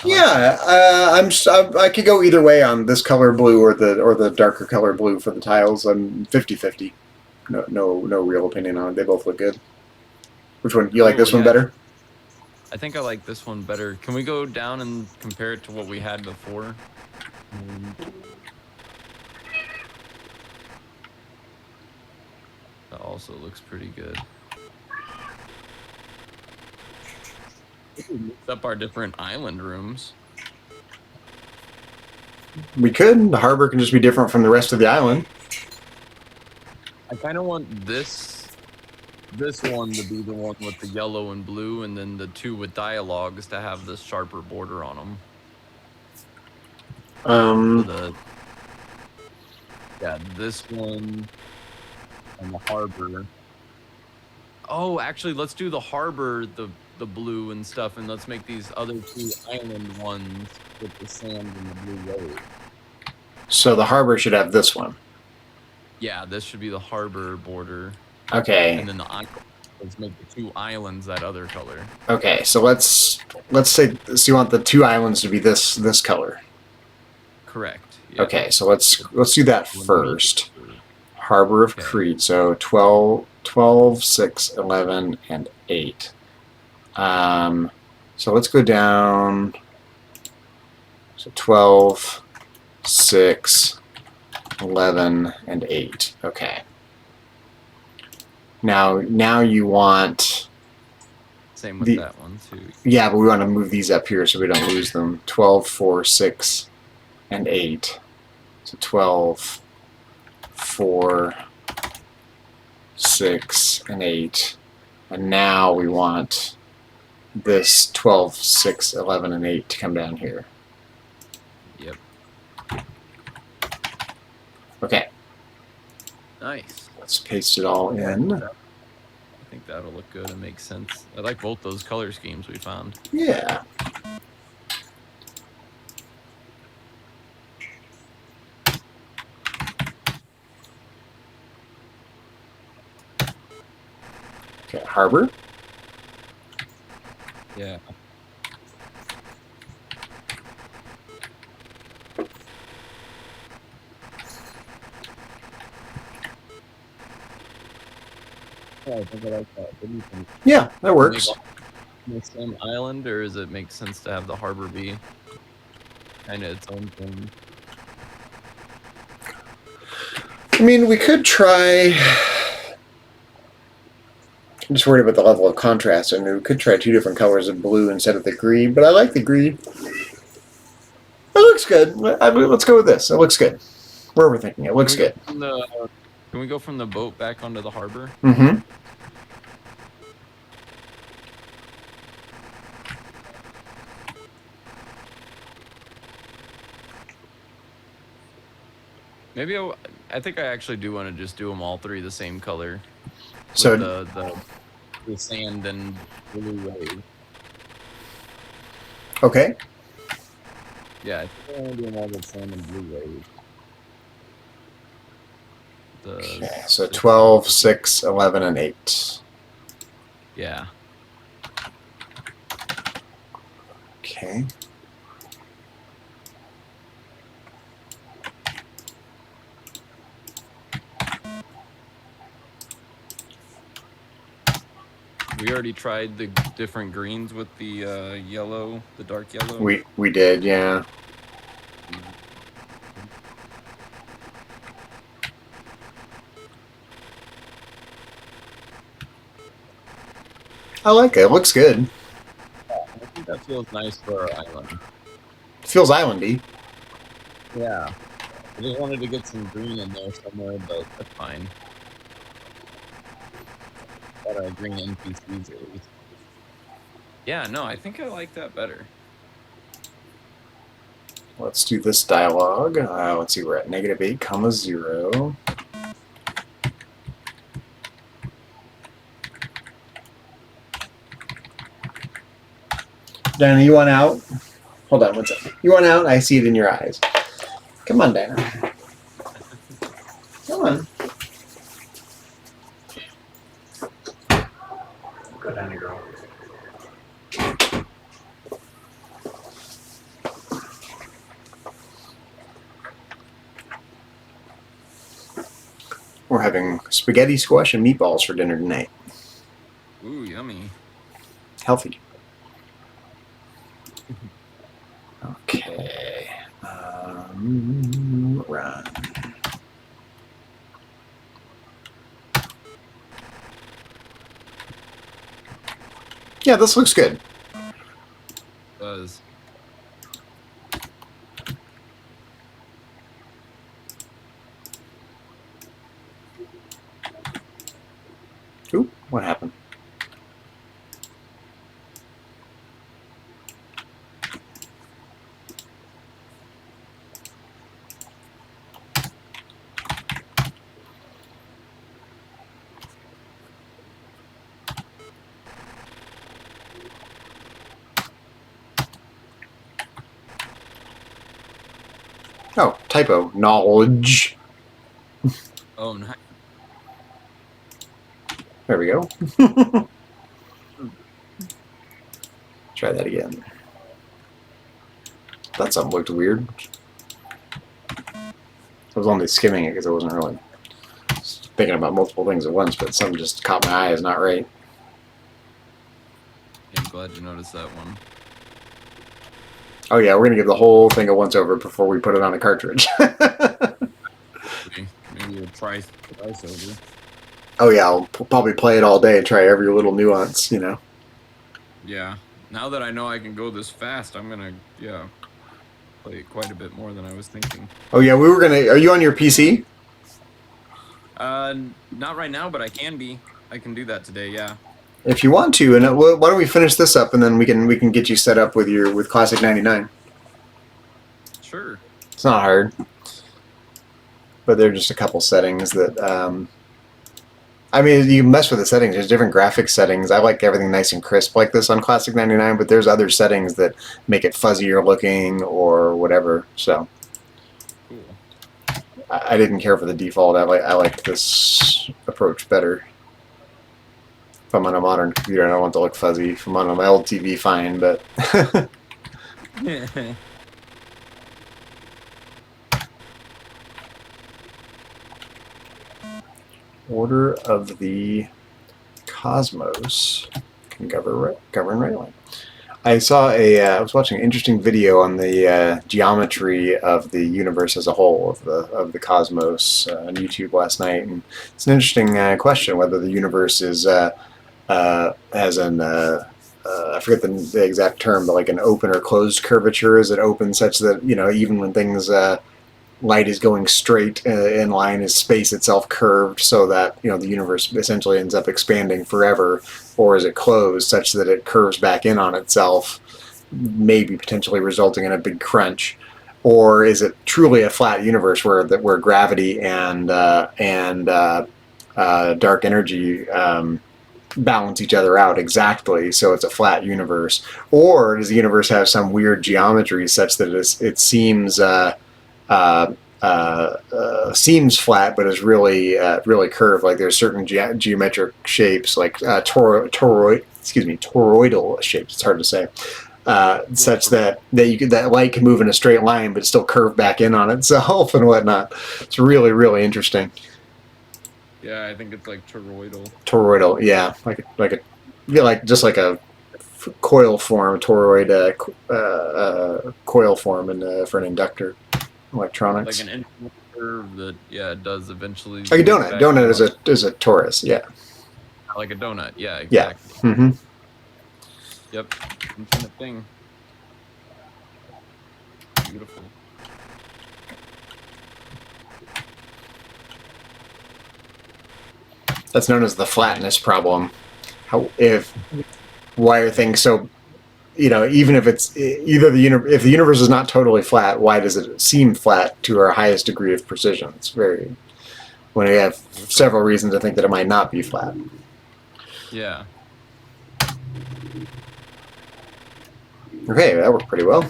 Yeah, I could go either way on this color blue or the darker color blue for the tiles. I'm 50-50. No real opinion on it. They both look good. Which one? You like this one better? I think I like this one better. Can we go down and compare it to what we had before? That also looks pretty good. We could mix up our different island rooms. We could. The harbor can just be different from the rest of the island. I kind of want this one to be the one with the yellow and blue, and then the two with dialogues to have this sharper border on them. Yeah, this one and the harbor. Oh, actually, let's do the harbor, the blue and stuff, and let's make these other two island ones with the sand and the blue wave. So the harbor should have this one. Yeah, this should be the harbor border. Okay. And then the island. Let's make the two islands that other color. Okay, so let's say so you want the two islands to be this color. Correct. Yeah. Okay, so let's do that first. Harbor of Crete. So 12, 6, 11, and 8. So let's go down. So 12, 6, 11, and 8. Okay. Now you want... Same with that one, too. Yeah, but we want to move these up here so we don't lose them. 12, 4, 6, and 8. So 12, 4, 6, and 8. And now we want this 12, 6, 11, and 8 to come down here. Yep. Okay. Nice. Let's paste it all in. I think that'll look good and make sense. I like both those color schemes we found. Yeah. Okay, harbor. Yeah. Yeah, I think I like that. What do you think? Yeah, that works. The same island, or does it make sense to have the harbor be kind of its own thing? I mean, we could try... I'm just worried about the level of contrast. I mean, we could try 2 different colors of blue instead of the green, but I like the green. It looks good. Let's go with this. It looks good. We're overthinking it. It looks good. Can we go from the boat back onto the harbor? Mm-hmm. Maybe I think I actually do want to just do them all three the same color. So the sand and blue wave. Okay. Yeah, I think I want to do them all the sand and blue wave. Okay, so 12, 6, 11, and 8. Yeah. Okay. We already tried the different greens with the yellow, the dark yellow. We did, yeah. I like it. It looks good. I think that feels nice for our island. It feels islandy. Yeah. I just wanted to get some green in there somewhere, but that's fine. Got our green NPCs at least. Yeah, no, I think I like that better. Let's do this dialogue. Let's see, we're at -8, 0. Dana, you want out? Hold on, what's up? You want out? I see it in your eyes. Come on, Dana. Come on. Go down here, girl. We're having spaghetti, squash, and meatballs for dinner tonight. Ooh, yummy. Healthy. Okay. Run. Yeah, this looks good. It does. Ooh, what happened? Oh, typo. Knowledge. Oh, nice. There we go. Try that again. That something looked weird. I was only skimming it because I wasn't really thinking about multiple things at once, but something just caught my eye as not right. I'm glad you noticed that one. Oh yeah, we're going to give the whole thing a once-over before we put it on a cartridge. Maybe a twice over. Oh yeah, I'll probably play it all day and try every little nuance, you know. Yeah. Now that I know I can go this fast, I'm gonna, play it quite a bit more than I was thinking. Oh yeah, we were going to... Are you on your PC? Not right now, but I can be. I can do that today, yeah. If you want to, and why don't we finish this up and then we can get you set up with Classic 99. Sure. It's not hard, but there are just a couple settings that. I mean, you mess with the settings. There's different graphics settings. I like everything nice and crisp like this on Classic 99, but there's other settings that make it fuzzier looking or whatever. So. Cool. I didn't care for the default. I like this approach better. If I'm on a modern computer, I don't want it to look fuzzy. If I'm on my old TV, fine, but... Order of the Cosmos can govern rightly. I saw I was watching an interesting video on the geometry of the universe as a whole, of the cosmos on YouTube last night, and it's an interesting question whether the universe is has an I forget the exact term, but like an open or closed curvature. Is it open such that even when things light is going straight in line, is space itself curved so that the universe essentially ends up expanding forever, or is it closed such that it curves back in on itself, maybe potentially resulting in a big crunch? Or is it truly a flat universe where gravity and dark energy balance each other out exactly, so it's a flat universe? Or does the universe have some weird geometry such that it seems seems flat but is really curved? Like there's certain geometric shapes, like toroidal shapes. It's hard to say. Such that that light can move in a straight line but still curve back in on itself and whatnot. It's really interesting. Yeah, I think it's like toroidal. Toroidal, yeah, like a Yeah, like just like a coil form, toroid coil form, for an inductor, electronics. Like an curve that it does eventually. Like a donut. Donut is a torus. Yeah. Like a donut. Yeah. Yeah. Exactly. Mm-hmm. Yep. Infinite thing. Beautiful. That's known as the flatness problem. Why are things so? Even if it's either if the universe is not totally flat, why does it seem flat to our highest degree of precision? It's very when we have several reasons to think that it might not be flat. Yeah. Okay, that worked pretty well.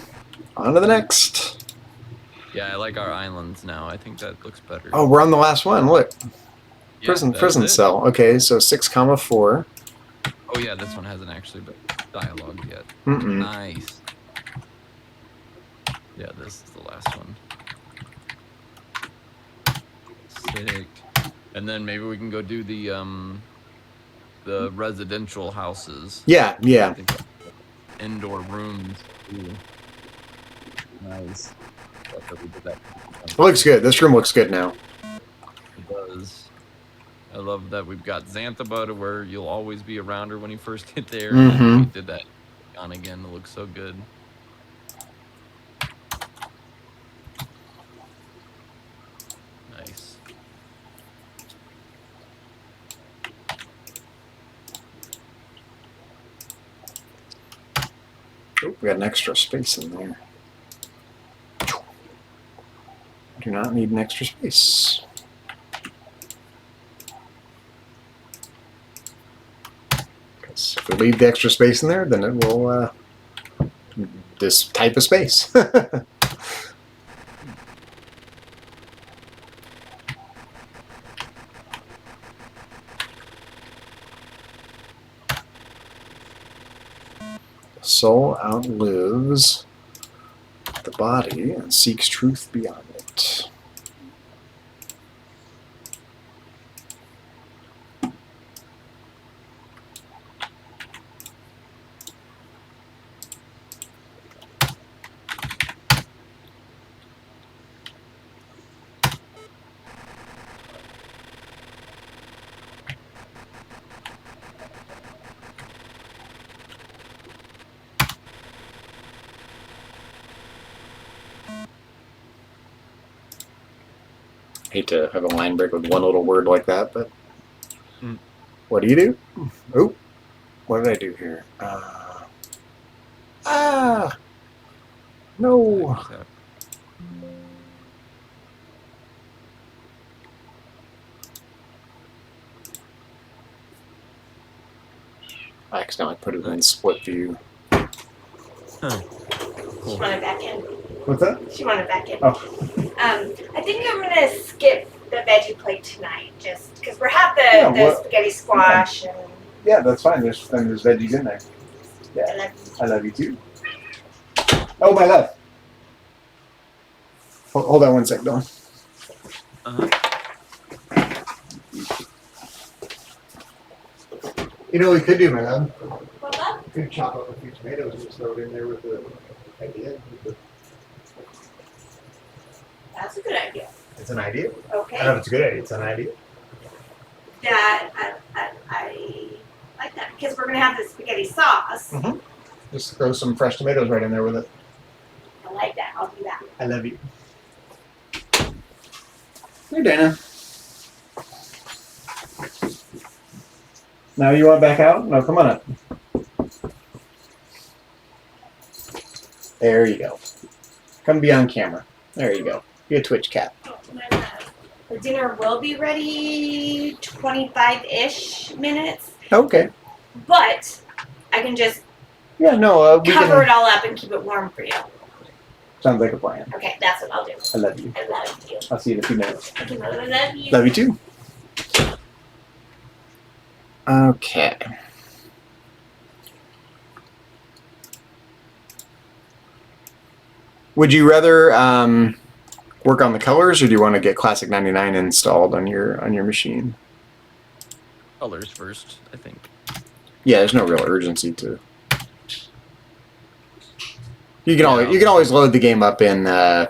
On to the next. Yeah, I like our islands now. I think that looks better. Oh, we're on the last one. Look, Yeah, prison cell. Okay, so 6,4. Oh yeah, this one hasn't actually been dialogue yet. Mm-mm. Nice. Yeah, this is the last one. Sick. And then maybe we can go do the residential houses. Yeah. I think indoor rooms. Ooh. Nice. Thought that we did that. It looks good. This room looks good now. It does. I love that we've got Xanthaba to where you'll always be around her when you first get there. Mm-hmm. And we did that on again. It looks so good. Nice. Oh, we got an extra space in there. Do not need an extra space. Because if we leave the extra space in there, then it will this type of space. The soul outlives the body and seeks truth beyond it. Hate to have a line break with one little word like that, but what do you do? Oh, what did I do here? No. I accidentally put it in split view. Huh. She wanted back in. What's that? She wanted back in. Oh. I think I'm gonna skip the veggie plate tonight, just because we have the spaghetti squash and. Yeah, that's fine. There's veggies in there. Yeah, I love you. I love you too. Oh, my love. Hold on one sec, Dawn. You know what we could do, my love? What's up? We could chop up a few tomatoes and just throw it in there with the idea. That's a good idea. It's an idea. Okay. I don't know if it's a good idea. It's an idea. That I like that because we're gonna have the spaghetti sauce. Mm-hmm. Just throw some fresh tomatoes right in there with it. I like that. I'll do that. I love you. Here, Dana. Now you want back out? No, come on up. There you go. Come be on camera. There you go. Be a Twitch cat. Oh, the dinner will be ready 25-ish minutes, Okay. but I can just Yeah, no, we cover can. it all up and keep it warm for you. Sounds like a plan. Okay, that's what I'll do. I love you. I love you. I'll see you in a few minutes. Okay, I love you. Love you too. Okay. Would you rather work on the colors, or do you want to get Classic 99 installed on your machine? Colors first, I think. Yeah, there's no real urgency to. You can Yeah, always load the game up in the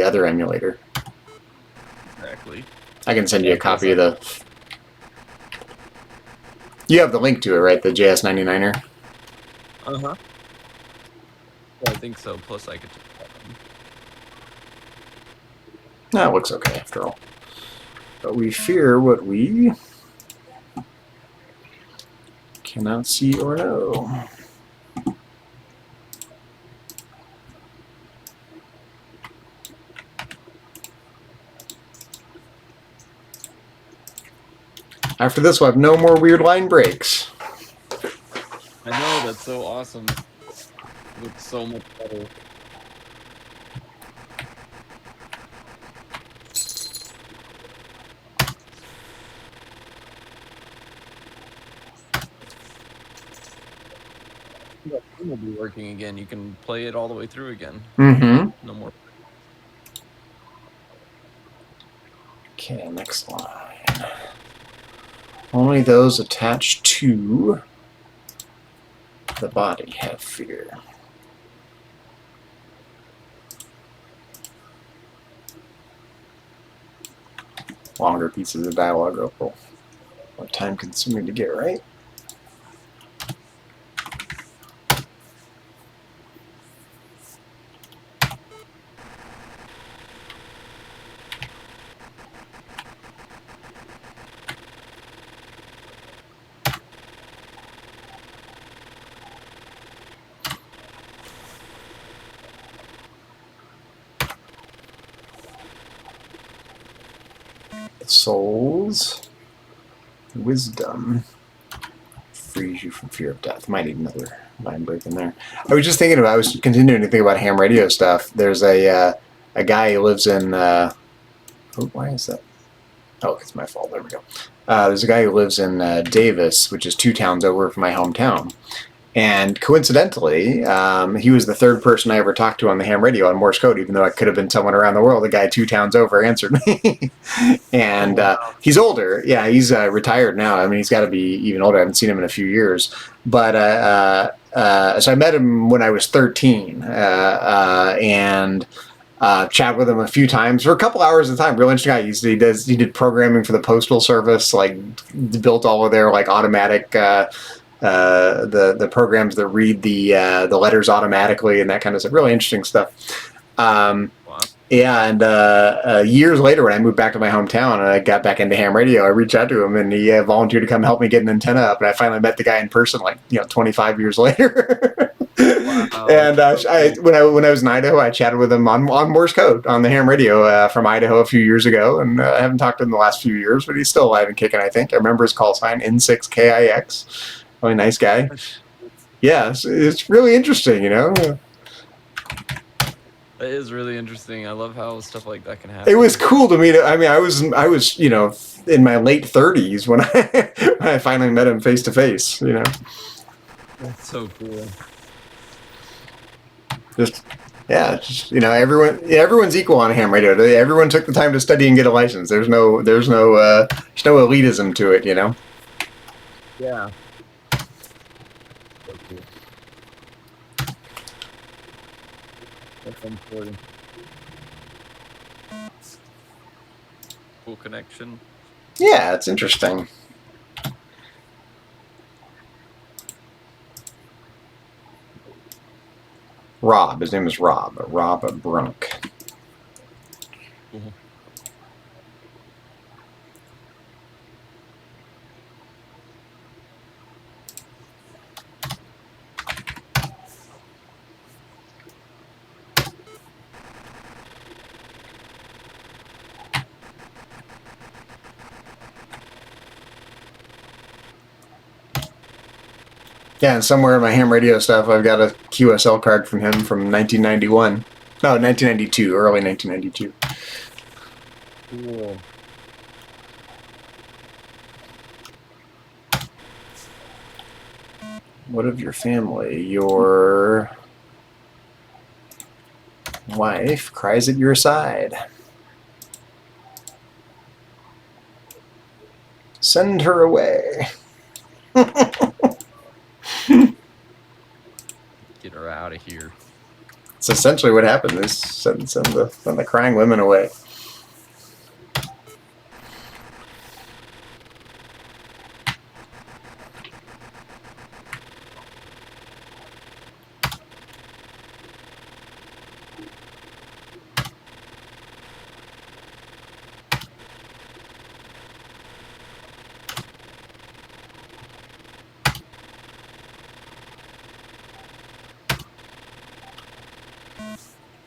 other emulator. exactly. I can send you a copy of the. You have the link to it, right? The JS99er. Yeah, I think so. Plus, I could. No, it looks okay after all. But we fear what we cannot see or know. After this, we'll have no more weird line breaks. I know, that's so awesome. It looks so much better. It will be working again. You can play it all the way through again. Mm-hmm. No more. Okay, next line. Only those attached to the body have fear. Longer pieces of dialogue are more time consuming to get right. Soul's wisdom frees you from fear of death. Might need another line break in there. I was just thinking about. I was continuing to think about ham radio stuff. There's a guy who lives in. Oh, why is that? Oh, it's my fault. There we go. There's a guy who lives in Davis, which is 2 towns over from my hometown. And coincidentally, he was the 3rd person I ever talked to on the ham radio on Morse code, even though I could have been someone around the world. The guy 2 towns over answered me. And he's older. Yeah, he's retired now. I mean, he's got to be even older. I haven't seen him in a few years. But so I met him when I was 13. And chat with him a few times for a couple hours at a time. Real interesting guy. He did programming for the Postal Service, like built all of their like automatic the programs that read the letters automatically and that kind of stuff. Really interesting stuff. Wow. Yeah, and years later when I moved back to my hometown and I got back into ham radio, I reached out to him and he volunteered to come help me get an antenna up. And I finally met the guy in person, like 25 years later. Wow. And when I was in Idaho, I chatted with him on Morse code on the ham radio from Idaho a few years ago, and I haven't talked to him the last few years, but he's still alive and kicking. I think I remember his call sign N6KIX. Really nice guy. Yeah, it's really interesting, It is really interesting. I love how stuff like that can happen. It was cool to meet. I mean, I was in my late 30s when I finally met him face to face. That's so cool. Everyone's equal on ham radio. Everyone took the time to study and get a license. There's no elitism to it. Yeah. That's important. Cool connection. Yeah, it's interesting. Rob. His name is Rob. Rob Brunk. Mm-hmm. Yeah, and somewhere in my ham radio stuff, I've got a QSL card from him from 1991. No, 1992, early 1992. Cool. What of your family? Your wife cries at your side. Send her away. Get her out of here. It's essentially what happened. Is send the crying women away.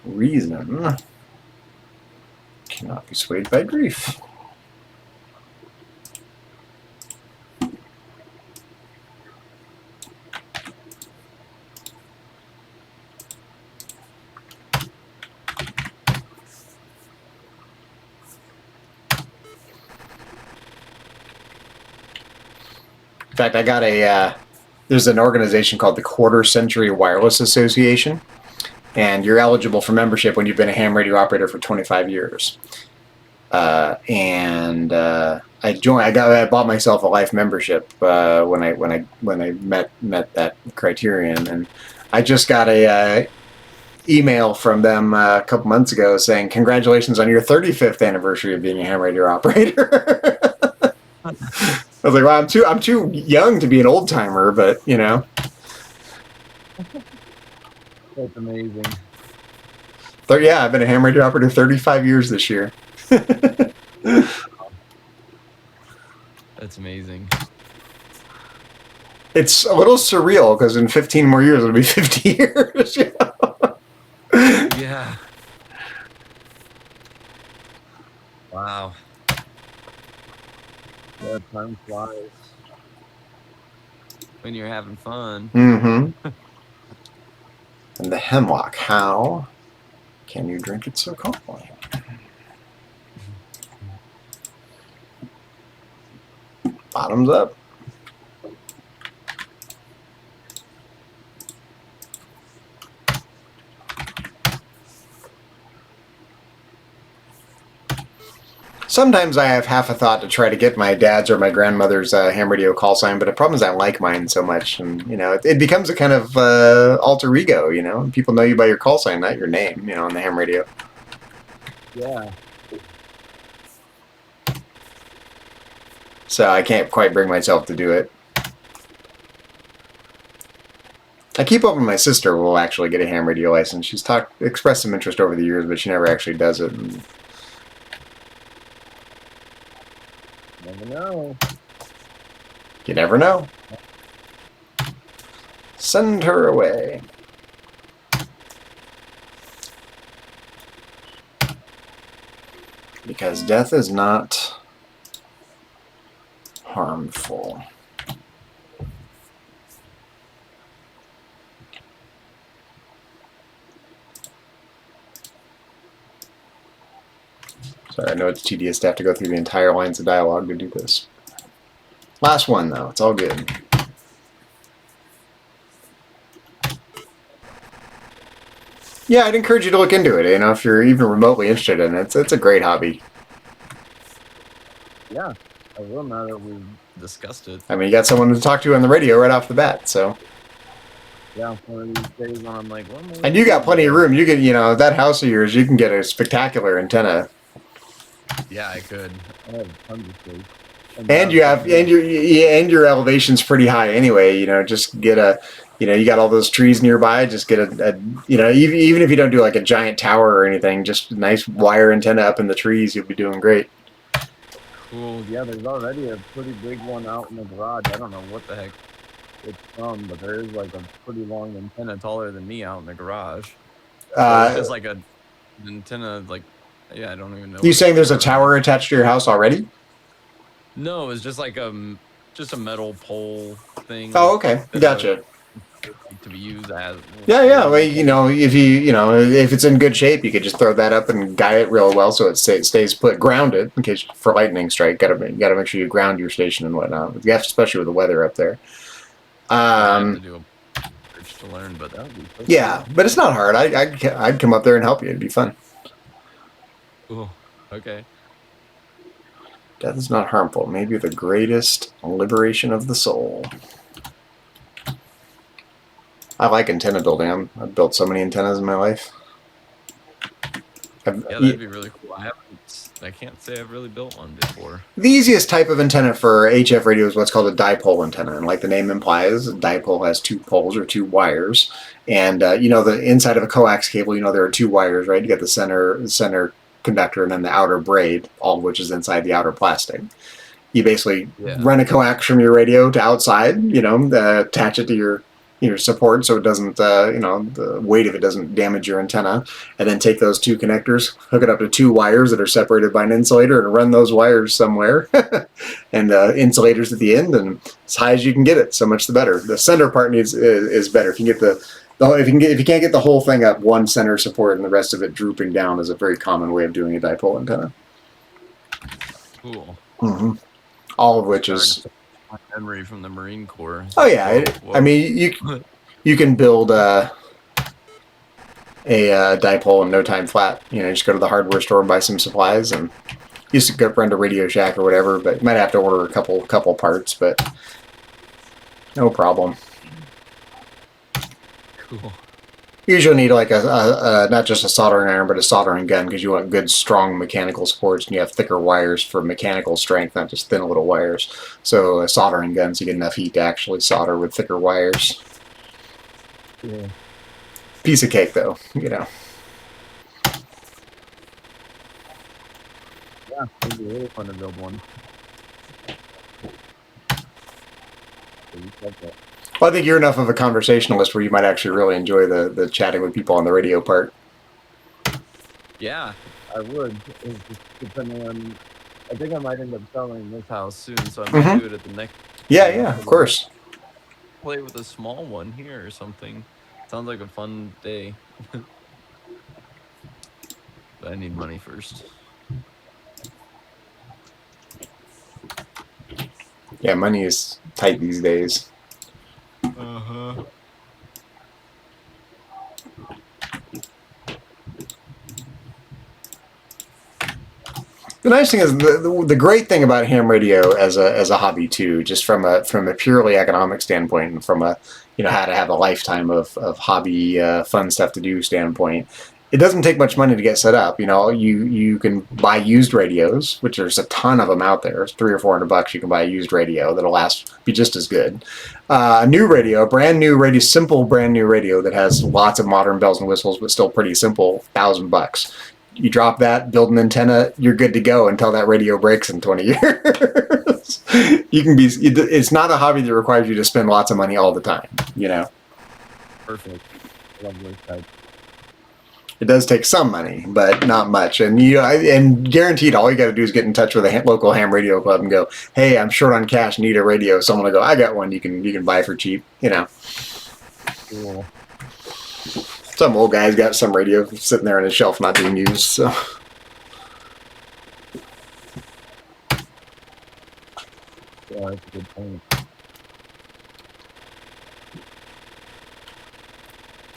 Reason cannot be swayed by grief. In fact, I got a, there's an organization called the Quarter Century Wireless Association, and you're eligible for membership when you've been a ham radio operator for 25 years. I bought myself a life membership when I met that criterion, and I just got a email from them a couple months ago saying congratulations on your 35th anniversary of being a ham radio operator. I was like, well, I'm too young to be an old timer, but you know. That's amazing. Yeah, I've been a ham radio operator 35 years this year. That's amazing. It's a little surreal because in 15 more years it'll be 50 years. You know? Yeah. Wow. Yeah, time flies when you're having fun. Mm-hmm. And the hemlock, how can you drink it so calmly? Bottoms up. Sometimes I have half a thought to try to get my dad's or my grandmother's ham radio call sign, but the problem is I like mine so much, and you know, it becomes a kind of alter ego. You know, people know you by your call sign, not your name. You know, on the ham radio. Yeah. So I can't quite bring myself to do it. I keep hoping my sister will actually get a ham radio license. She's expressed some interest over the years, but she never actually does it. And Never know. you never know. Send her away. Because death is not harmful. Sorry, I know it's tedious to have to go through the entire lines of dialogue to do this. Last one, though. It's all good. Yeah, I'd encourage you to look into it, you know, if you're even remotely interested in it. It's a great hobby. Yeah, I will now that we've discussed it. I mean, you got someone to talk to on the radio right off the bat, so. Yeah, one of these days when I'm like, well, And you got plenty of room. You can, you know, that house of yours, you can get a spectacular antenna. yeah, I could. I have tons of space. And you have, and your elevation's pretty high anyway. You know, just get a, you know, you got all those trees nearby. Just get a you know, even if you don't do like a giant tower or anything, just a nice wire antenna up in the trees, you'll be doing great. Cool. Yeah, there's already a pretty big one out in the garage. I don't know what the heck it's from, but there is like a pretty long antenna taller than me out in the garage. It's just like an antenna, like, yeah, I don't even know. You saying there's a tower attached to your house already? No, it's just like just a metal pole thing. Oh, okay, gotcha. To be used as. Yeah. Well, you know, if if it's in good shape, you could just throw that up and guide it real well so it stays grounded in case for lightning strike. Gotta make sure you ground your station and whatnot. Especially with the weather up there. I have to do a search to learn, but that would be. Yeah, but it's not hard. I'd come up there and help you. It'd be fun. Cool. Okay. Death is not harmful. Maybe the greatest liberation of the soul. I like antenna building. I've built so many antennas in my life. Yeah, that'd be really cool. I can't say I've really built one before. The easiest type of antenna for HF radio is what's called a dipole antenna, and like the name implies, a dipole has 2 poles or 2 wires. And you know, the inside of a coax cable, you know, there are 2 wires, right? You got the center conductor and then the outer braid, all of which is inside the outer plastic. You basically run a coax from your radio to outside, you know, attach it to your support so it doesn't, you know, the weight of it doesn't damage your antenna, and then take those 2 connectors, hook it up to 2 wires that are separated by an insulator, and run those wires somewhere, and insulators at the end, and as high as you can get it, so much the better. The center part is better. If you get if you can't get the whole thing up, one center support and the rest of it drooping down is a very common way of doing a dipole antenna. Cool. Mm-hmm. All of which is memory from the Marine Corps. Oh yeah, I mean you can build a dipole in no time flat. You know, just go to the hardware store and buy some supplies, and you used to go run to Radio Shack or whatever. But you might have to order a couple parts, but no problem. Cool. You usually need like a not just a soldering iron, but a soldering gun, because you want good, strong mechanical supports, and you have thicker wires for mechanical strength, not just thin little wires. So a soldering gun, so you get enough heat to actually solder with thicker wires. Yeah. Piece of cake, though, you know. Yeah, it'd be really fun to build one. Well, I think you're enough of a conversationalist where you might actually really enjoy the chatting with people on the radio part. Yeah, I would. It's just depending on. I think I might end up selling this house soon, so I might do it at the next. Yeah, of course. Play with a small one here or something. Sounds like a fun day. But I need money first. Yeah, money is tight these days. Uh-huh. The nice thing is the great thing about ham radio as a hobby too, just from a purely economic standpoint, and from a how to have a lifetime of hobby fun stuff to do standpoint, it doesn't take much money to get set up. You can buy used radios, which there's a ton of them out there. It's $300 or $400. You can buy a used radio that'll be just as good. A new radio, brand new radio, simple brand new radio that has lots of modern bells and whistles, but still pretty simple, $1,000. You drop that, build an antenna, you're good to go until that radio breaks in 20 years. It's not a hobby that requires you to spend lots of money all the time, Perfect. Lovely type. It does take some money, but not much. And guaranteed, all you got to do is get in touch with a local ham radio club and go, "Hey, I'm short on cash, need a radio." Someone will go, "I got one. You can buy for cheap." Cool. Some old guy's got some radio sitting there on his shelf not being used. So. Yeah, that's a good point.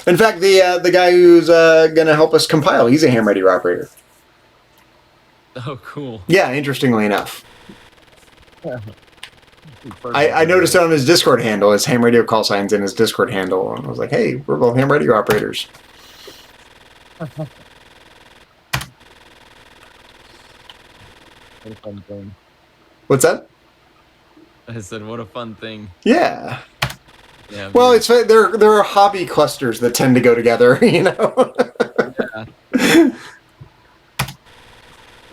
In fact, the guy who's going to help us compile, he's a ham radio operator. Oh, cool. Yeah, interestingly enough. I noticed it on his Discord handle. His ham radio call sign's in his Discord handle. And I was like, hey, we're both ham radio operators. What a fun thing. What's that? I said, what a fun thing. Yeah. Yeah. Well, there are hobby clusters that tend to go together, Yeah.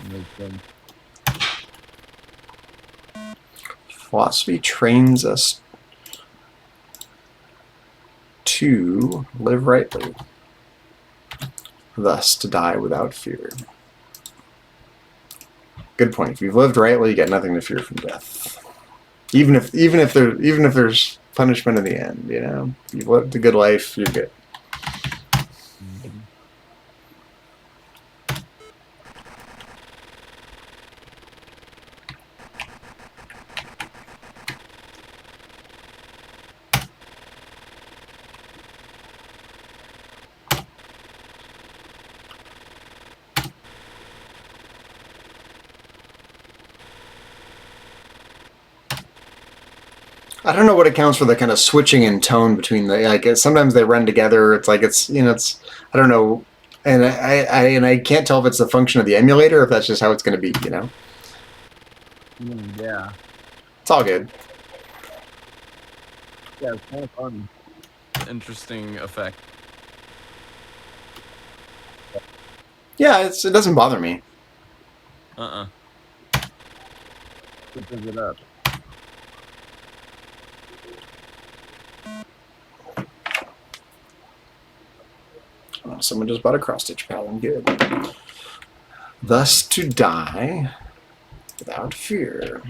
Makes sense. Philosophy trains us to live rightly, thus to die without fear. Good point. If you've lived rightly, you got nothing to fear from death. Even if there's punishment in the end, If you've lived a good life, you're good. I don't know what accounts for the kind of switching in tone between the, like, sometimes they run together. It's like, it's, you know, it's, I don't know. And I can't tell if it's the function of the emulator or if that's just how it's going to be, you know? Yeah. It's all good. Yeah, it's kind of fun. Interesting effect. Yeah, it doesn't bother me. Switches it up. Oh, someone just bought a cross-stitch pattern. Good. Thus to die without fear.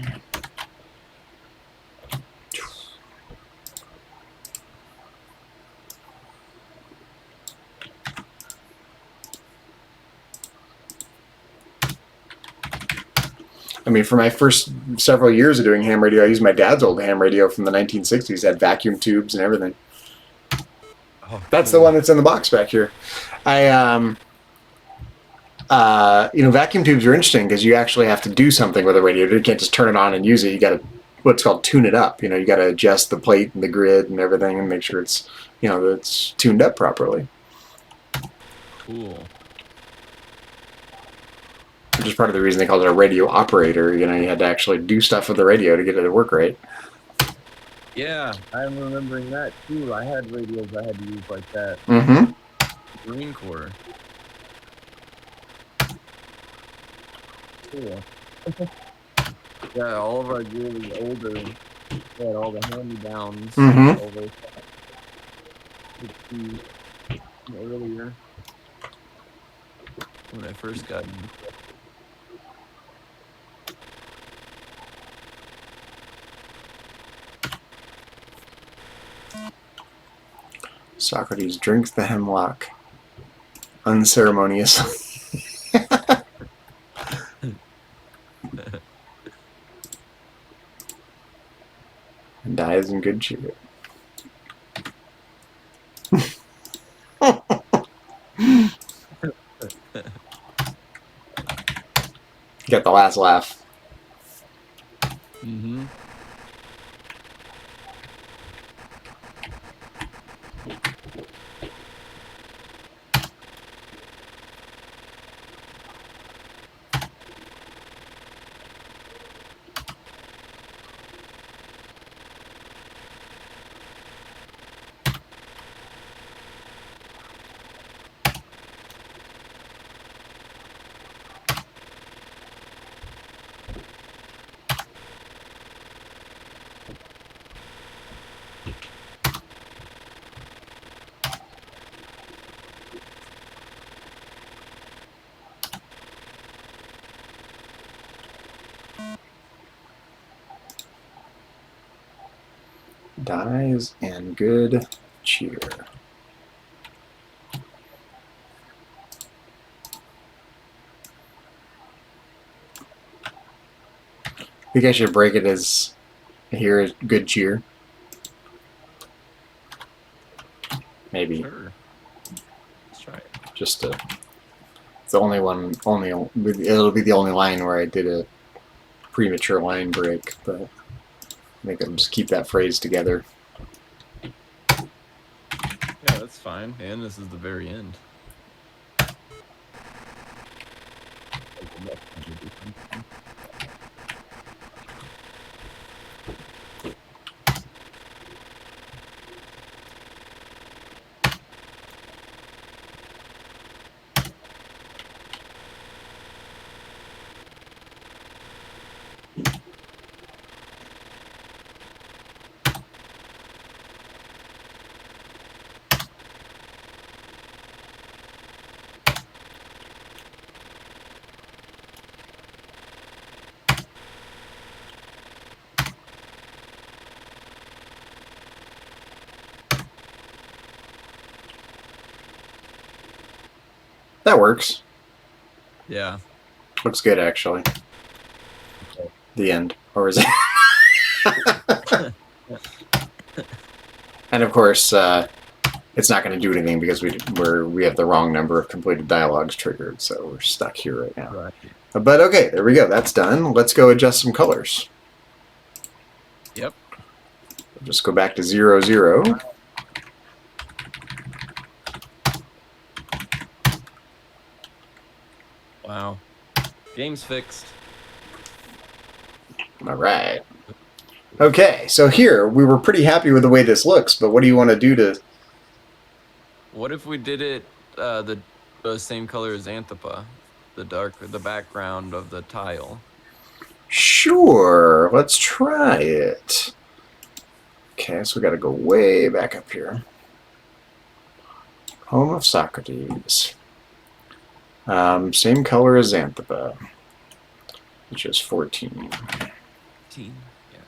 I mean, for my first several years of doing ham radio, I used my dad's old ham radio from the 1960s. It had vacuum tubes and everything. Oh, that's cool. The one that's in the box back here. You know, vacuum tubes are interesting because you actually have to do something with a radio. You can't just turn it on and use it. You got to, what's called, tune it up. You know, you got to adjust the plate and the grid and everything and make sure it's, you know, that it's tuned up properly. Cool. Which is part of the reason they called it a radio operator. You know, you had to actually do stuff with the radio to get it to work right. Yeah, I'm remembering that too. I had radios I had to use like that. Mm-hmm. Marine Corps. Cool. Yeah, all of our gear was older. We had all the hand-me-downs. Mm-hmm. Over earlier when I first got in. Socrates drinks the hemlock unceremoniously. And dies in good cheer. Get the last laugh. Mm-hmm. Dies in good cheer. I think I should break it as here is good cheer. Maybe. Sure. Let's try it. Just it's the only one. It'll be the only line where I did a premature line break, but I think I'll just keep that phrase together. Yeah, that's fine. And this is the very end. That works. Yeah. Looks good, actually. Okay. The end. Or is it? And of course, it's not going to do anything because we have the wrong number of completed dialogues triggered, so we're stuck here right now. Right. But okay, there we go. That's done. Let's go adjust some colors. Yep. Just go back to 0, 0. Wow. Game's fixed. All right. Okay, so here, we were pretty happy with the way this looks, but what do you want to do to... What if we did it the same color as Anthipa? The background of the tile. Sure, let's try it. Okay, so we got to go way back up here. Home of Socrates. Same color as Xanthipa, which is 14. 14. Yeah.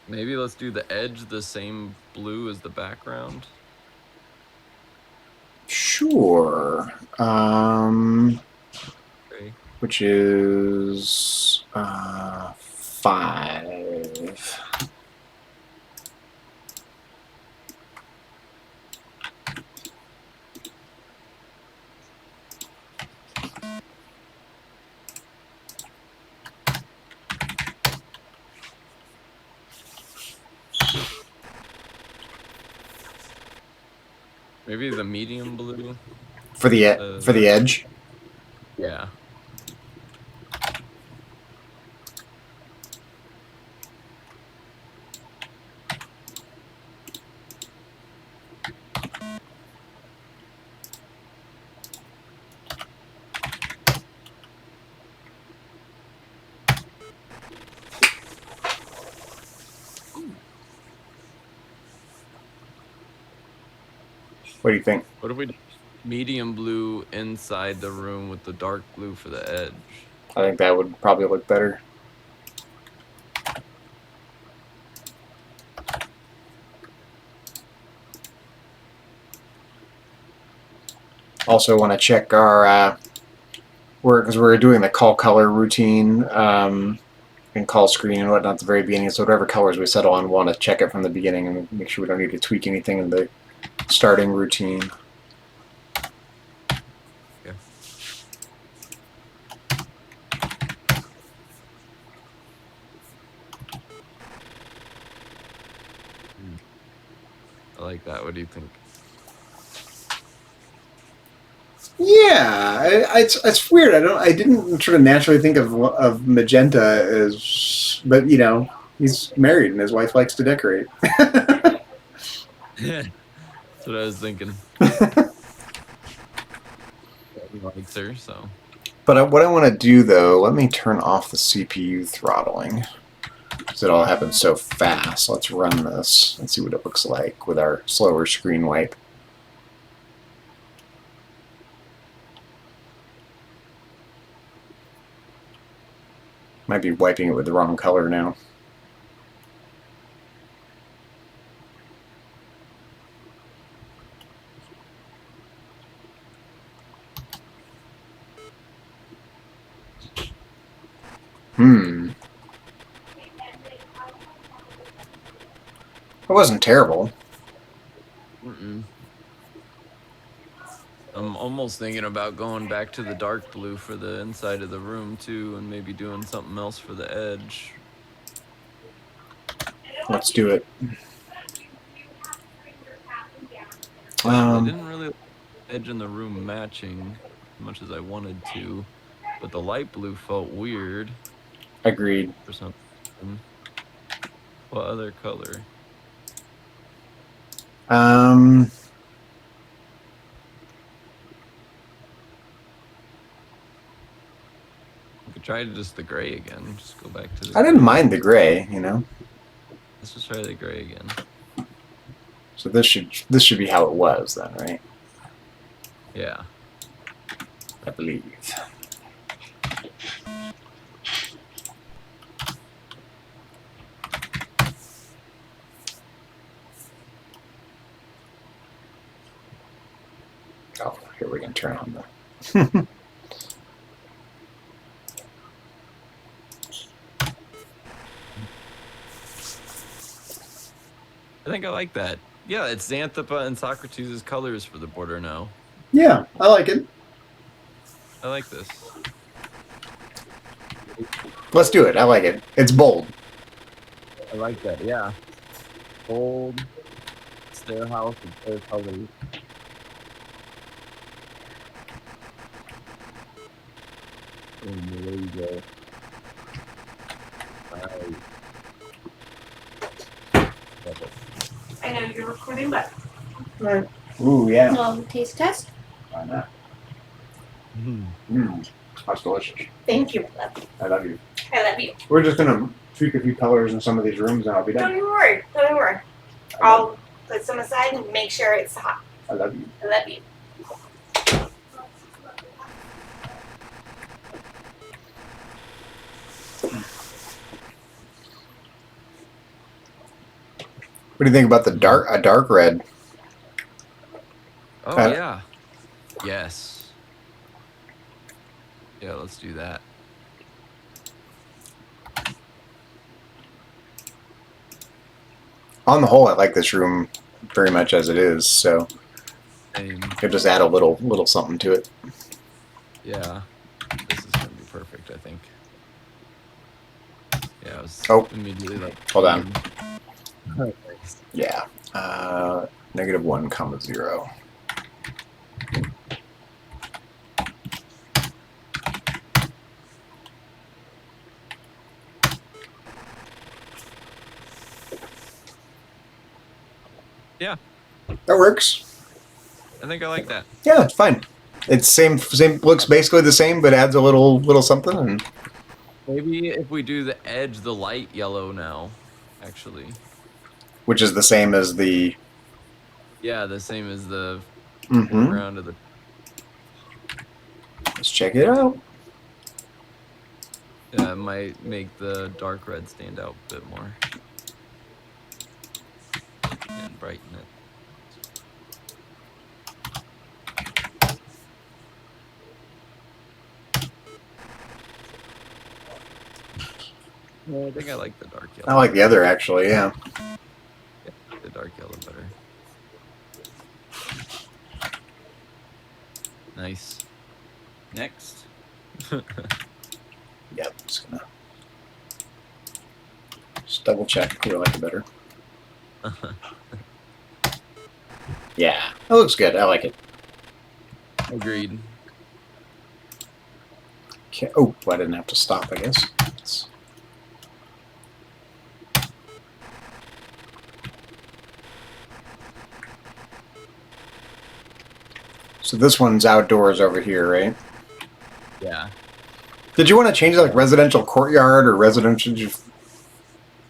Maybe let's do the edge the same blue as the background. Sure. Okay. Which is 5. Maybe the medium blue. For the edge. Yeah. What do you think? What if we did medium blue inside the room with the dark blue for the edge? I think that would probably look better. Also want to check our, because we're doing the call color routine and call screen and whatnot at the very beginning, so whatever colors we settle on, we want to check it from the beginning and make sure we don't need to tweak anything in the starting routine. Yeah. I like that. What do you think? Yeah, it's weird. I didn't sort of naturally think of magenta as, but you know, he's married and his wife likes to decorate. That's what I was thinking. He likes her, so. But what I want to do though, let me turn off the CPU throttling because it all happens so fast. Let's run this and see what it looks like with our slower screen wipe. Might be wiping it with the wrong color now. It wasn't terrible. I'm almost thinking about going back to the dark blue for the inside of the room too, and maybe doing something else for the edge. Let's do it. I didn't really like the edge in the room matching as much as I wanted to, but the light blue felt weird. Agreed. For some reason. What other color? We could try just the gray again. Just go back to the I didn't mind the gray, you know. Let's just try the gray again. So this should be how it was then, right? Yeah. I believe. Oh, here we can turn on the I think I like that. Yeah, it's Xanthipa and Socrates' colors for the border now. Yeah, I like it. I like this. Let's do it. I like it. It's bold. I like that, yeah. Bold. It's their house, it's their colors. And there you go. Alright. Love it. I know you're recording, but Right. Ooh, yeah. taste test. Why not? Mm. That's delicious. Thank you. I love you. I love you. I love you. We're just gonna tweak a few colors in some of these rooms, and I'll be Don't done. even worry. Don't even worry. I'll put some aside and make sure it's hot. I love you. I love you. What do you think about a dark red? Oh, yeah. Yes. Yeah, let's do that. On the whole, I like this room very much as it is, so Same. could just add a little something to it. Yeah. This is going to be perfect, I think. Yeah, I was Oh. immediately like... Hold on. Nice. Yeah. -1,0. Yeah. That works. I think I like that. Yeah, it's fine. It's same looks basically the same, but adds a little something. And Maybe if we do the edge, the light yellow now, actually. which is the same as the. Yeah, the same as the Mhm. foreground of the... Let's check it out. Yeah, it might make the dark red stand out a bit more. And brighten it. Yeah, I think I like the dark yellow. I like the other actually. Yeah. The dark yellow better. Nice. Next. Yep. Just gonna double check. We like it better. Yeah, that looks good. I like it. Agreed. Okay. Oh, I didn't have to stop. I guess. So this one's outdoors over here, right? Yeah. Did you want to change it like residential courtyard or residential?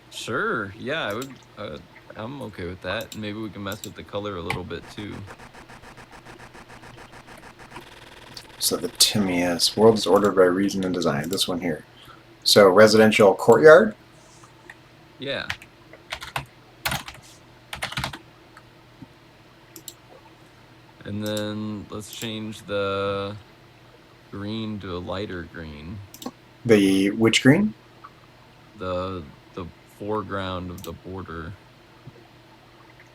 Sure. Yeah, I would. I'm okay with that. Maybe we can mess with the color a little bit too. So the Timaeus world is ordered by reason and design. This one here. So residential courtyard. Yeah. And then let's change the green to a lighter green. The which green? The foreground of the border.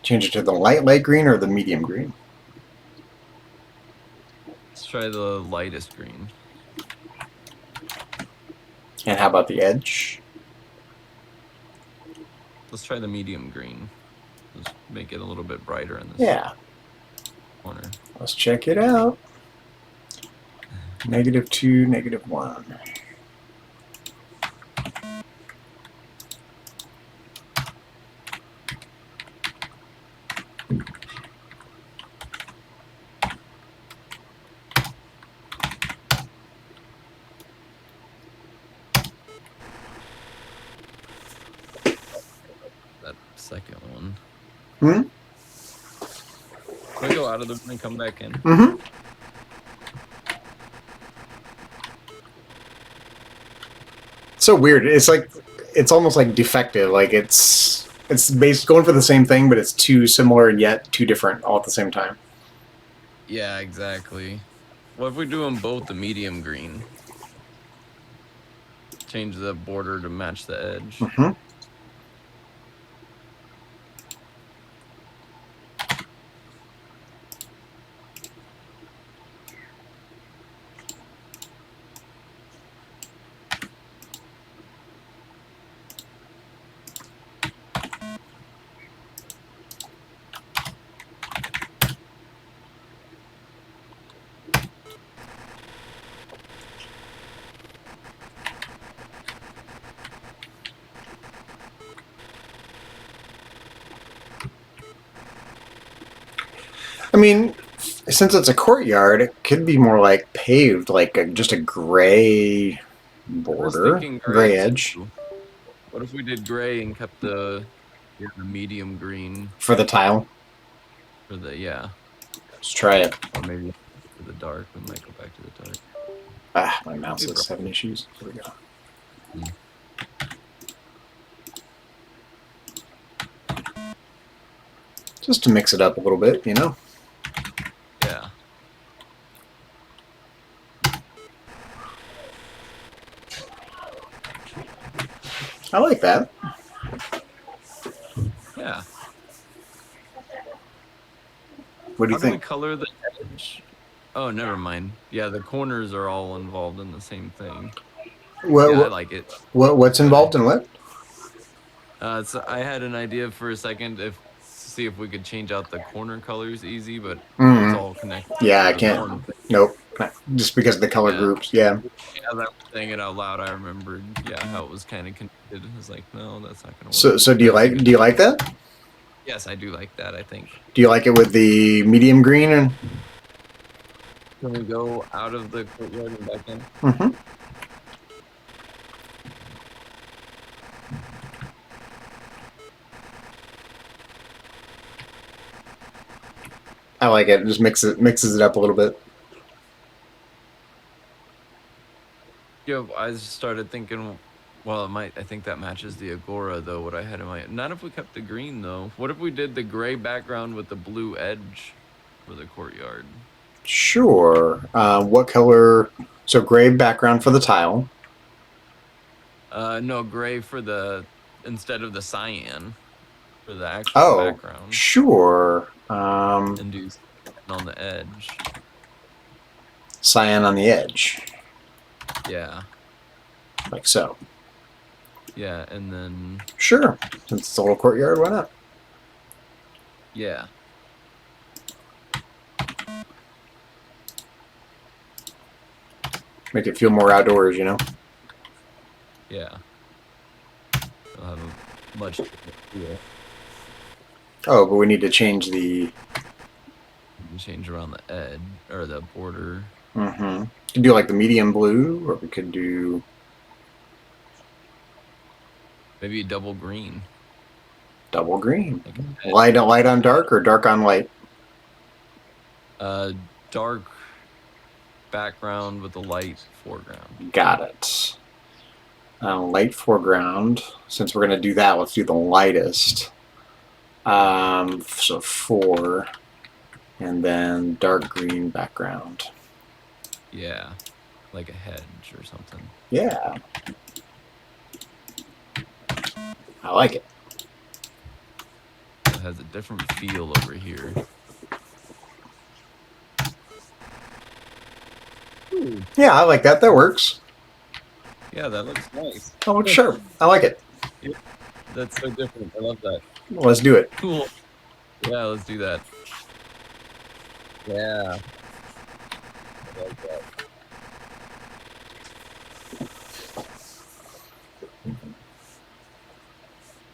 Change it to the light green or the medium green? Let's try the lightest green. And how about the edge? Let's try the medium green. Let's make it a little bit brighter in this Yeah. corner. Let's check it out. -2, -1. That second one. Hmm? Can I go out of the room and come back in? Mm-hmm. So weird. It's like it's almost like defective. Like it's going for the same thing, but it's too similar and yet too different all at the same time. Yeah, exactly. What if we do them both the medium green? Change the border to match the edge. Mm-hmm. I mean, since it's a courtyard, it could be more like paved, like just a gray I was border, thinking gray edge too. What if we did gray and kept the medium green for the tile. for the Let's try it. or maybe for the dark. We might go back to the dark. Ah, my mouse Be has having issues. Here we go. Just to mix it up a little bit, you know? Yeah. I like that. Yeah. What do you How do we think? color the edge? Oh, never mind. Yeah, the corners are all involved in the same thing. What, Yeah, I what, like it. what's involved in what? So I had an idea for a second to see if we could change out the corner colors easy, but it's all connected. Yeah, I to can't. one thing. Nope. Just because of the color groups. Yeah. Yeah, that was saying it out loud. I remembered. Yeah, how it was kind of connected. I was like, no, that's not gonna work. So do you like that? Yes, I do like that. I think. Do you like it with the medium green and? Can we go out of the courtyard and back in? Mm-hmm. I like it. It just mixes it up a little bit. Yeah, I just started thinking. Well, it might. I think that matches the agora, though. What I had in mind. Not if we kept the green, though. What if we did the gray background with the blue edge for the courtyard? Sure. What color? So gray background for the tile. No, gray for the instead of the cyan for the actual background. Sure. And do on the edge. Cyan on the edge. Yeah. Like so. Yeah, and then. Sure. Since it's a little courtyard, why not? Yeah. Make it feel more outdoors, you know? Yeah. I'll have a much different feel. Oh, but we need to change the... Change around the edge, or the border. Mm-hmm. We could do like the medium blue, or we could do... Maybe double green. Double green. Like Light on dark, or dark on light? Dark background with a light foreground. Got it. Light foreground. Since we're going to do that, let's do the lightest. So 4. And then dark green background. Yeah. Like a hedge or something. Yeah. I like it. It has a different feel over here. Yeah, I like that. That works. Yeah, that looks nice. Oh, sure. I like it. Yeah, that's so different. I love that. Let's do it. Cool. Yeah, let's do that. Yeah. I like that.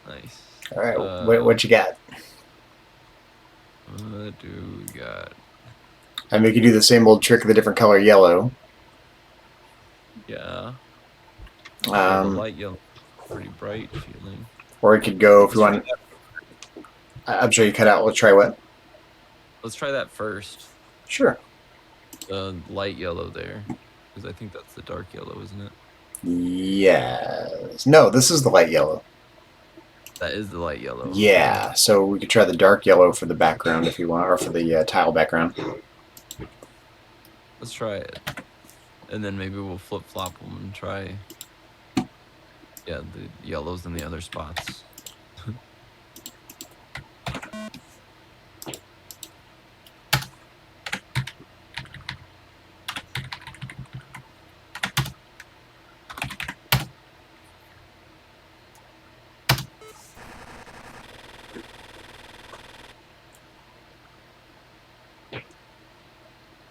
Nice. All right. What you got? What do we got? I make you do the same old trick of the different color yellow. Yeah. The light yellow, pretty bright feeling. Or it could go if you want. I'm sure you cut out. Let's try what? Let's try that first. Sure. The light yellow there, because I think that's the dark yellow, isn't it? Yes. No, this is the light yellow. That is the light yellow. Yeah. So we could try the dark yellow for the background if you want, or for the tile background. Let's try it, and then maybe we'll flip flop them and try. Yeah, the yellows in the other spots.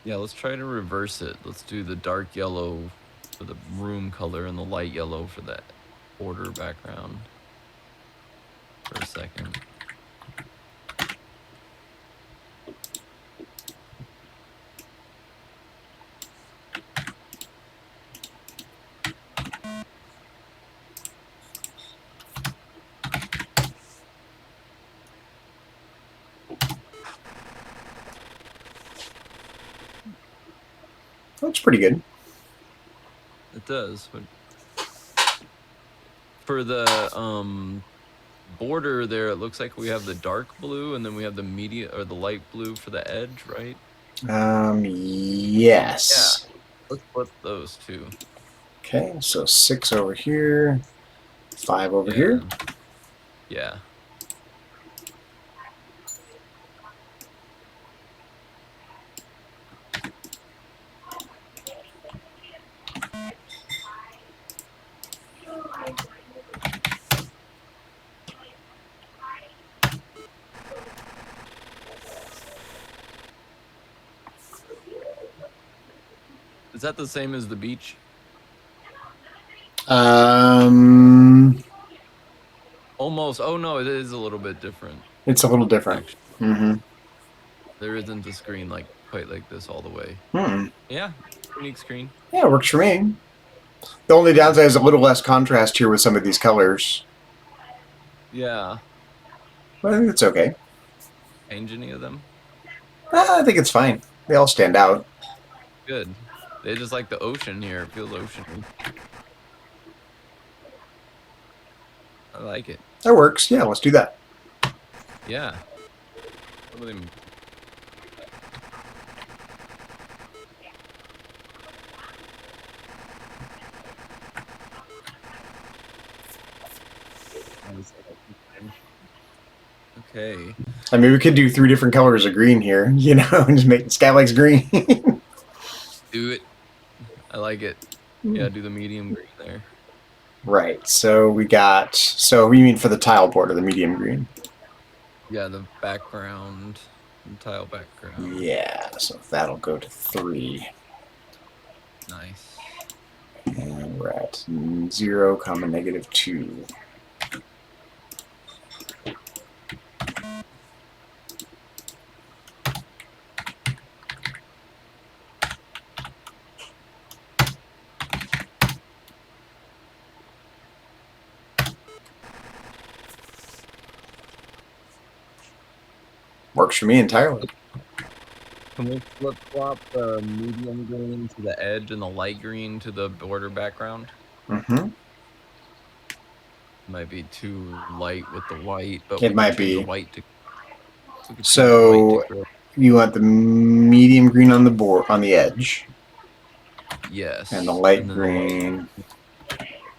Yeah, let's try to reverse it. Let's do the dark yellow for the room color and the light yellow for that border background for a second. looks pretty good. It does. But for the border there, it looks like we have the dark blue, and then we have the the light blue for the edge, right? Yes. Yeah. Let's flip those two. Okay, so 6 over here, 5 over here. Yeah. Is that the same as the beach? Almost. Oh no, it is a little bit different. It's a little different. There isn't a screen like quite like this all the way. Yeah, unique screen. Yeah, it works for me. The only downside is a little less contrast here with some of these colors. Yeah. But I think it's okay. Change any of them? I think it's fine. They all stand out. Good. They just like the ocean here. It feels oceany. I like it. That works. Yeah, let's do that. Yeah. Some of them. Okay. I mean, we could do 3 different colors of green here, you know, and just make Sky likes green. Do it. I like it. Yeah, do the medium green there. Right. So we got. So you mean for the tile border, the medium green? Yeah, the background, the tile background. Yeah. So that'll go to 3. Nice. And we're at 0, -2. Works for me entirely. Can we flip-flop the medium green to the edge and the light green to the border background? Might be too light with the white, but it might be. The white to, so you want the medium green on the board on the edge. Yes. And the light green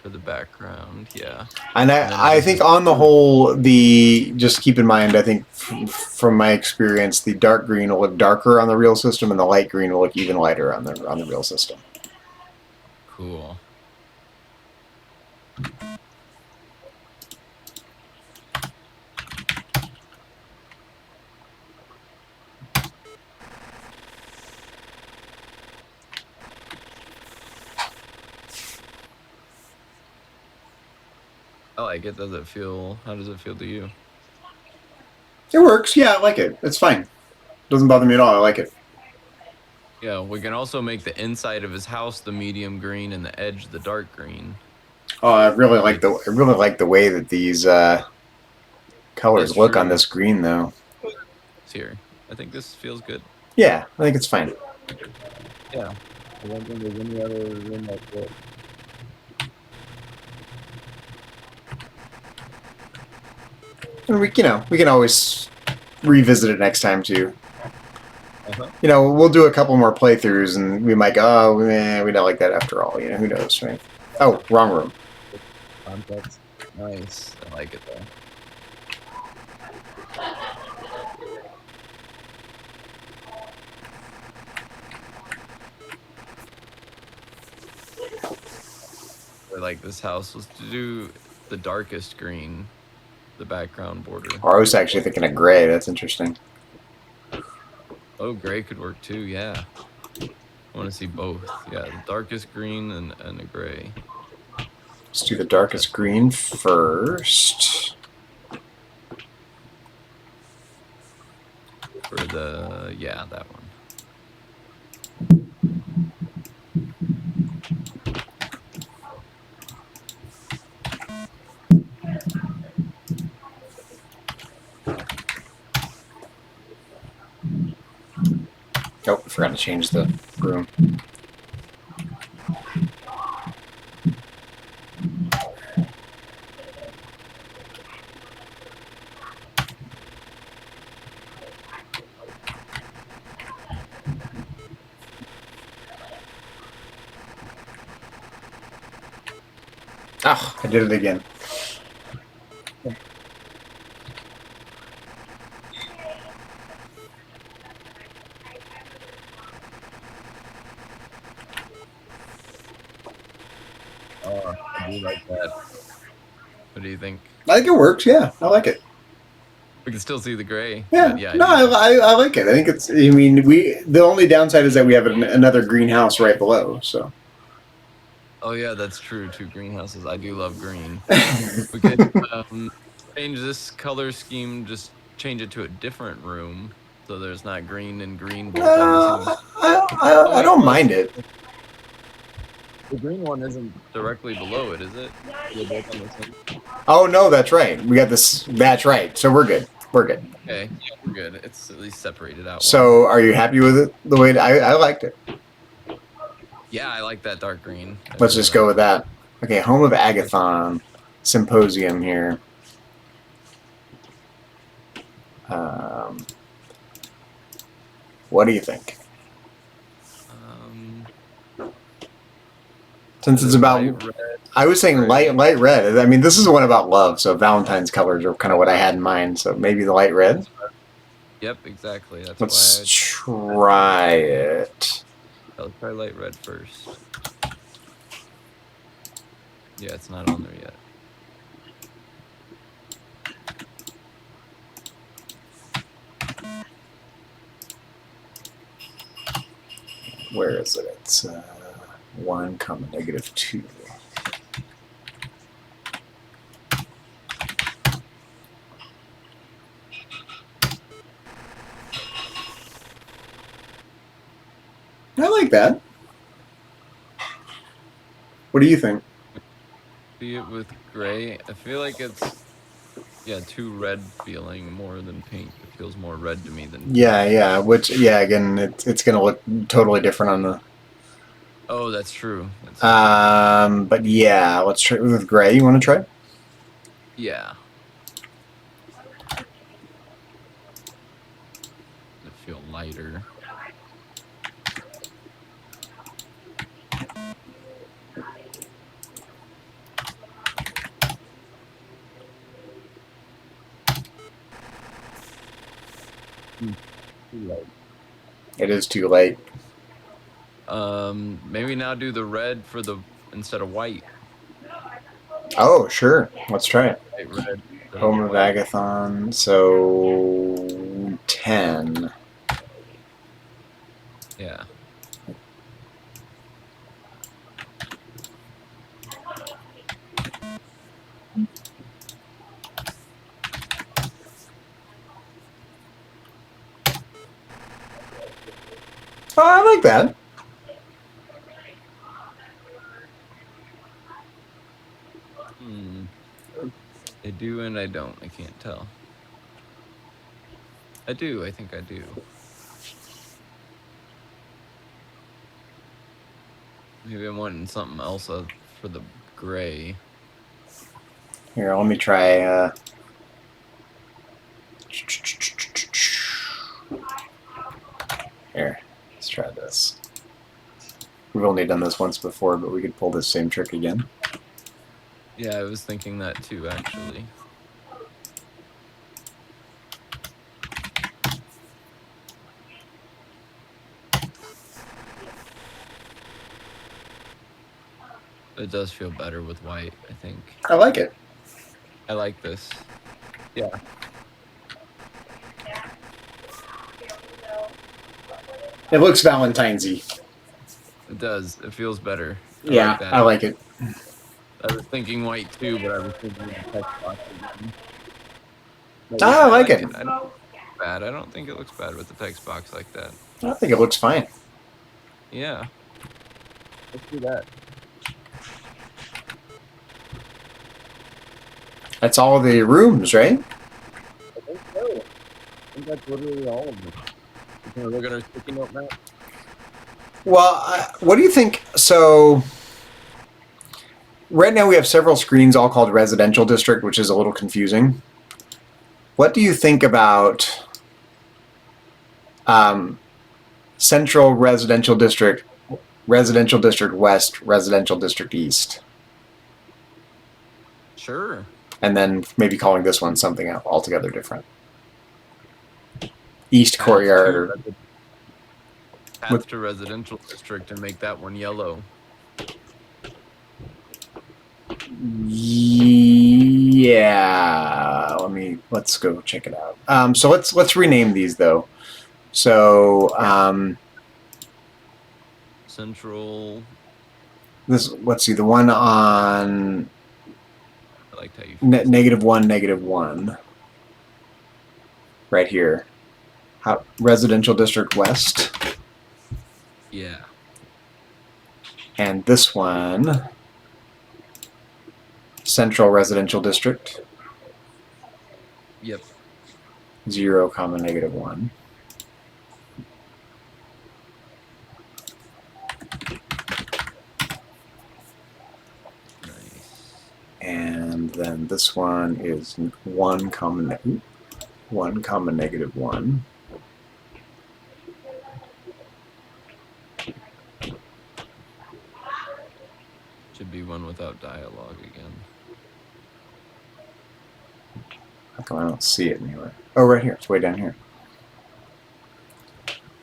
for the background, yeah. And I think on the whole, just keep in mind, I think from my experience, the dark green will look darker on the real system, and the light green will look even lighter on the real system. Cool. I like it. Does it feel? How does it feel to you? It works. Yeah, I like it. It's fine. Doesn't bother me at all. I like it. Yeah, we can also make the inside of his house the medium green and the edge the dark green. Oh, I really like the way that these colors look on this green, though. Here, I think this feels good. Yeah, I think it's fine. Yeah, I don't think there's any other room like that. And we can always revisit it next time too. You know, we'll do a couple more playthroughs, and we might go, oh, we don't like that after all. You know, who knows, right? Oh, wrong room. Context. Nice. I like it though. I like this house was to do the darkest green, the background border. I was actually thinking of gray. That's interesting. Oh, gray could work too, yeah. I want to see both. Yeah, the darkest green and a gray. Let's do the darkest green first. For the, yeah, that one. Oh, I forgot to change the room. Oh, I did it again. Oh, I do like that. What do you think? I think it works. Yeah, I like it. We can still see the gray. Yeah, But yeah. no, I like it. I think it's. I mean, the only downside is that we have another greenhouse right below. So. Oh yeah, that's true. 2 greenhouses. I do love green. We could change this color scheme. Just change it to a different room, so there's not green and green both on the same. Oh I wait, don't no, mind it. the green one isn't directly below it, is it? They're both on the same. Oh no, that's right. We got this. That's right. So we're good. We're good. Okay, yeah, we're good. It's at least separated out. So are you happy with it? The way I liked it. Yeah, I like that dark green. Let's just go with that. Okay, home of Agathon Symposium here. What do you think? Since it's about, I was saying light red. I mean, this is one about love, so Valentine's colors are kind of what I had in mind. So maybe the light red. Yep, exactly. That's Let's try it. Let's try light red first. Yeah, it's not on there yet. Where is it? It's 1, -2. I like that. What do you think? See it with gray. I feel like it's too red feeling more than pink. It feels more red to me than pink. Yeah. Which again, it's gonna look totally different on the. Oh, that's true. But yeah, let's try with gray. You want to try? Yeah. I feel lighter. Too light. It is too late. Maybe now do the red for the instead of white. Oh, sure. Let's try it. Red. Home of Agathon. So 10. Yeah. Oh, I like that. I do and I don't. I can't tell. I do. I think I do. Maybe I'm wanting something else for the gray. Here, let me try. Here, let's try this. We've only done this once before, but we could pull this same trick again. Yeah, I was thinking that too, actually. It does feel better with white, I think. I like it. I like this. Yeah. It looks Valentine's-y. It does. It feels better. I like it. I was thinking white too, but I was thinking the text box again. I like it. I don't bad. I don't think it looks bad with the text box like that. I think it looks fine. Yeah. Let's do that. That's all the rooms, right? I think so. I think that's literally all of them. Can we look at our sticky note map? Well, what do you think? So, right now we have several screens all called residential district, which is a little confusing. What do you think about central residential district west, residential district east? Sure. And then maybe calling this one something altogether different. East Courtyard or path to residential district and make that one yellow. Yeah, let's go check it out. So let's rename these though. So Central. Let's see, the one on I liked how you -1, right here. Residential District West. Yeah. And this one, Central Residential District. Yep. 0, -1. Nice. And then this one is 1, -1. Should be one without dialogue again. How come I don't see it anywhere? Oh, right here. It's way down here.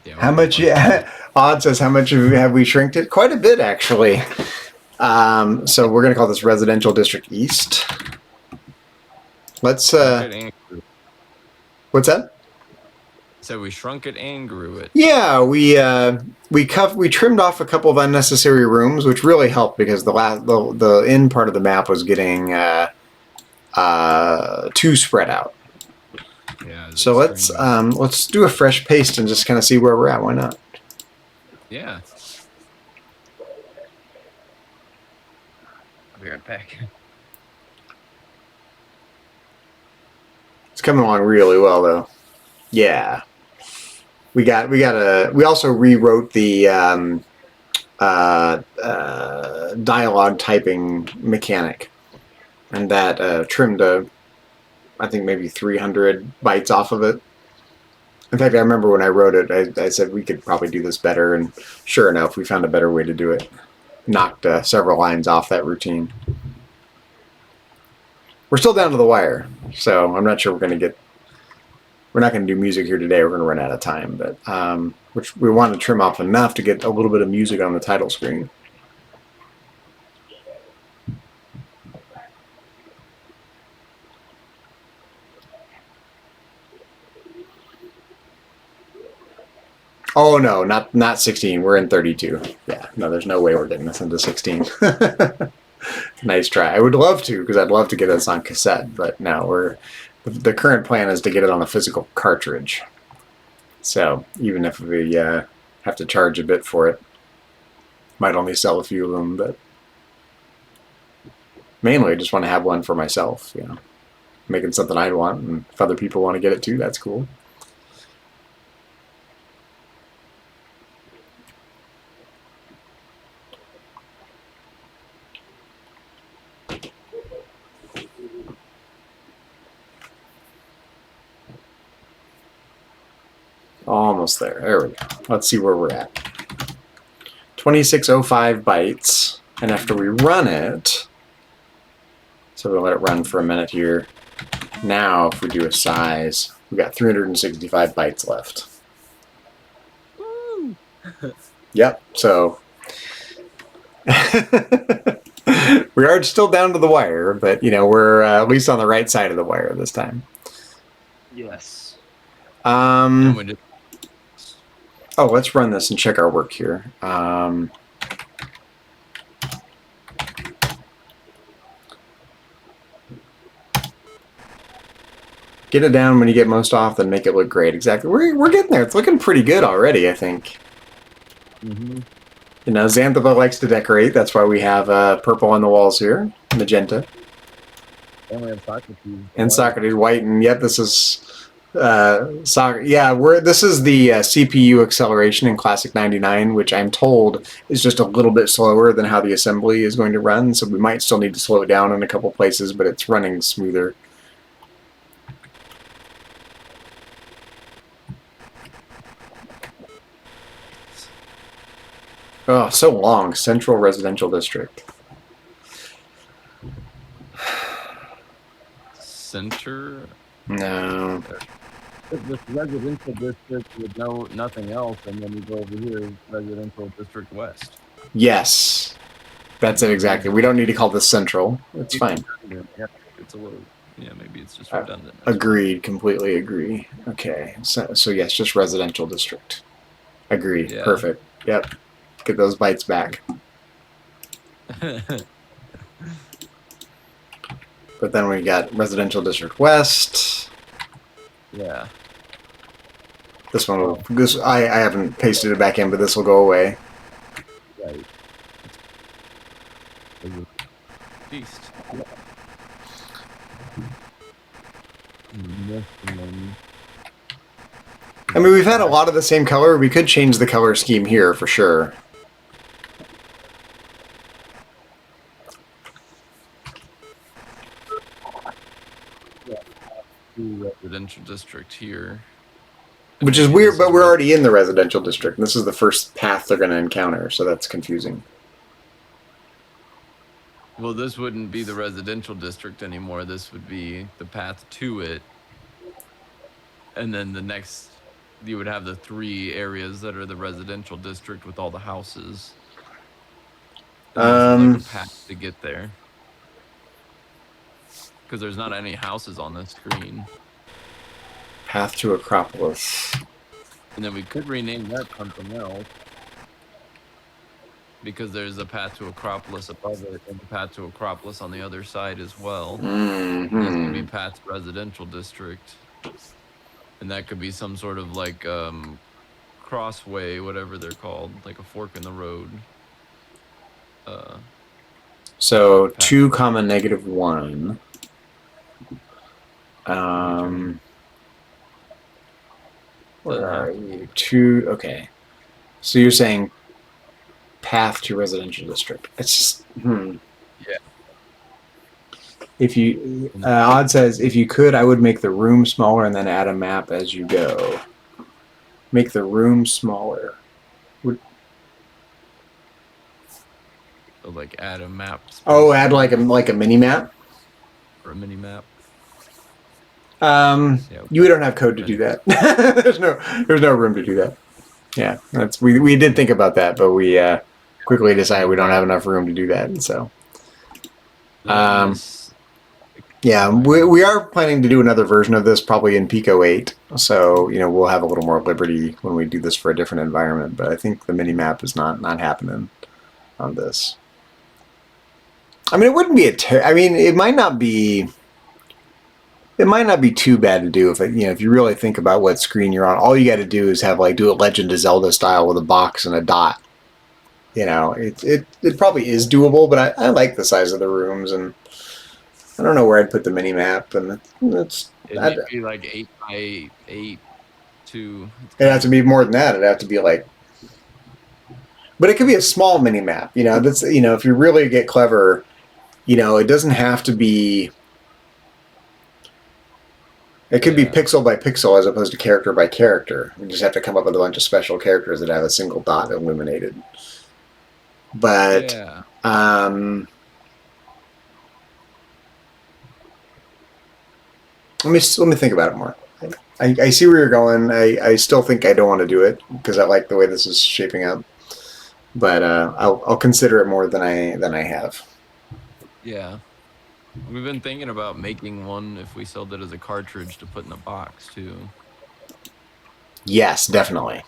Yeah, How much? Yeah, Odd says, how much have we shrinked it? Quite a bit, actually. So we're going to call this Residential District East. Let's. What's that? So we shrunk it and grew it. Yeah, we trimmed off a couple of unnecessary rooms, which really helped because the end part of the map was getting too spread out. Yeah. So let's do a fresh paste and just kind of see where we're at. Why not? Yeah. I'll be right back. It's coming along really well, though. Yeah. We also rewrote the dialogue typing mechanic, and that trimmed I think maybe 300 bytes off of it. In fact, I remember when I wrote it, I said we could probably do this better, and sure enough, we found a better way to do it. Knocked several lines off that routine. We're still down to the wire, so I'm not sure we're not going to do music here today. We're going to run out of time, but which we want to trim off enough to get a little bit of music on the title screen. Oh no, not 16. We're in 32. Yeah, no, there's no way we're getting this into 16. Nice try. I would love to, because I'd love to get this on cassette, but no, the current plan is to get it on a physical cartridge. So even if we have to charge a bit for it, might only sell a few of them, but mainly I just want to have one for myself, making something I'd want, and if other people want to get it too, that's cool. Almost there. There we go. Let's see where we're at. 2605 bytes. And after we run it, so we'll let it run for a minute here. Now, if we do a size, we've got 365 bytes left. Woo! Yep. So we are still down to the wire, but we're at least on the right side of the wire this time. Yes. Oh, let's run this and check our work here. Get it down when you get most off, then make it look great. Exactly. We're getting there. It's looking pretty good already, I think. Mm-hmm. Xanthopus likes to decorate. That's why we have purple on the walls here, magenta. And we have Socrates. And Socrates white, and yep, this is this is the CPU acceleration in Classic 99, which I'm told is just a little bit slower than how the assembly is going to run, so we might still need to slow it down in a couple places, but it's running smoother. Oh, so long. Central Residential District. center. No. This residential district with nothing else, and then you go over here, residential district west. Yes. That's it exactly. We don't need to call this central. It's fine. Yeah, it's a little. Yeah, maybe it's just redundant. Agreed. Completely agree. Okay. So yes, just residential district. Agree. Yeah. Perfect. Yep. Get those bytes back. But then we got residential district west. Yeah. This one will. I haven't pasted it back in, but this will go away. Right. East. I mean, we've had a lot of the same color. We could change the color scheme here for sure. Residential district here. Which is weird, but we're already in the residential district. And this is the first path they're going to encounter, so that's confusing. Well, this wouldn't be the residential district anymore. This would be the path to it. And then the next, you would have the 3 areas that are the residential district with all the houses. And this is like a path to get there. Because there's not any houses on this screen. Path to Acropolis. And then we could rename that something else. Because there's a path to Acropolis above it and a path to Acropolis on the other side as well. Mm-hmm. This could be path residential district. And that could be some sort of like crossway, whatever they're called, like a fork in the road. So 2, -1. Where are you? 2. Okay. So you're saying path to residential district. It's just Yeah. If you Odd says if you could, I would make the room smaller and then add a map as you go. Make the room smaller. So like add a map. Oh, add like a mini map. Or a mini map. Yeah. You don't have code to do that. there's no room to do that. Yeah, we did think about that, but we quickly decided we don't have enough room to do that, and so. Yeah, we are planning to do another version of this probably in Pico 8, so we'll have a little more liberty when we do this for a different environment. But I think the mini map is not happening on this. I mean, it wouldn't be it might not be. It might not be too bad to do if you really think about what screen you're on. All you got to do is have do it Legend of Zelda style with a box and a dot. It probably is doable, but I like the size of the rooms, and I don't know where I'd put the mini map, and it'd be like 8 by 8 to. It'd have to be more than that. It'd have to be but it could be a small mini map. That's if you really get clever, it doesn't have to be. It could be pixel by pixel as opposed to character by character. You just have to come up with a bunch of special characters that have a single dot illuminated. But let me think about it more. I see where you're going. I still think I don't want to do it because I like the way this is shaping up. But I'll consider it more than I have. Yeah. We've been thinking about making one if we sold it as a cartridge to put in the box too. Yes, definitely.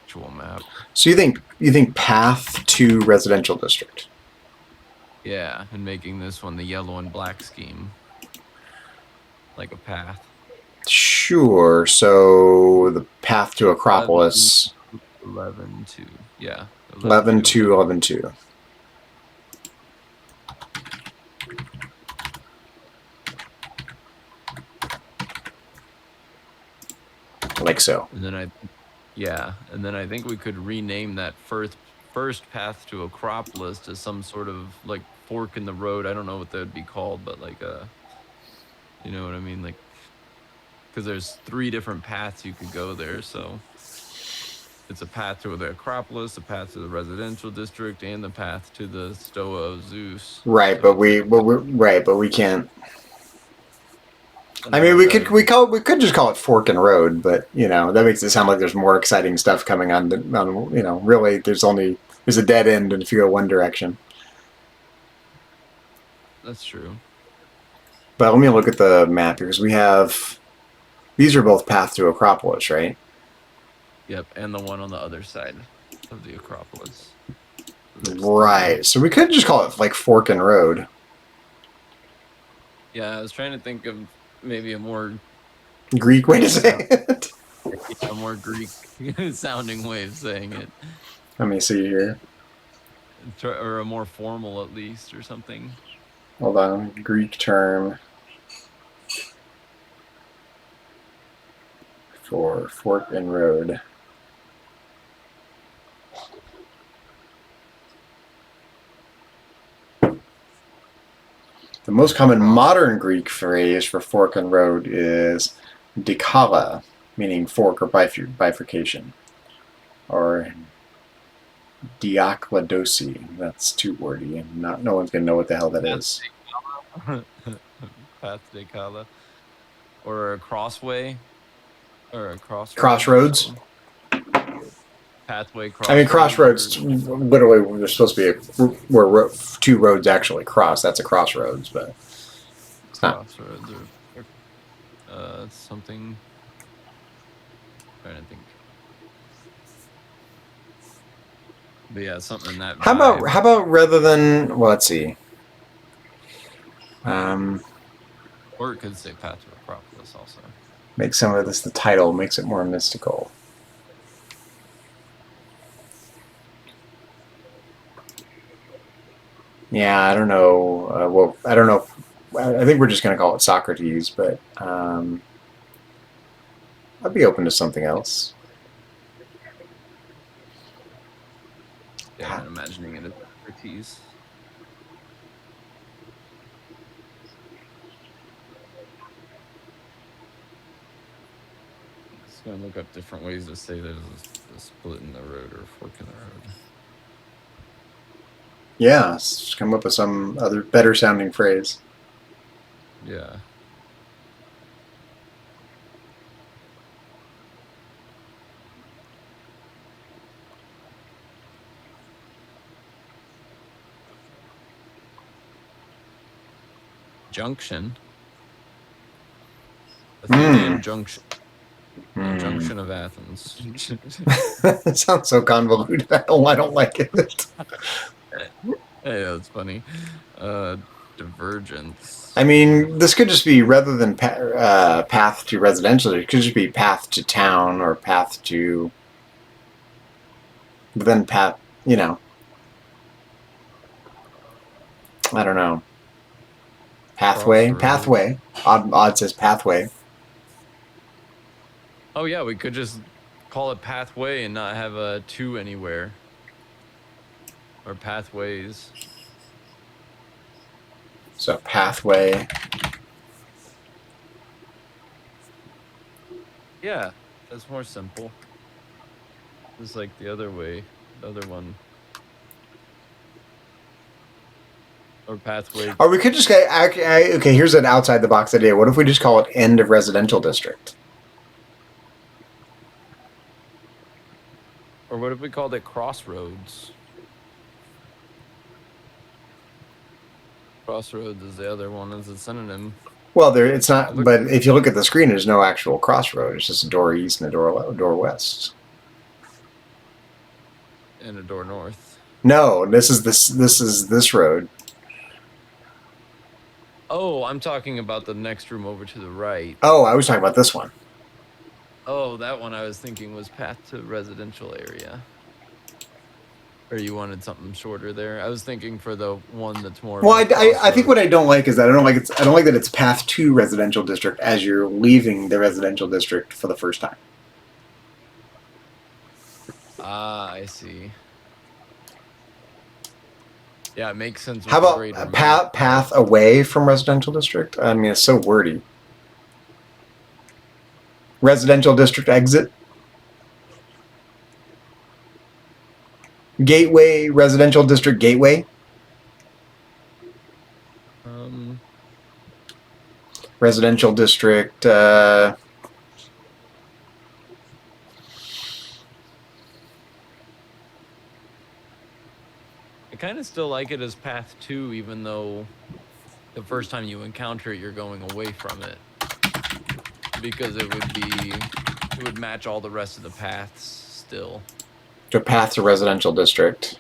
Actual map. So you think path to residential district? Yeah, and making this one the yellow and black scheme, like a path. Sure. So the path to Acropolis. 11-2. Yeah. 11-2. Like so. And then I think we could rename that first path to Acropolis to some sort of like fork in the road. I don't know what that would be called, but like you know what I mean, because there's 3 different paths you could go there. So it's a path to the Acropolis, a path to the residential district, and the path to the Stoa of Zeus. Right, but we can't. I mean, we could just call it Fork and Road, but you know that makes it sound like there's more exciting stuff coming on. You know, really, there's a dead end, and if you go one direction. That's true. But let me look at the map here because we have these are both path to Acropolis, right? Yep, and the one on the other side of the Acropolis. Right. So we could just call it like Fork and Road. Yeah, I was trying to think of maybe a more Greek way to say it. a more Greek sounding way of saying it. Let me see here. Or a more formal at least, or something. Hold on. Greek term for Fork and Road. The most common modern Greek phrase for fork and road is dikala, meaning fork or bifurcation, or diakladosi. That's too wordy, and no one's gonna know what the hell that is. Path dikala, or a crossway, or a Crossroads. Pathway crossroads. I mean, crossroads. Literally, there's supposed to be where two roads actually cross. That's a crossroads, but it's not. Crossroads or something. I'm trying to think. But yeah, something in that. How about rather than? Well, let's see. Or it could say Path to Acropolis also. Make some of this the title. Makes it more mystical. Yeah, I don't know. Well, I don't know. I think we're just going to call it Socrates, but I'd be open to something else. Yeah, I'm imagining it as Socrates. Just going to look up different ways to say there's a split in the road or a fork in the road. Yeah, let's come up with some other better sounding phrase. Yeah. Junction. Athenian Junction. Junction of Athens. It sounds so convoluted. I don't like it. Hey, that's funny. Divergence. I mean, this could just be rather than path to residential. It could just be path to town or path to. But then path, you know. I don't know. Pathway. Odd says pathway. Oh yeah, we could just call it pathway and not have a to anywhere. Or pathways. So pathway. Yeah, that's more simple. Just like the other way, the other one. Or pathway. Or we could just get, okay, here's an outside the box idea. What if we just call it end of residential district? Or what if we called it crossroads? Crossroads is the other one as a synonym. Well, it's not, but if you look at the screen, there's no actual crossroad. It's just a door east and a door west. And a door north. No, this is this road. Oh, I'm talking about the next room over to the right. Oh, I was talking about this one. Oh, that one I was thinking was path to residential area. Or you wanted something shorter there? I was thinking for the one that's more. Well, I think what I don't like is that I don't like that it's path to residential district as you're leaving the residential district for the first time. Ah, I see. Yeah, it makes sense. How about a path away from residential district? I mean, it's so wordy. Residential district exit. Gateway, residential district gateway. residential district. I kind of still like it as path 2, even though the first time you encounter it, you're going away from it. Because it would match all the rest of the paths still. To path to residential district.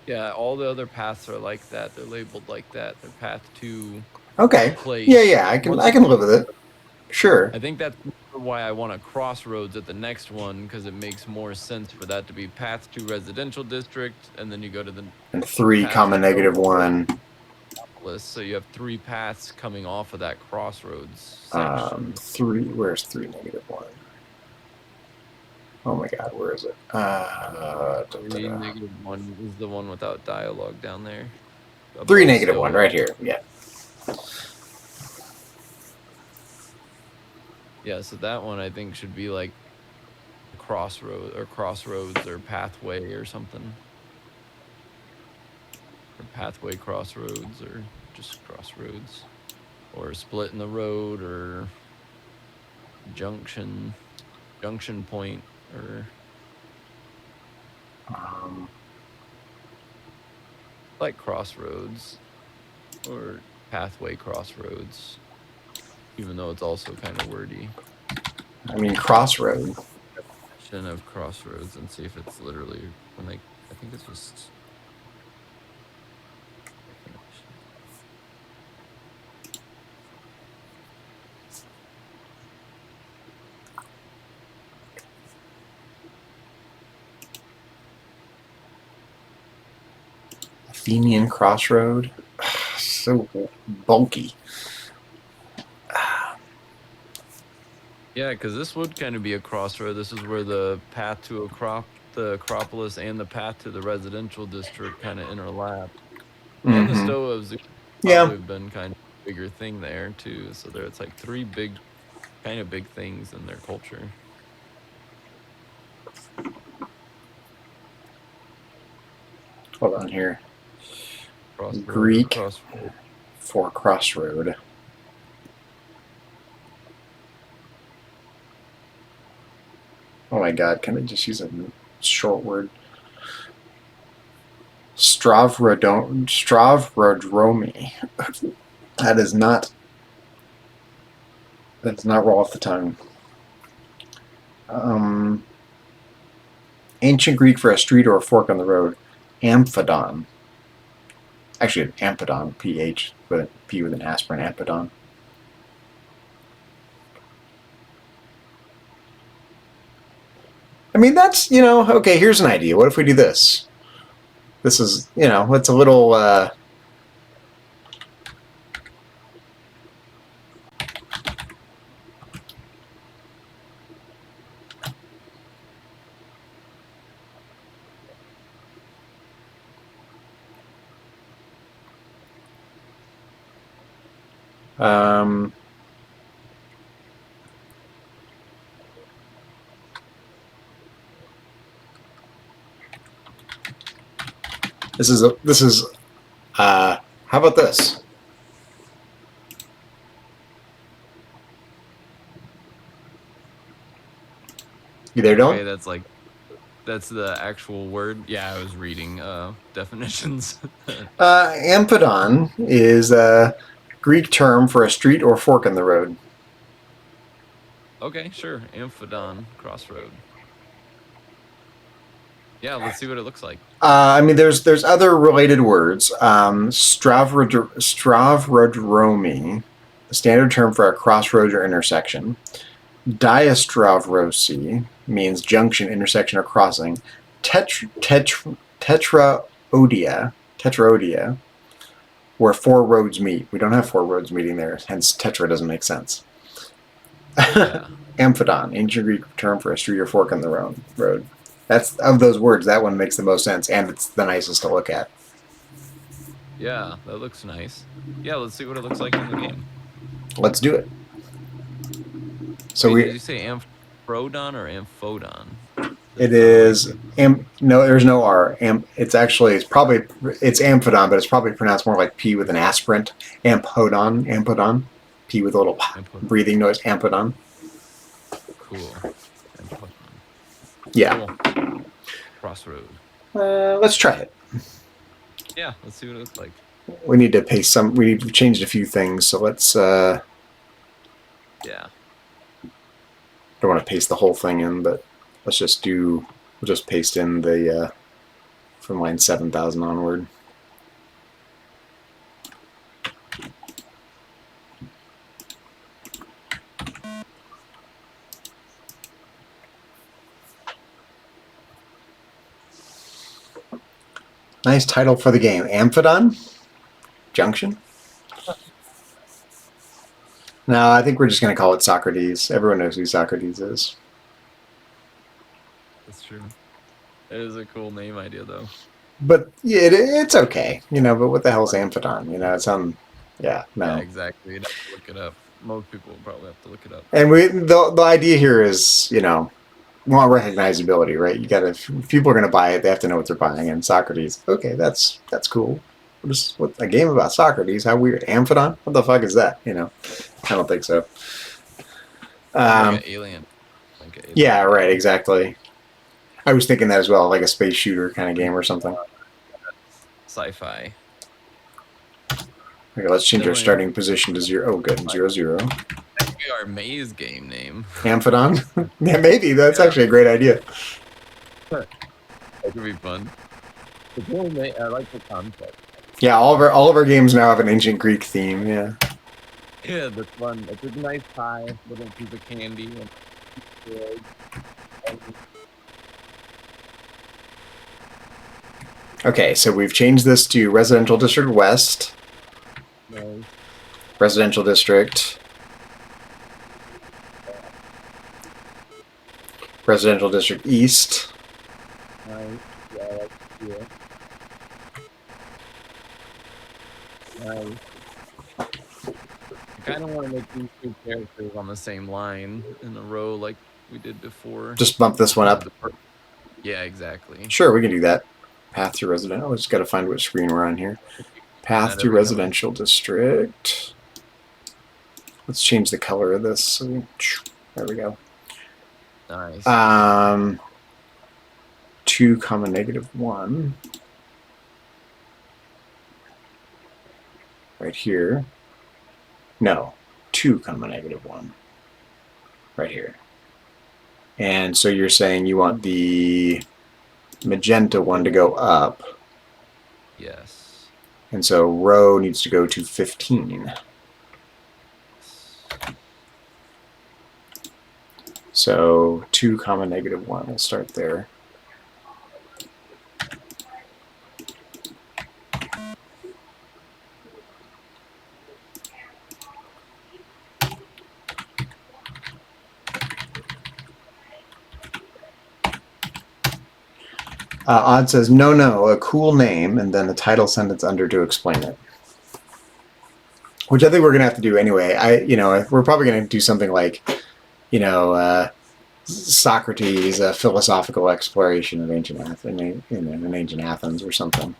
Yeah, all the other paths are like that. They're labeled like that. They're path 2. Okay. Place. Yeah, I can live with it. Sure. I think that's why I want a crossroads at the next one, because it makes more sense for that to be path to residential district, and then you go to the and 3, -1. So you have 3 paths coming off of that crossroads section. 3. Where's 3, -1? Oh my God, where is it? 3, -1 is the one without dialogue down there. 3, -1, right here. Yeah. Yeah, so that one I think should be like crossroads or pathway or something. Or pathway crossroads, or just crossroads. Or split in the road, or junction point, or like crossroads or pathway crossroads, even though it's also kind of wordy. I mean, crossroad. Definition of crossroads, and see if it's literally when I think it's just Athenian crossroad. So bulky. Yeah, because this would kind of be a crossroad. This is where the path to the Acropolis and the path to the residential district kind of interlap. And the Stoas probably have been kind of a bigger thing there too. So there, it's like 3 big things in their culture. Hold on here. Crossroad, Greek crossroad. For crossroad. Oh my God, can I just use a short word? Stravrodromy. That does not roll off the tongue. Ancient Greek for a street or a fork on the road. Amphidon. Actually, an ampidon, PH, with a P with an aspirin, ampidon. I mean, that's, okay, here's an idea. What if we do this? This is, it's a little, how about this? You there, Dylan? Okay, that's the actual word. Yeah, I was reading definitions. Amphidon is a Greek term for a street or fork in the road. Okay, sure. Amphidon crossroad. Yeah, let's see what it looks like. I mean, there's other related words. Stravrodromy, the standard term for a crossroads or intersection. Diastravrosi means junction, intersection, or crossing. Tetraodia, where 4 roads meet. We don't have 4 roads meeting there, hence tetra doesn't make sense. Yeah. Amphidon, ancient Greek term for a street or fork on the road. That's, of those words, that one makes the most sense, and it's the nicest to look at. Yeah, that looks nice. Yeah, let's see what it looks like in the game. Let's do it. So Wait, did you say amphrodon or amphidon? It is no, there's no R. It's amphidon, but it's probably pronounced more like P with an aspirant. Amphidon. P with a little Input. breathing noise. Amphion. Cool. Input. Yeah. Cool. Crossroad. Let's try it. Yeah, let's see what it looks like. We need to paste some. We've changed a few things, so let's. Yeah. Don't want to paste the whole thing in, but let's just do. We'll just paste in the from line 7,000 onward. Nice title for the game. Amphion? Junction? No, I think we're just going to call it Socrates. Everyone knows who Socrates is. That's true. It is a cool name idea, though. But yeah, it's okay, you know. But what the hell's Amphion? You know, it's yeah, no. Yeah, exactly. You'd have to look it up. Most people will probably have to look it up. And the idea here is, you know, we want recognizability, right? You got to, if people are going to buy it, they have to know what they're buying. And Socrates, okay, that's cool. What a game about Socrates? How weird. Amphion? What the fuck is that? You know, I don't think so. Like an alien. Yeah, right. Exactly. I was thinking that as well, like a space shooter kind of game or something. Sci-fi. Okay, let's change our starting position to 0. Oh, good. 0-0. That could be our maze game name. Amphion? Yeah, maybe. That's actually a great idea. That could be fun. I like the concept. Yeah, all of our games now have an ancient Greek theme. Yeah. Yeah, that's fun. It's a nice pie, little piece of candy. Okay, so we've changed this to Residential District West. Nice. Residential District. Residential District East. Nice. Yeah, that's cool. Nice. I kind of want to make these two characters on the same line in a row like we did before. Just bump this one up. Yeah, exactly. Sure, we can do that. Path to residential. We just got to find what screen we're on here. Path to residential district. Let's change the color of this. There we go. Nice. 2, -1. Right here. No, 2, -1. Right here. And so you're saying you want the magenta one to go up. Yes. And so row needs to go to 15. So 2, -1. We'll start there. Odd says, no, a cool name, and then the title sentence under to explain it. Which I think we're going to have to do anyway. We're probably going to do something like, Socrates, a philosophical exploration of ancient Athens, in ancient Athens or something.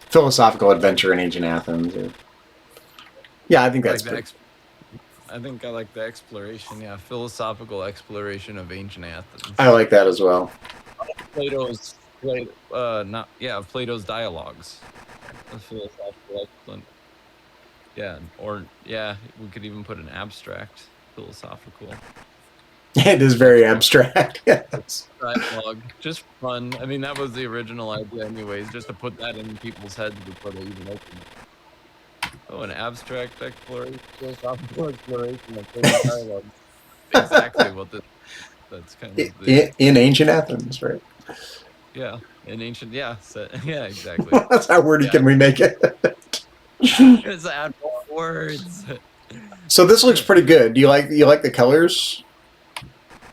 Philosophical adventure in ancient Athens. Yeah, I think that's good. I think I like the exploration. Yeah, philosophical exploration of ancient Athens. I like that as well. Plato's dialogues. A philosophical excellent. Yeah, we could even put an abstract philosophical. It is very abstract. Yes. Dialogue, just fun. I mean, that was the original idea, anyways, just to put that in people's heads before they even open it. Oh, an abstract exploration, philosophical exploration of dialogue. Exactly what that's kind of in ancient Athens, right? Yeah, in ancient, yeah, exactly. That's how wordy can we make it? Just add more words. So this looks pretty good. Do you like the colors?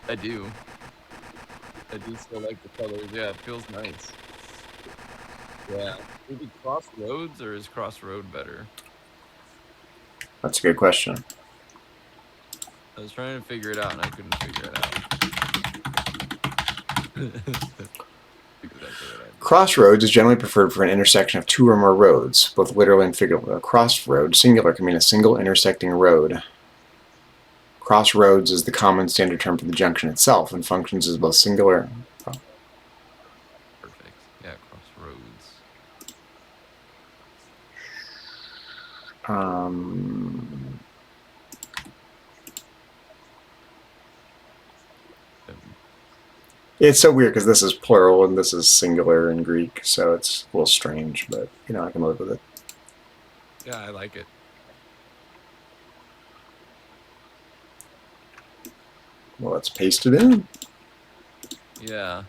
I do still like the colors. Yeah, it feels nice. Yeah. Maybe Crossroads, or is Crossroad better? That's a good question. I was trying to figure it out and I couldn't figure it out. Exactly what I did. Crossroads is generally preferred for an intersection of two or more roads, both literally and figuratively. A crossroad, singular, can mean a single intersecting road. Crossroads is the common standard term for the junction itself and functions as both singular. Perfect. Yeah, crossroads. It's so weird because this is plural and this is singular in Greek, so it's a little strange, but you know, I can live with it. Yeah, I like it. Well, let's paste it in. Yeah,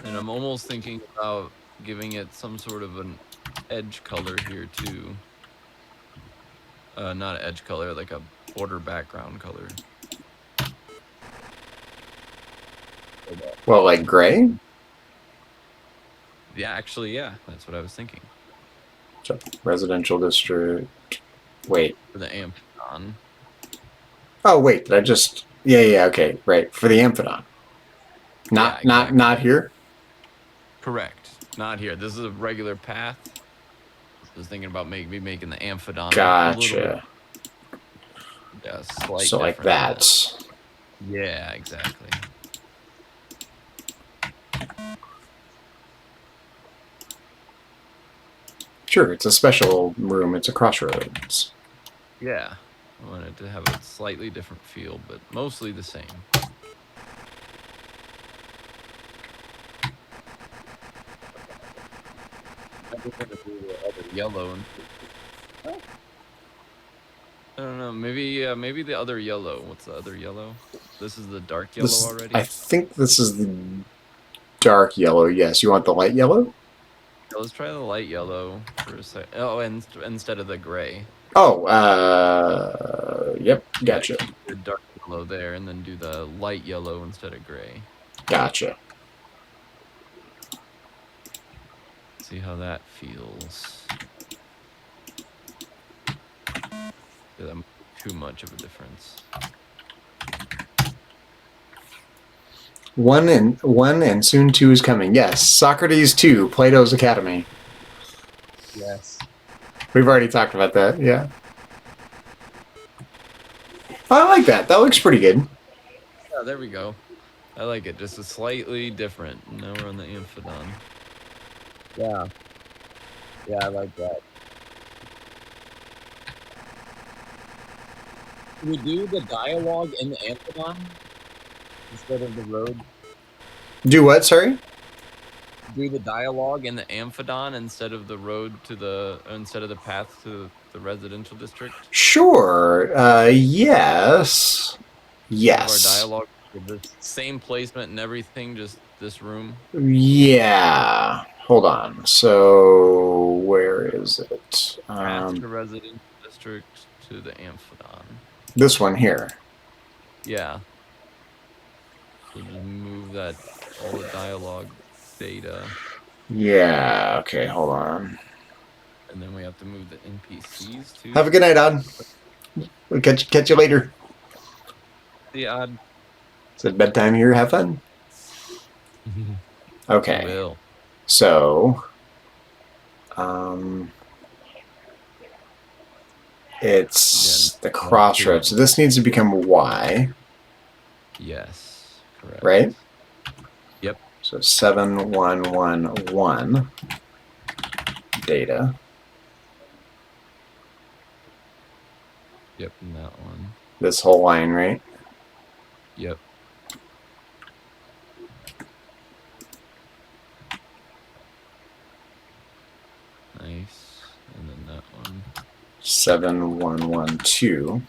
and I'm almost thinking about giving it some sort of an edge color here too. Not edge color, like a border background color. Well, like gray? Yeah, actually, yeah, that's what I was thinking. So, residential district. Wait. For the Amphion. Oh, wait. Did I just? Yeah. Okay, right. For the Amphidon. Yeah, exactly. Not here. Correct. Not here. This is a regular path. I was thinking about maybe making the Amphidon Gotcha. Yeah, slight. So like that. Yeah, exactly. Sure, it's a special room. It's a crossroads. Yeah, I wanted to have a slightly different feel, but mostly the same. I'm just gonna do the other yellow. I don't know. Maybe the other yellow. What's the other yellow? This is the dark yellow already. I think this is the dark yellow. Yes, you want the light yellow? Yeah, let's try the light yellow for a second. Oh, and instead of the gray. Oh, yep, gotcha. The dark yellow there, and then do the light yellow instead of gray. Gotcha. See how that feels. Yeah, too much of a difference. One and soon two is coming. Yes, Socrates 2, Plato's Academy. Yes. We've already talked about that. Yeah. I like that. That looks pretty good. Yeah, there we go. I like it. Just a slightly different. Now we're on the Amphidon. Yeah. Yeah, I like that. Can we do the dialogue in the Amphidon instead of the road? Do what? Sorry. Do the dialogue in the Amphidon instead of the path to the residential district? Sure. Yes. Yes. Our dialogue with the same placement and everything, just this room. Yeah. Hold on. So where is it? Path to residential district to the Amphidon. This one here. Yeah. So just move that all the dialogue data. Yeah. Okay. Hold on. And then we have to move the NPCs too. Have a good night, Odd. We'll catch you later. See, Odd. It's bedtime here. Have fun. Okay. Will. So, it's the crossroads. So this needs to become Y. Yes. Correct. Right? Yep. So 7111 data. Yep, and that one. This whole line, right? Yep. Nice. And then that one. 7112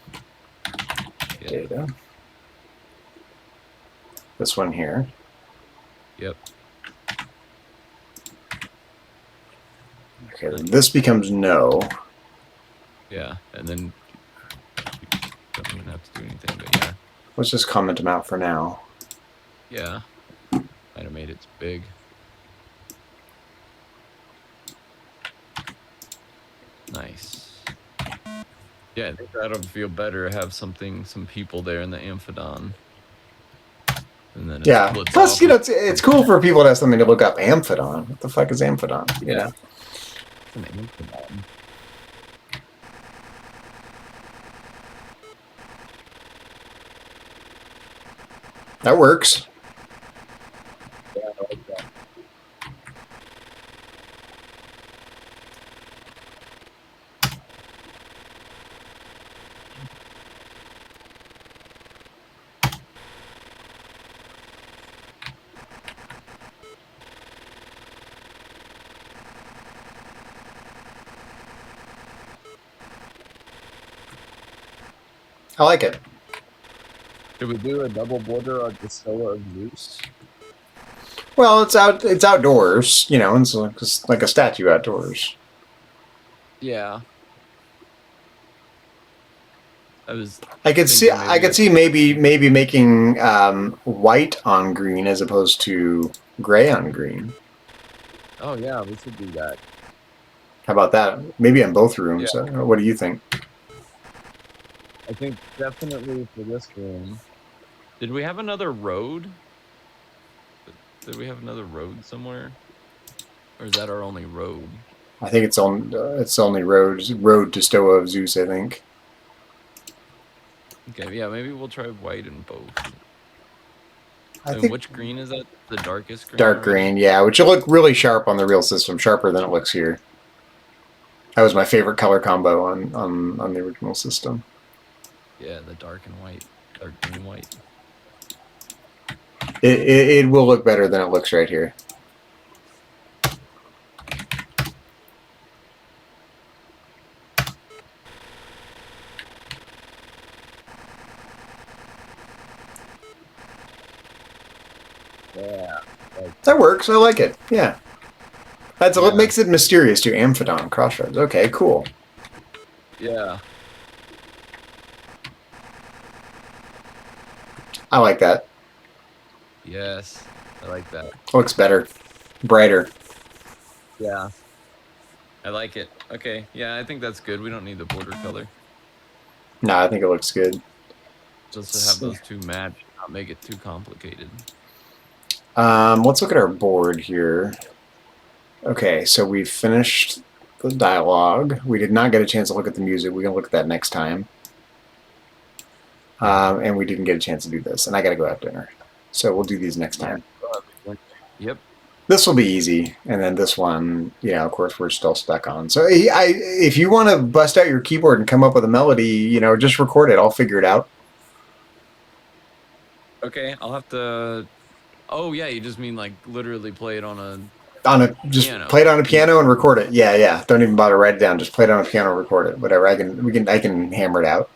Yep. data. This one here. Yep. Okay, then this becomes no. Yeah, and then don't even have to do anything, but yeah. Let's just comment them out for now. Yeah. Might have made it big. Nice. Yeah, I think that'll feel better. Have some people there in the Amphidon. and then it Yeah. splits Plus, off. you know, it's cool for people to have something to look up. Amphidon. What the fuck is Amphidon? You know? It's an amphidon. That works. Yeah, I like that. I like it. Should we do a double border of the Stoa of Zeus? Well, it's outdoors, you know, it's like a statue outdoors. Yeah. I could see maybe making white on green as opposed to gray on green. Oh yeah, we should do that. How about that? Maybe in both rooms. Yeah. What do you think? I think definitely for this room. Did we have another road? Did we have another road somewhere? Or is that our only road? I think it's only road to Stoa of Zeus, I think. Okay, yeah, maybe we'll try white in both. I And think which green is that? The darkest green? dark green, yeah, which will look really sharp on the real system, sharper than it looks here. That was my favorite color combo on the original system. Yeah, the dark and white. Dark green white. It will look better than it looks right here. Yeah. That works. I like it. Yeah. That's what Yeah. makes it mysterious too. Amphidon, Crossroads. Okay, cool. Yeah. I like that. Yes. I like that. Looks better. Brighter. Yeah. I like it. Okay. Yeah, I think that's good. We don't need the border color. No, I think it looks good. Just to have those two match, not make it too complicated. Let's look at our board here. Okay, so we've finished the dialogue. We did not get a chance to look at the music. We're going to look at that next time. And we didn't get a chance to do this. And I got to go have dinner. So we'll do these next time. Yep. This will be easy. And then this one, you know, of course, we're still stuck on. So if you want to bust out your keyboard and come up with a melody, you know, just record it. I'll figure it out. Okay, I'll have to... Oh, yeah, you just mean, like, literally play it on a... Just piano. play it on a piano and record it. Yeah. Don't even bother write it down. Just play it on a piano and record it. Whatever. I can hammer it out.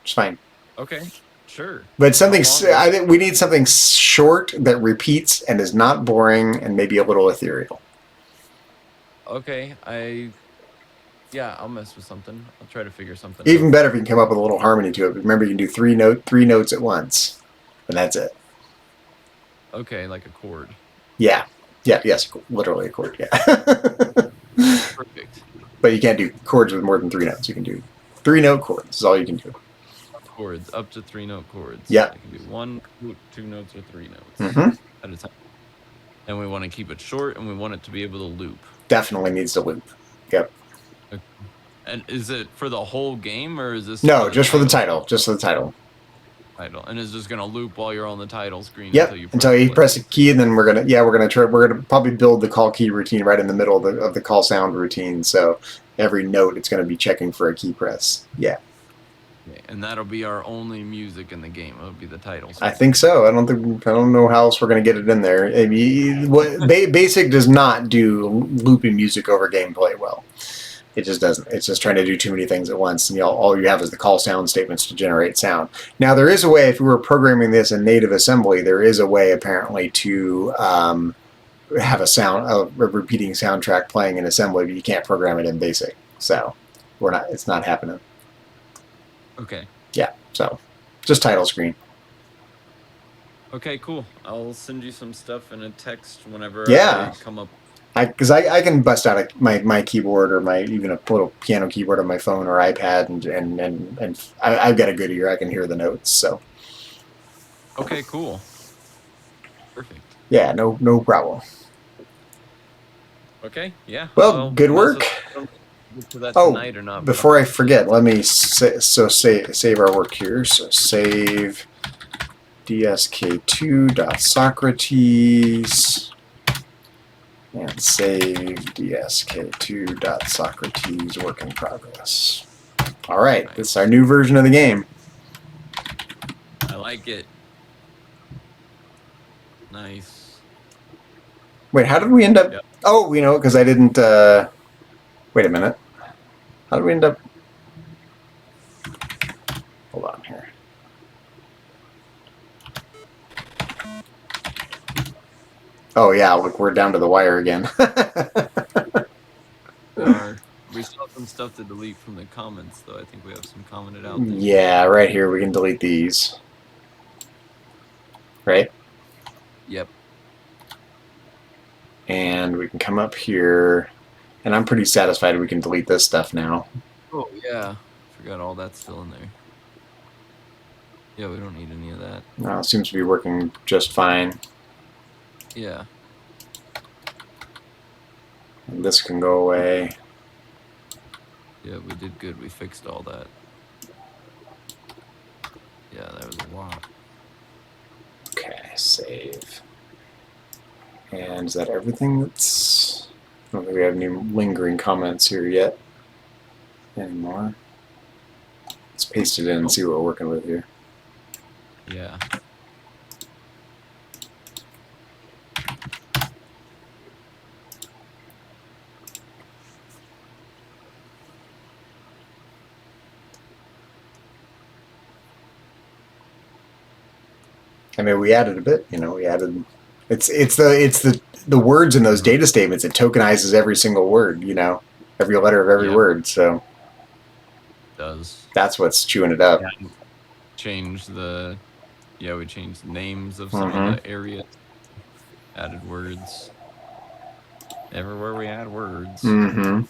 It's fine. Okay, sure. But something I think we need something short that repeats and is not boring and maybe a little ethereal. Okay, yeah, I'll mess with something. I'll try to figure something Even out. better if you can come up with a little harmony to it. Remember, you can do three notes at once, and that's it. Okay, like a chord. Yes, literally a chord. Yeah. Perfect. But you can't do chords with more than 3 notes. You can do 3-note chords. Is all you can do. Chords, up to 3-note chords. Yeah. I can do 1, 2 notes, or 3 notes Mm-hmm. at a time. And we want to keep it short, and we want it to be able to loop. Definitely needs to loop. Yep. Okay. And is it for the whole game, or is this? No, just for the title. Just for the title. And it's just gonna loop while you're on the title screen. Yep. Until you press a key, and then we're gonna probably build the call key routine right in the middle of the call sound routine. So every note, it's gonna be checking for a key press. Yeah. Okay. And that'll be our only music in the game. It'll be the title screen. I think so. I don't know how else we're gonna get it in there. I mean, Basic does not do looping music over gameplay well. It just doesn't. It's just trying to do too many things at once, and all you have is the call sound statements to generate sound. Now, there is a way, if we were programming this in native assembly, there is a way apparently to have a repeating soundtrack playing in assembly, but you can't program it in Basic. So it's not happening. Okay. Yeah. So just title screen. Okay, cool. I'll send you some stuff in a text whenever Yeah. I come up. Because I can bust out my keyboard or even a little piano keyboard on my phone or iPad, and I've got a good ear. I can hear the notes. So Okay, cool. Perfect. Yeah, no problem. Okay, yeah. Well, good work. Get to that Oh, tonight or not, before I forget, let me save our work here. So save dsk2.socrates and save dsk2.socrates work in progress. All right, Nice. This is our new version of the game. I like it. Nice. Wait, how did we end up? Yep. Oh, because I didn't. Wait a minute. How did we end up? Hold on here. Oh yeah, look, we're down to the wire again. We still have some stuff to delete from the comments, though. I think we have some commented out things. Yeah, right here we can delete these. Right? Yep. And we can come up here, and I'm pretty satisfied we can delete this stuff now. Oh, yeah. Forgot all that's still in there. Yeah, we don't need any of that. No, it seems to be working just fine. Yeah. And this can go away. Yeah, we did good. We fixed all that. Yeah, that was a lot. Okay, save. And is that everything that's... I don't think we have any lingering comments here yet. Anymore. Let's paste it in and see what we're working with here. Yeah. I mean, we added a bit. We added. It's the words in those data statements. It tokenizes every single word. Every letter of every word. So it does. That's what's chewing it up. Yeah, we changed the names of some of the areas. Added words. Everywhere we add words. Mm-hmm.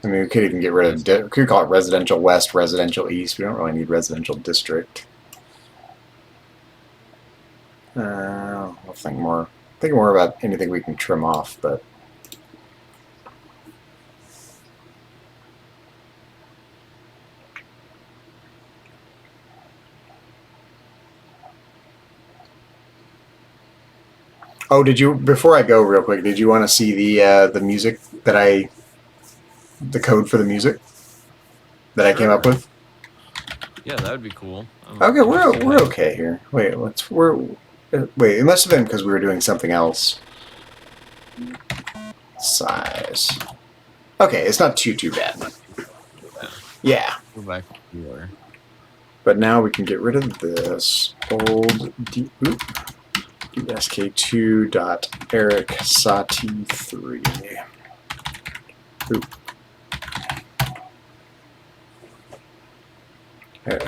I mean, we could even get rid of. We could call it residential west, residential east. We don't really need residential district. I'll think more about anything we can trim off, but. Oh, before I go real quick, did you want to see the music that the code for the music that I came up with? Yeah, that would be cool. Okay, we're okay here. Wait, it must have been because we were doing something else. Size. Okay, it's not too bad. Yeah. Go back to your. But now we can get rid of this old dsk2.ericsati3.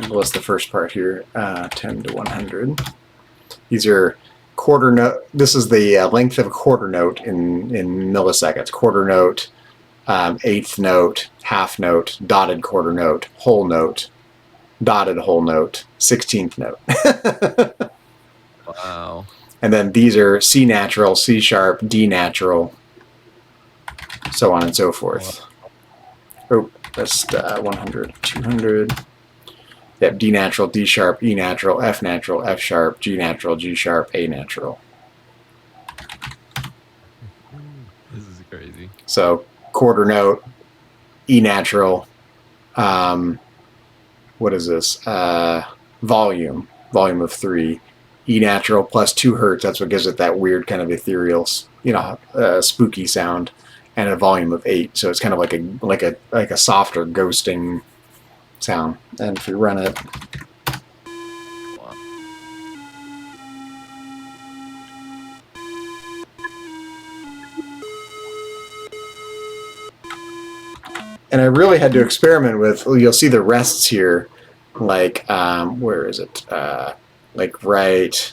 What's the first part here? 10 to 100. These are quarter note. This is the length of a quarter note in milliseconds. Quarter note, eighth note, half note, dotted quarter note, whole note, dotted whole note, 16th note. Wow. And then these are C natural, C sharp, D natural, so on and so forth. Oh, that's 100, 200. Yep, D natural, D sharp, E natural, F sharp, G natural, G sharp, A natural. This is crazy. So quarter note, E natural. What is this? Volume of 3. E natural plus 2 hertz. That's what gives it that weird kind of ethereal, spooky sound, and a volume of 8. So it's kind of like a softer ghosting sound. And if we run it, Wow. and I really had to experiment with. You'll see the rests here, like where is it? Like right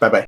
Bye-bye.